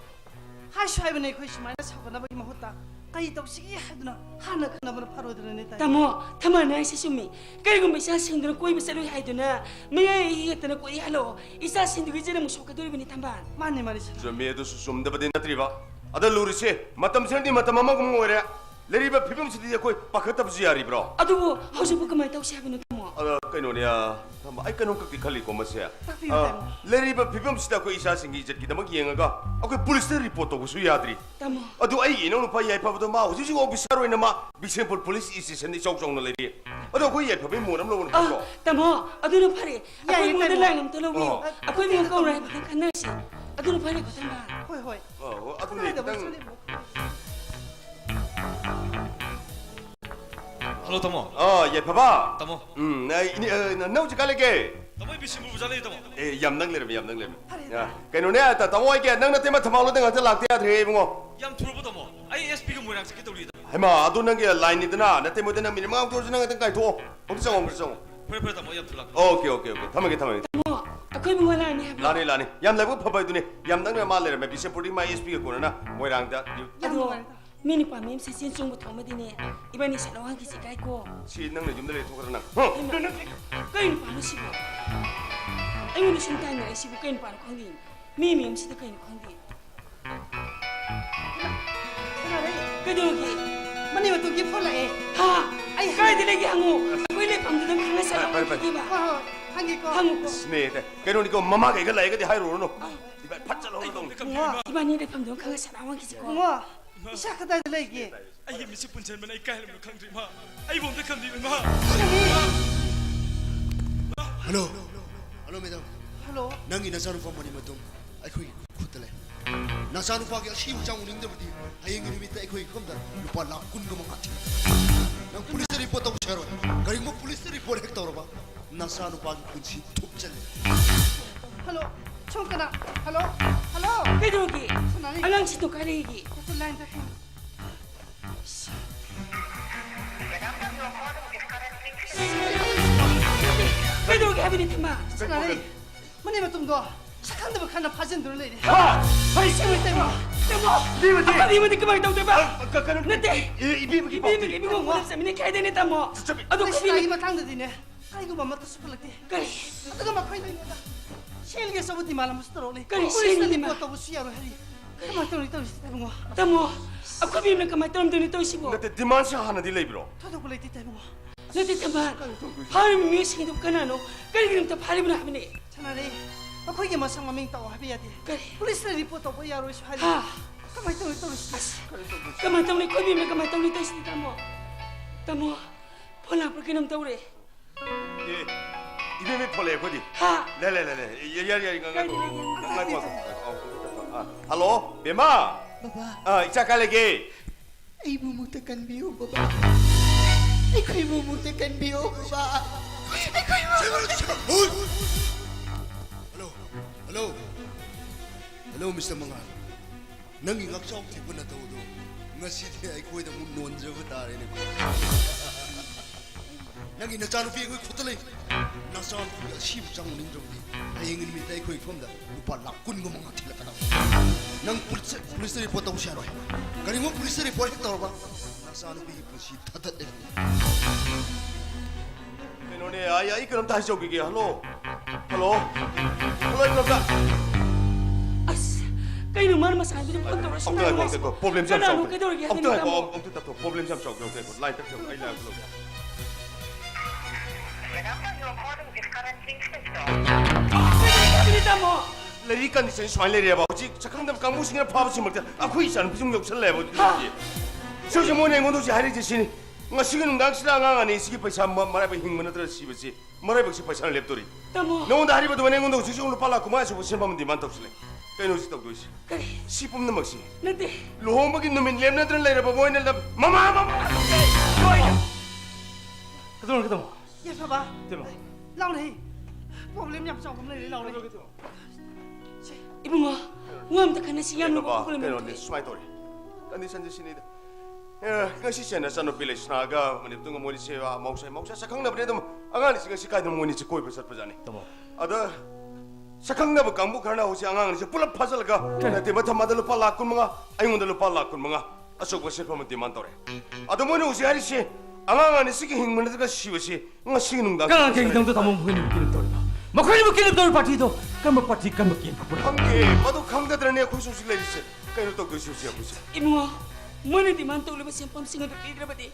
하슈 하이브네 거시 마이나 사고나 보기 mahota. 까이 떡시기 하드나 하나 그나보나 바로 들어내 다. Tamo, tama na isa sumi. Kaya kung may isa sindro ko ibasalo hay doon na may ihigat na ko ihalo. Isa sindro ko dyan ang musuka doon ni tamban. 맞네 말이지. 저미에도 수숨다바데 나트리바 아들 루리시 마탐 생디 마탐 마마 공모래 레리바 피범시디 거이 바카타부지 야리브로 Aduh, hausa po kamay tao siya no tamo. 아 까노냐 아이 까노 깍디 칼리 고마세야 딱 비웃다고. 레리바 피범시다 거 이사 생기 이제 기다막 이행아가 아그 폴리스 리포트 오고 수야들이 Tamo. 아도 아이 이놈 파이 아이 파부도 마 오지지 오피스로 있나마 빅센폴 폴리스 이시선이 쪽쪽나 레디 아도 그 예쁘 모남 로는 Ah, 거 tamo. Aduh na pare. Ya, Ako ya, yung tamo. madalang ng tulawi. Ako yung ikaw na ibang kanasi. Aduh na pare ko tamban. 호이 호이. 아도 그나이다 네 목소리 뭐. Halo tamo, 예 봐봐 tamo, 나 나우지 갈래게 tamo ibig simbol bujalay tamo. 얌낭레르 야 그노네 다 타모이게 낭나 때마 타마로 땡아 텔락대야 돼 붕어 Yam turbo tamo. Ay SP가 뭐랑 sakit ulit. 해마 아도 난게 라인이드나 나 때문에 나 미리마 도르지나 같은 가이 도 엄청 Pwede tamo yam tulak. 오케이 타마게 Tamo. Ako yung wala ni hablo. 라니 얌레고 파바이드네 얌낭레 말레르 메 비세포리 마이 SP가 고나 모이랑다 Aduh, mini pa mem sa sinsong mo tama din eh. Iba ni sa lawang kisi kay ko. 시낭레 좀들레 토그러나 Kain pa mo sibo. Ayun na siyang tayo na sibo kain pa kong din. Mimi ang sita kain kong din. Kadugi. 많이 또 기폴라에. Ha! Ay, kaya dilagi hango. Ako ilay pamdadang kanga sa lawang 빨리. kisi ba? 한개 거. Hango ko. 스네데 그러니까 마마가 이거 라이거디 하이로노 이발 파짤 올동 Iba ni ilay pamdadang kanga sa lawang kisi ko. 뭐 시작하다 들레기. Ay misi punchen man ay kahit mo kang drima. Ay bom de kandi ma. 할로 할로 매담 할로. 낭이 나사로 파모니 마tum 아이코이 쿠틀레 나사누파기 시우장 운행들부터 하행이 밑에 에코이 컴다 루파 라군 거만 같이 난 police report 하고 셔러 가리 뭐 police report 했다 그러봐 나사누파기 군시 톱절래 Hello, 총가나. Hello, hello. Kaidogi. Sanali. Alang sito karigi. Ito line to him. Kaidogi habi ni tima. Sanali. Mani matungdo. Sakang dapat kana pajen dulu ni. Ha! Hai siapa tema? Temo. Di mo di kamay daw diba? Nate. Ibi mo mo sa mini kaya din ita mo. Ado Aduh, ko lagi bi. matang dah ni. Kaya ko mama tu sepuluh lagi. Kari. Ito ka makoy na yun. Shell ka sa buti malam gusto rin. Kari, Police shell na ni di ma. po ito siya rin. Kaya matang ito tayo mo. Tamo. Ako bi na kamay taram din ito sibo. 나한테 디만시 하나 딜레이브로. Todo ko lang tayo mo. Nate tama. Hari mi sing do kanano. Kari gilim ta pari mo na habi ni. Sanali. Ako yung masang maming tao habi yati. Kari. Police na di po ito po yaro siya. Ha. Kamay ito ito. Kamay taw ni ko bi na kamay taw ni tayo si tamo. Tamo. Pola por kinam tawre. 예. 이름이 폴레 거디. Ha. 네네네네. 야야야 이거 갖고. 갖고 왔어. 할로. 메마. Baba, 이자칼레게. ay bumutakan biyo, baba. Ay ko'y bumutakan biyo, baba. Ay ko'y Hello hello hello Mr. Mangal nang ingak sa okti po na tao do ngasi ay ko'y na munon sa batari ni ko nang inachano fi ko'y kutalay nasan ko siwu장 uning jodi ayengin mitay ko'y komda lupa lakun ko mga tila ka nang police report ako siya roy kani mo police report hektar ba nasan fi ko si tatat din 너네 아야 이거는 다시 저기게 할로. 할로. 할로 이거 봐. As. Kayo naman masabi ng pagdoro sa 엉뚱한 거 엉뚱한 거 problem 좀 Kanano solve. kaidogi habi ni 엉뚱한 거 tamo. 엉뚱한 거 problem 좀 solve. 엉뚱한 거 라인 딱 좀. 아이 라인 불러. Habi ni tamo. 레디 컨디션 스마일레리아 봐. 지 착한데 강무신이나 파버치 먹다. 아 거기 있잖아. 무슨 욕설 내버. 저기 뭐네 뭐도지 하리지신. nga sige nung dang sila nga ni sige pa sa marabay hing manadra si basi marabay si pa sa leptori Tamo. no da hari ba duwane ngondo si jong pala kuma sa busin pa man di man toksle kay no si tok doisi Kari. si pum na magsi Nate. lohong magin numin lem na dran lera ba boy na mama 그동안 그동안. Yes, baba. Temo. Lao này. Problem nhập trong này lao này. Ibu mo. Ngam ta kana siyam no ba ko kay no ni smai tori kandi sanji sinida nga si siya na sa no village naga manip tunga mo ni siya mausa sa kang na bredo angan si si kay mo ni si koi pasat pa jani Tamo. ada sakang na ba kang bukhana ho si angang si pulap phasal ga na te matha madal pala kun mga ay ngon dal pala kun mga asok basir pa mati man tore ada mo ni si hari si angang ni si ki hing man ga si si nga si nung da 깡 갱당도 담은 부인이 웃기는 떨다. 막걸리 먹기는 떨 파티도 깜빡 파티 깜빡긴 바쁘라. 함께 마도 강다들네 고소 실 내리세 kay no to go si si Ibu mo. Mana di mantu lebih simpam singa tu pidra bati.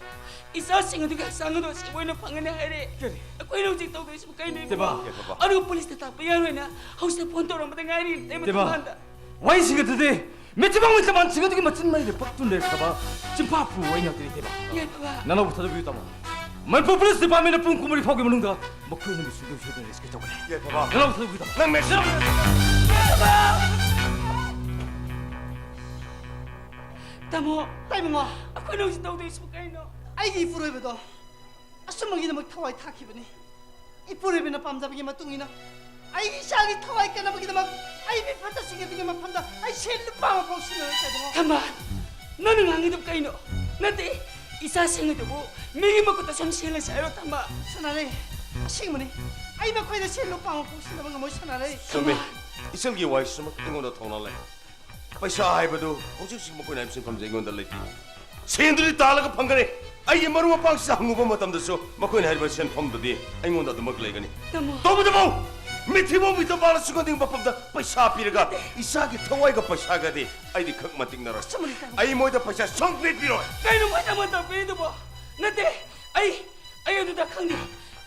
Isa singa tu kan sangat tu si boleh panggil hari. Aku ini uji tahu tu si bukan ini. Teba. Aduh polis tetap payah na. Harus telepon tu orang berdengarin. Tapi 대박. mana? 와인 시그드데 매트방 매트만 시그드기 멋진 말이 뻑둔 내까봐 지금 파프 와인이 어떻게 대박. Ya bapa. 나나부터도 비웃다마. 말포 플러스 밤에는 뿜꾸물이 포기 먹는가. 먹고 있는 게 수도 수도 리스크 저거네. ye baba 나나부터도 비웃다마. nang mes Tamo. Tay mo. Aku ini uji tahu tu si bukan ini. Ay gi puro bedo. Asam magi na magtaway taki ba ni. Ipuro be na pamjabagi matungina. Ay siyagi taway ka na magi na mag. Ay bi pata sige bi mapanda. Ay shell pa pa sino sa mo. Tama. Nanu ngang hidup kau ini. Nanti isa singa tu bu. Migi mo ko ta sam sila sa ero tama. Sanare. Sing mo ni. Ay ba koy na shell pa pa sino mga mo sanare. kami iselgi wa isma tingoda thonale paisa haibadu hojik sing mo ko naim sing kam jengon dal leti sendri talaga phangare ai maru pang sa hangu ba matam da so makoi na hariba sen phom da di ai ngon da mak lai gani Tamo. to bu da mo mithi mo bi to bala su ko ding ba phom da paisa piraga isa gi thawai ga paisa ga di ai di khak mating na ro ai moi da paisa song pe piro Kau ini macam mana tahu itu bu? Nanti. Ayo tu dah kangen.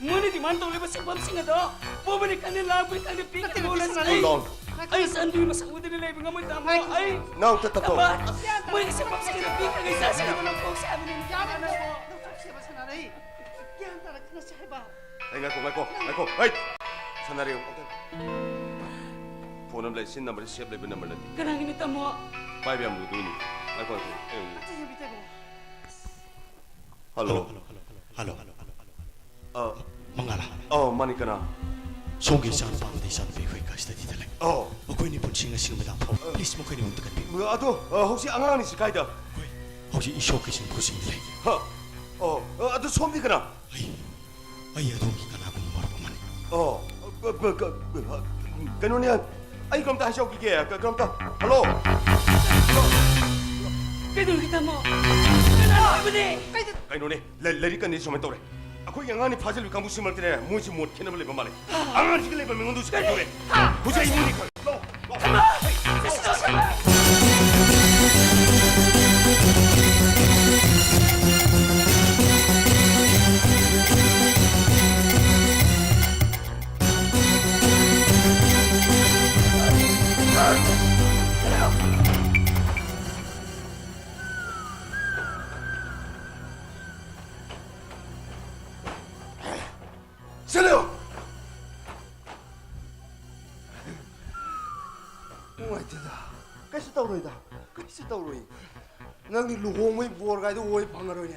Mana di mantu lebih simpam singa tu. Bawa ni kangen lagu kangen pika bola hold sana. on Ay sandu masa udah nilai bunga mo tamo. Ay. now tatato Tama. Mana simpam singa pika isa singa mo ko sa amin ni Yan jana na na mo. mo. Siya ba sanare. Yan tara kana siya ba. ai ngako ai sanare okay 폰 number sin number save level number nanti. Kanangin tamo. Pai biam lu tu ni. Ai ko. Ati bite ko. Hello. Hello. Mangala. Oh, mani kana. 송기 산 방대 산 비회 가시다 디달래. 어코이니 본칭가 시금다 파워. 플리즈 모코이니 못 갔비. Ado, 혹시 앙앙이 시 가이다. 혹시 이 쇼케이션 보시는데. Ado sombi kana. 아이 동기 가나고 말아보만. Kanunian. Ai krom ta hasau ki ke? Krom ta. Hello. Kaido kita mo. Kana budi. Kainone, lari kan ni somai tore. Aku yang angani fazil kamu simal tere, muci mut kena boleh balik. Angani sikit lepas mengundur sekali tore. Hujai ini ni kau. Seleo. Ôi trời ơi, cái sự tao rồi đó, cái sự tao rồi. Nang đi lù hông mấy buồn cái đó ôi bằng rồi nè.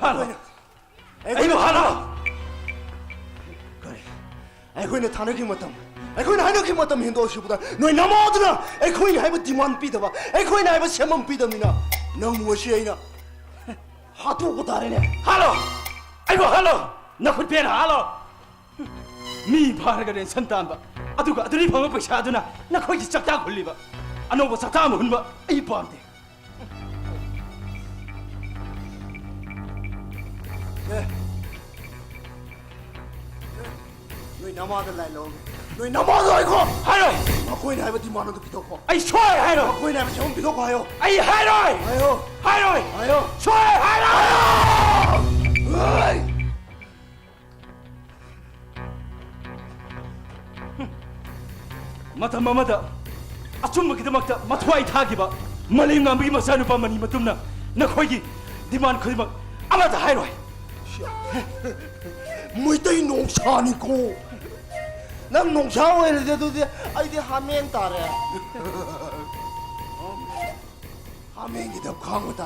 Halo. Ai mo halo. Ai khôi nó thằng nó kia mà tầm, ai khôi nó hai nó kia mà tầm hiện đồ sự bữa nói nằm ở đó, ai khôi nó hai bữa demand pi đó, ai khôi nó hai bữa xem pi đó mình à, nang mua xe nè, hạt thuốc của ta đây nè. Halo. Ai mo halo. Na khut pen halo. Mi phar ga den santan ba. Aduga aduri phang paisa aduna na khoi chak ta khulli ba. Ano ba sakta mo hun ba. Ai pam de. Người nằm ở đó lại luôn, người nằm ở rồi không? Hai rồi. Mà khôi nó hai bữa demand nó pi đó không? Ai choi hai rồi. Khôi nó hai bữa xem pi đó không? Ai hai rồi. Hai rồi. Choi hai rồi. Mata mamada achumma kidamakta matwai thagiba malinga mi masanu pamani matumna nakhoigi demand khodimak amata hairoi Mới tay nông sản đi cô, nang nông sản vậy là tôi ai đi hamen ta rồi, hamen cái đập khang của ta.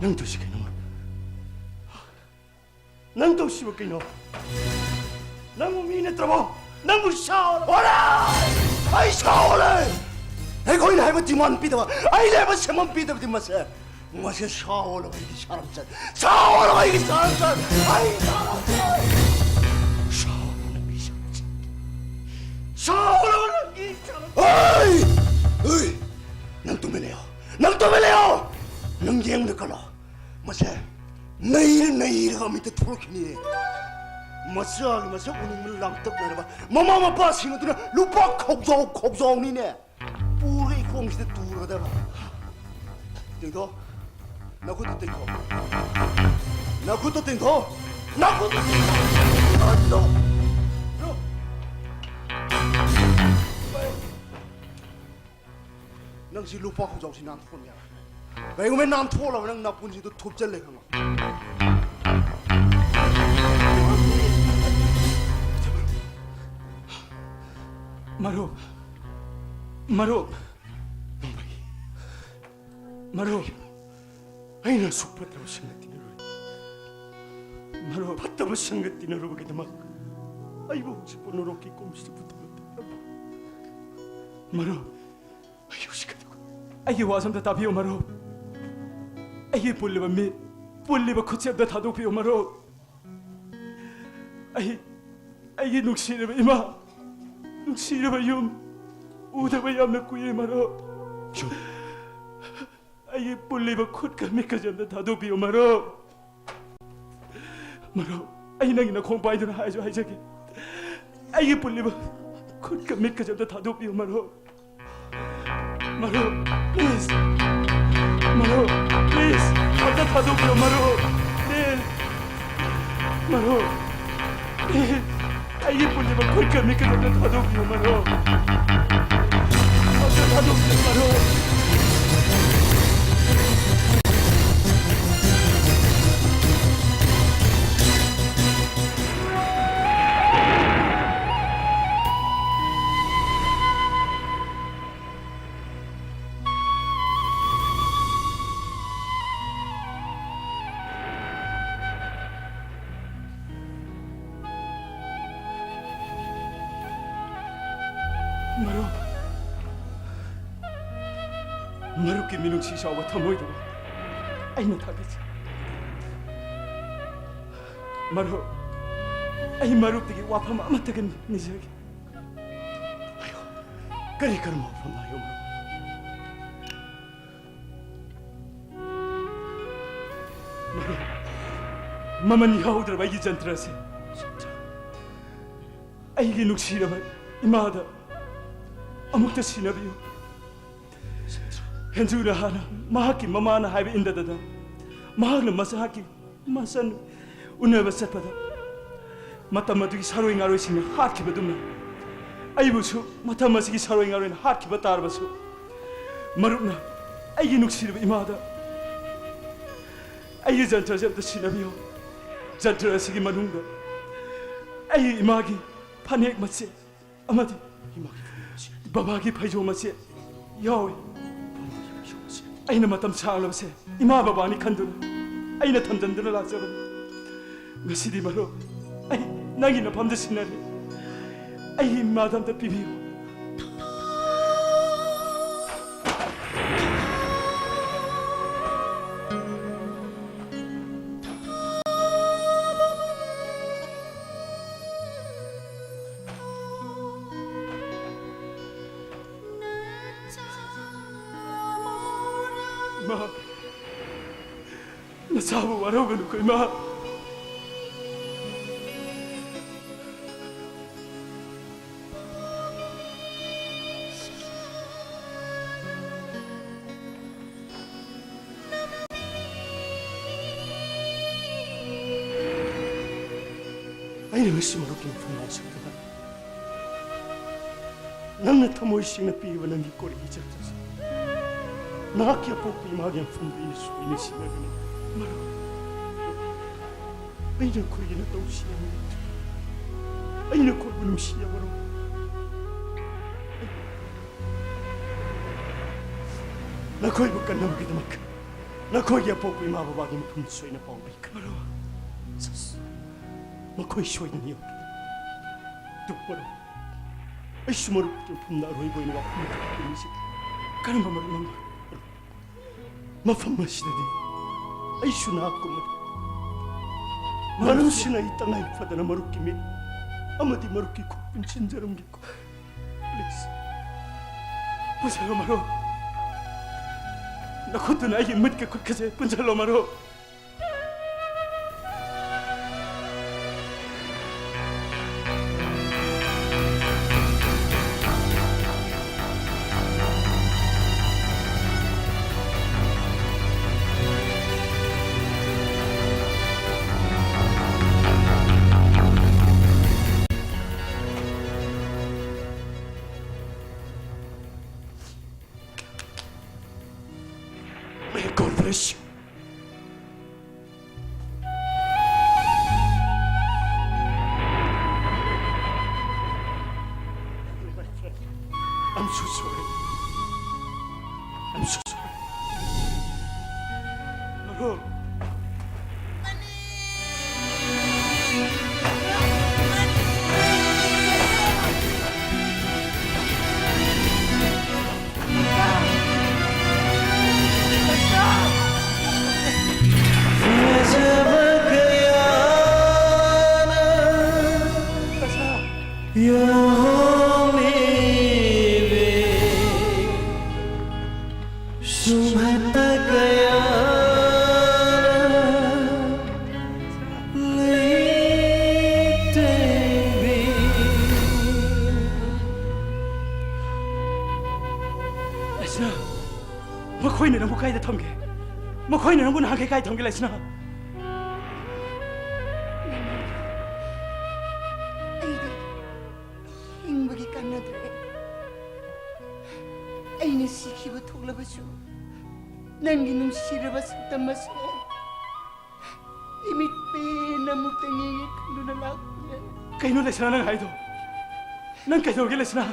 nang to sikay naman nang to siya kayo nang uminit trabaho nang usyaw Ora, ai sao rồi? Ai khôi nó hai bữa demand pi đó, ai lại bữa xem pi đó thì mà sẽ sao rồi cái sa람 chân, sao rồi cái saram chân, ai saram chân, sao rồi cái saram chân, sao rồi cái saram chân. Ơi, nang tụi mình leo, nang giang được cả mà sẽ này rồi mình tự thua cái này. Masa unung lang tak na ba mama mapa sino tu na lupa khok zong ni ne puri khong si tu ra da ba ting tho na khu tu ting tho na khu tu ting tho na khu tu ting tho nang si lupa khok zong si nan thon ya bai ko me nan tho la nang na pun si tu thup chal le khang Maro, ay nasupat raw siya na tinuro. Maro, patama siya nga tinuro bagitamak. Ay buong si Ponoroki kung si Puto. Maro, ayaw siya katako. Ay iwasam tatapiyo, Maro. Ay pulli ba kutsiyab na tadopiyo, Maro. Ay nuksira ba ima? Nuksira ba yung uda ba yam na kuya, Maro? Ay pulli ba kut kami kajam na tadopiyo, Maro. Maro, ay nang ina kong bayo na hayo hayo ay pulli ba kut kami kajam na tadopiyo, Maro. Maro. Please. Maro, please. Abda thadokyo Maro. Please. Maro. Please. Aigi punjaba koi kami ka abda thadokyo Maro. Abda thadokyo Maro. Maro, Maro ki minung si sawa thamoy do. Ay na thagit. Maro, ay Maro tigi wafam amatagan nizagi. Ayo, kari karma wafam ayo Maro. Maro, mama ni haudra bai jantra se. Ay gi nuksira bai imada. अमुक्त सिनबियो हेंजुरा हाना महाकी ममाना हाइबे इंदददा महागना मसाकी मसन उनबा सपदा मतम मदुगी सारोइ ngaroइ सिंग हाटखिबदुमना आइबुसु मतम मसिगी सारोइ ngaroइ हाटखिबा तारबसु मरुपना आइगी नुक्सिरबा इमादा आइगी जंत्र जब सिनबियो जंत्र असिगी मनुंगा आइ इमागी फनेक मसे अमदि इमागी बाबागी फैजोम से यावे अना मतम सांगलबसे इमा बाबानी खंदुना अना थमजंदुना लाजबनी ngasiदी मरो आई नगी नफमद सिनरे आई इमादम त पिबियो Ma, nasawa waraw ko ma. Ay na miss mo rin pumasok ka. Nang natamoy siyang napiwa ng ikori ijat. 나kia 뽑기 마냥 품비 수인의 시간이 말아 아이는 거기는 또 시야 아이는 거기는 시야 말아 나 거기 못 간다 그게 막 나 거기야 뽑기 마법하기 품 수인의 법이 말아 샀어 나 거기 수인이요 똑바로 아이 수모를 품 나로 이거는 와 품이 시 가는 거 말이야 mafamashidadi ay sunakkum manam sina itangai fadana marukimi amadi maruki ko pincinjarum giko please pusalo maro nakotuna ay mutka kutkaze punjalo maro God bless you. 카이드 텀게 뭐 거의 너는 한 개까지 텀게 라시나 ꯑꯩꯗꯤ ꯍꯤꯡꯕꯒꯤ ꯀꯥꯟꯅꯗ꯭ꯔꯦ ꯑꯩꯅ ꯁꯤꯈꯤꯕ ꯊꯣꯛꯂꯕꯁꯨ ꯅꯪꯒꯤ ꯅꯨꯡꯁꯤꯔꯕ ꯁꯛꯇꯝ ꯑꯁꯦ 이미 빼나 묵땡이 눈을 락네 그이노 레스나 난 하이도 난 계속 레스나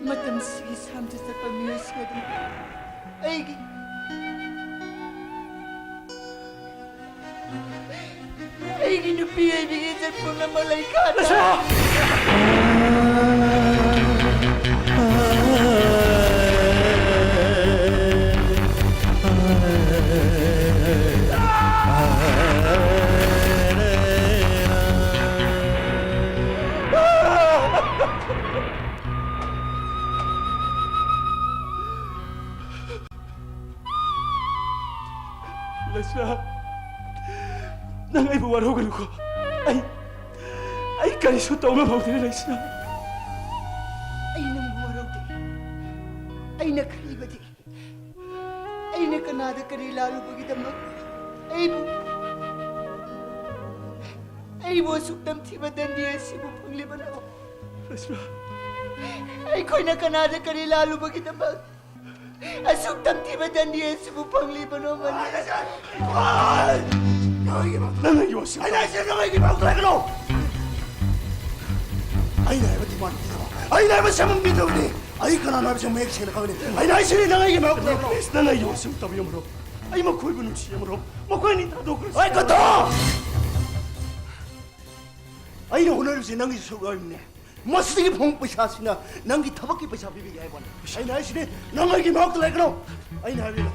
마땅 시기 삼지 삭바 미어시거든 아이기 누피 아이비게 제품나 말라이카다 레스나 레스나 난 아이고 와라고 그러고 아이까지 쏟다 오면 먹으래 레스나 أين مبارودي أين كريبتي أين كنادة كري لالو بقي دمك أيبو سكتم تيبدن دي سيبو بغلي بناو 레스나 أي كوينا كنادة كري لالو بقي دمك أسكتم تيبدن دي سيبو بغلي بناو من 난 여기 왔어 아이 나이가 디만 아이 나이가 샤문 믿어오니 아이 가나 나비 좀 맥시나 가니 아이 나이신이 나에게 막 난 여기 왔으면 답이 없으로 뭐 거의 그 눈치 없으로 뭐 거의 니 다도 그랬어 아이 갔다 아이 오늘 지 낭기 수가 있네 머스기 봉부샤시나 낭기 타박기 부샤 비비게 해봐 아이 나이신이 나에게 막 들어가노 아이 나이가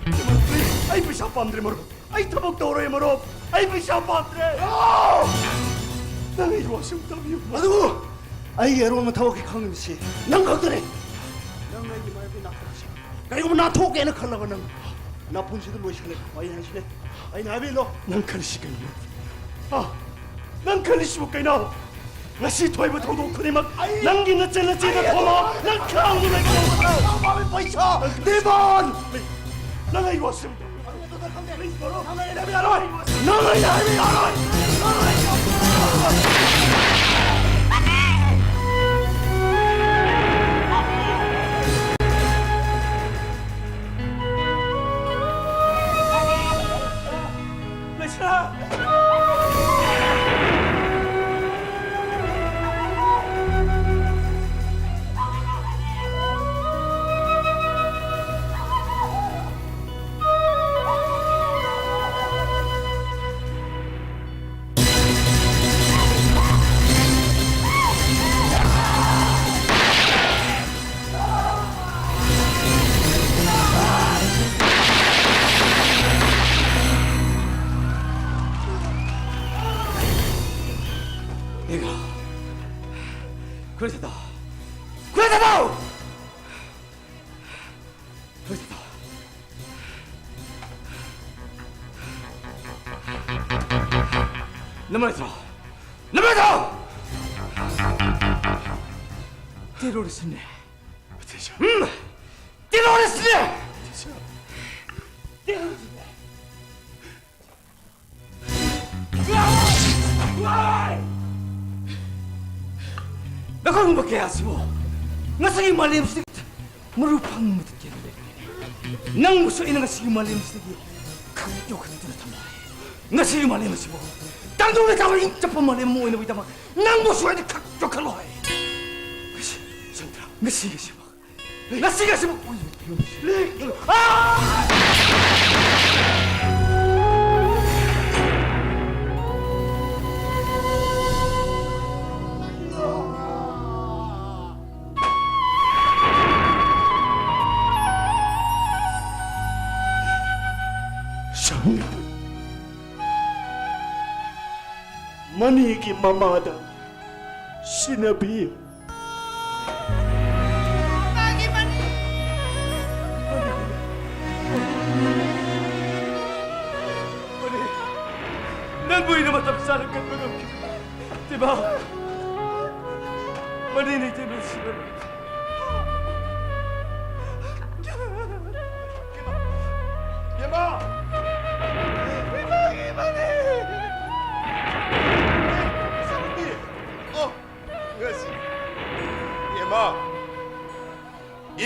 아이 비샤 밤들이 뭐로 아이 타박도 오래 뭐로 아이 비샤 밤들이 난 여기 왔으면 답이 없어 아이고 아이 여러분 타박기 강림씨 난 걱정해 낭나기 말고 나쁘지 그리고 나 토게는 칼라고 난 나쁜 짓을 못 시키네 아이 나이신이 아이 나비로 난 칼리시가 난 칼리시부까 이나 나시 토이부 도도 그리막 남기는 찔러찌는 도마 난 강도 내가 마음이 빠이쳐 네번 나가 이거 왔습니다 나의 나비 알아 나의 나비 알아 레스나 그래서다 내 말에 들어 때로랬었네 때로랬었네 나 그런 밖에 하시고 나 사기 말림 쓰기 무릎팡 못 듣겠는데 난 무슨 이런 거 사기 말림 쓰기 그거 그대로 다 말해 나 사기 말림 쓰고 땅도 내 가을 인자판 말림 모이는 거 있다만 난 무슨 이런 각족한 거 해 그치 성들아 나 사기 쓰고 나 사기 쓰고 Manigi mamada sinabi Nan buhay na matapsalan ka pa ng diba? Maninay tayo ng sila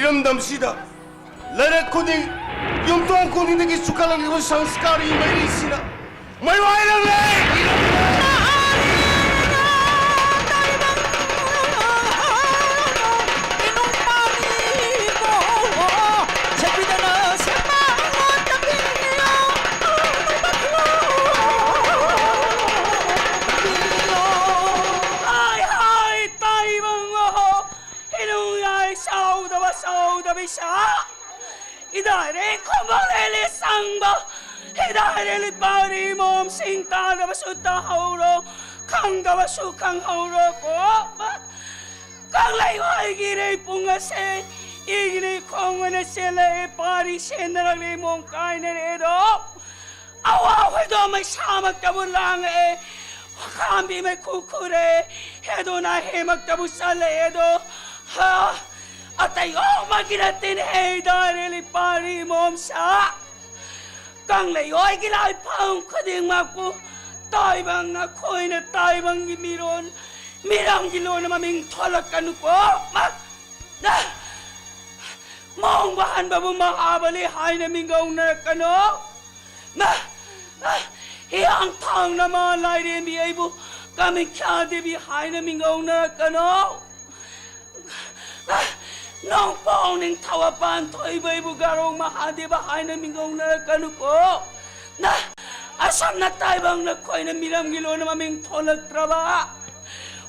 이름담시다 레레 코딩 용통 코딩에게 축하하는 상스카리 메리시나 마이와이랑레 Idare komorele sangba Idare bari mom sing tada basuta hauro Kanga basu kang hauro ko Kang lai hoy gire punga se Igire kongane sele bari senarali mom kaine edo Awa hoy may samak tabulang Kambi may kukure Hedo na hemak tabusale edo Ha Atay maginatin darili pari mom sa Kang layoy gilay pang kading maku Taibang ako'y na taibang gimiron Mirang gilo na maming tolak kanu ko Maong bahan ba bumahapali hay na mingaw na kano Hiyang tang na malay rin biyay bu Kaming kyade bi hay na mingaw na kano Nong pong tawapan to'y ba'y bugarong mahadi bahay na mingong na kanupo. Na asam na tayo bang nakoy na miram gilo na maming tolag traba.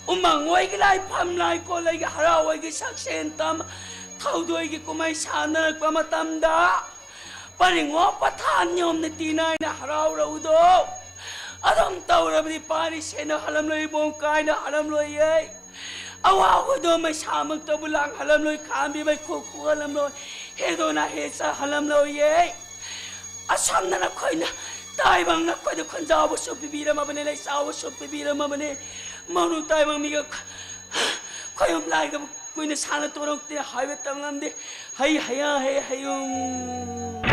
Umangway gilay pamlay ko lay haraway gisaksentam. Tao do'y gikumay sana nagpamatamda. Paringo patan nyom na tinay na haraw raw do. Adong tao rabi paris na halam lo'y bongkay na halam lo'y ay. Awa ko do may samang tabulang halam loy kambi may kuku halam loy hedo na hesa halam loy ye asam na nakoy na tayo bang nakoy na kanjawa so bibira mabane na isawa so bibira mabane manu tayo bang miga koyong lai ka kuy na sana turong tina haywe tangan de hay hayang hay hayong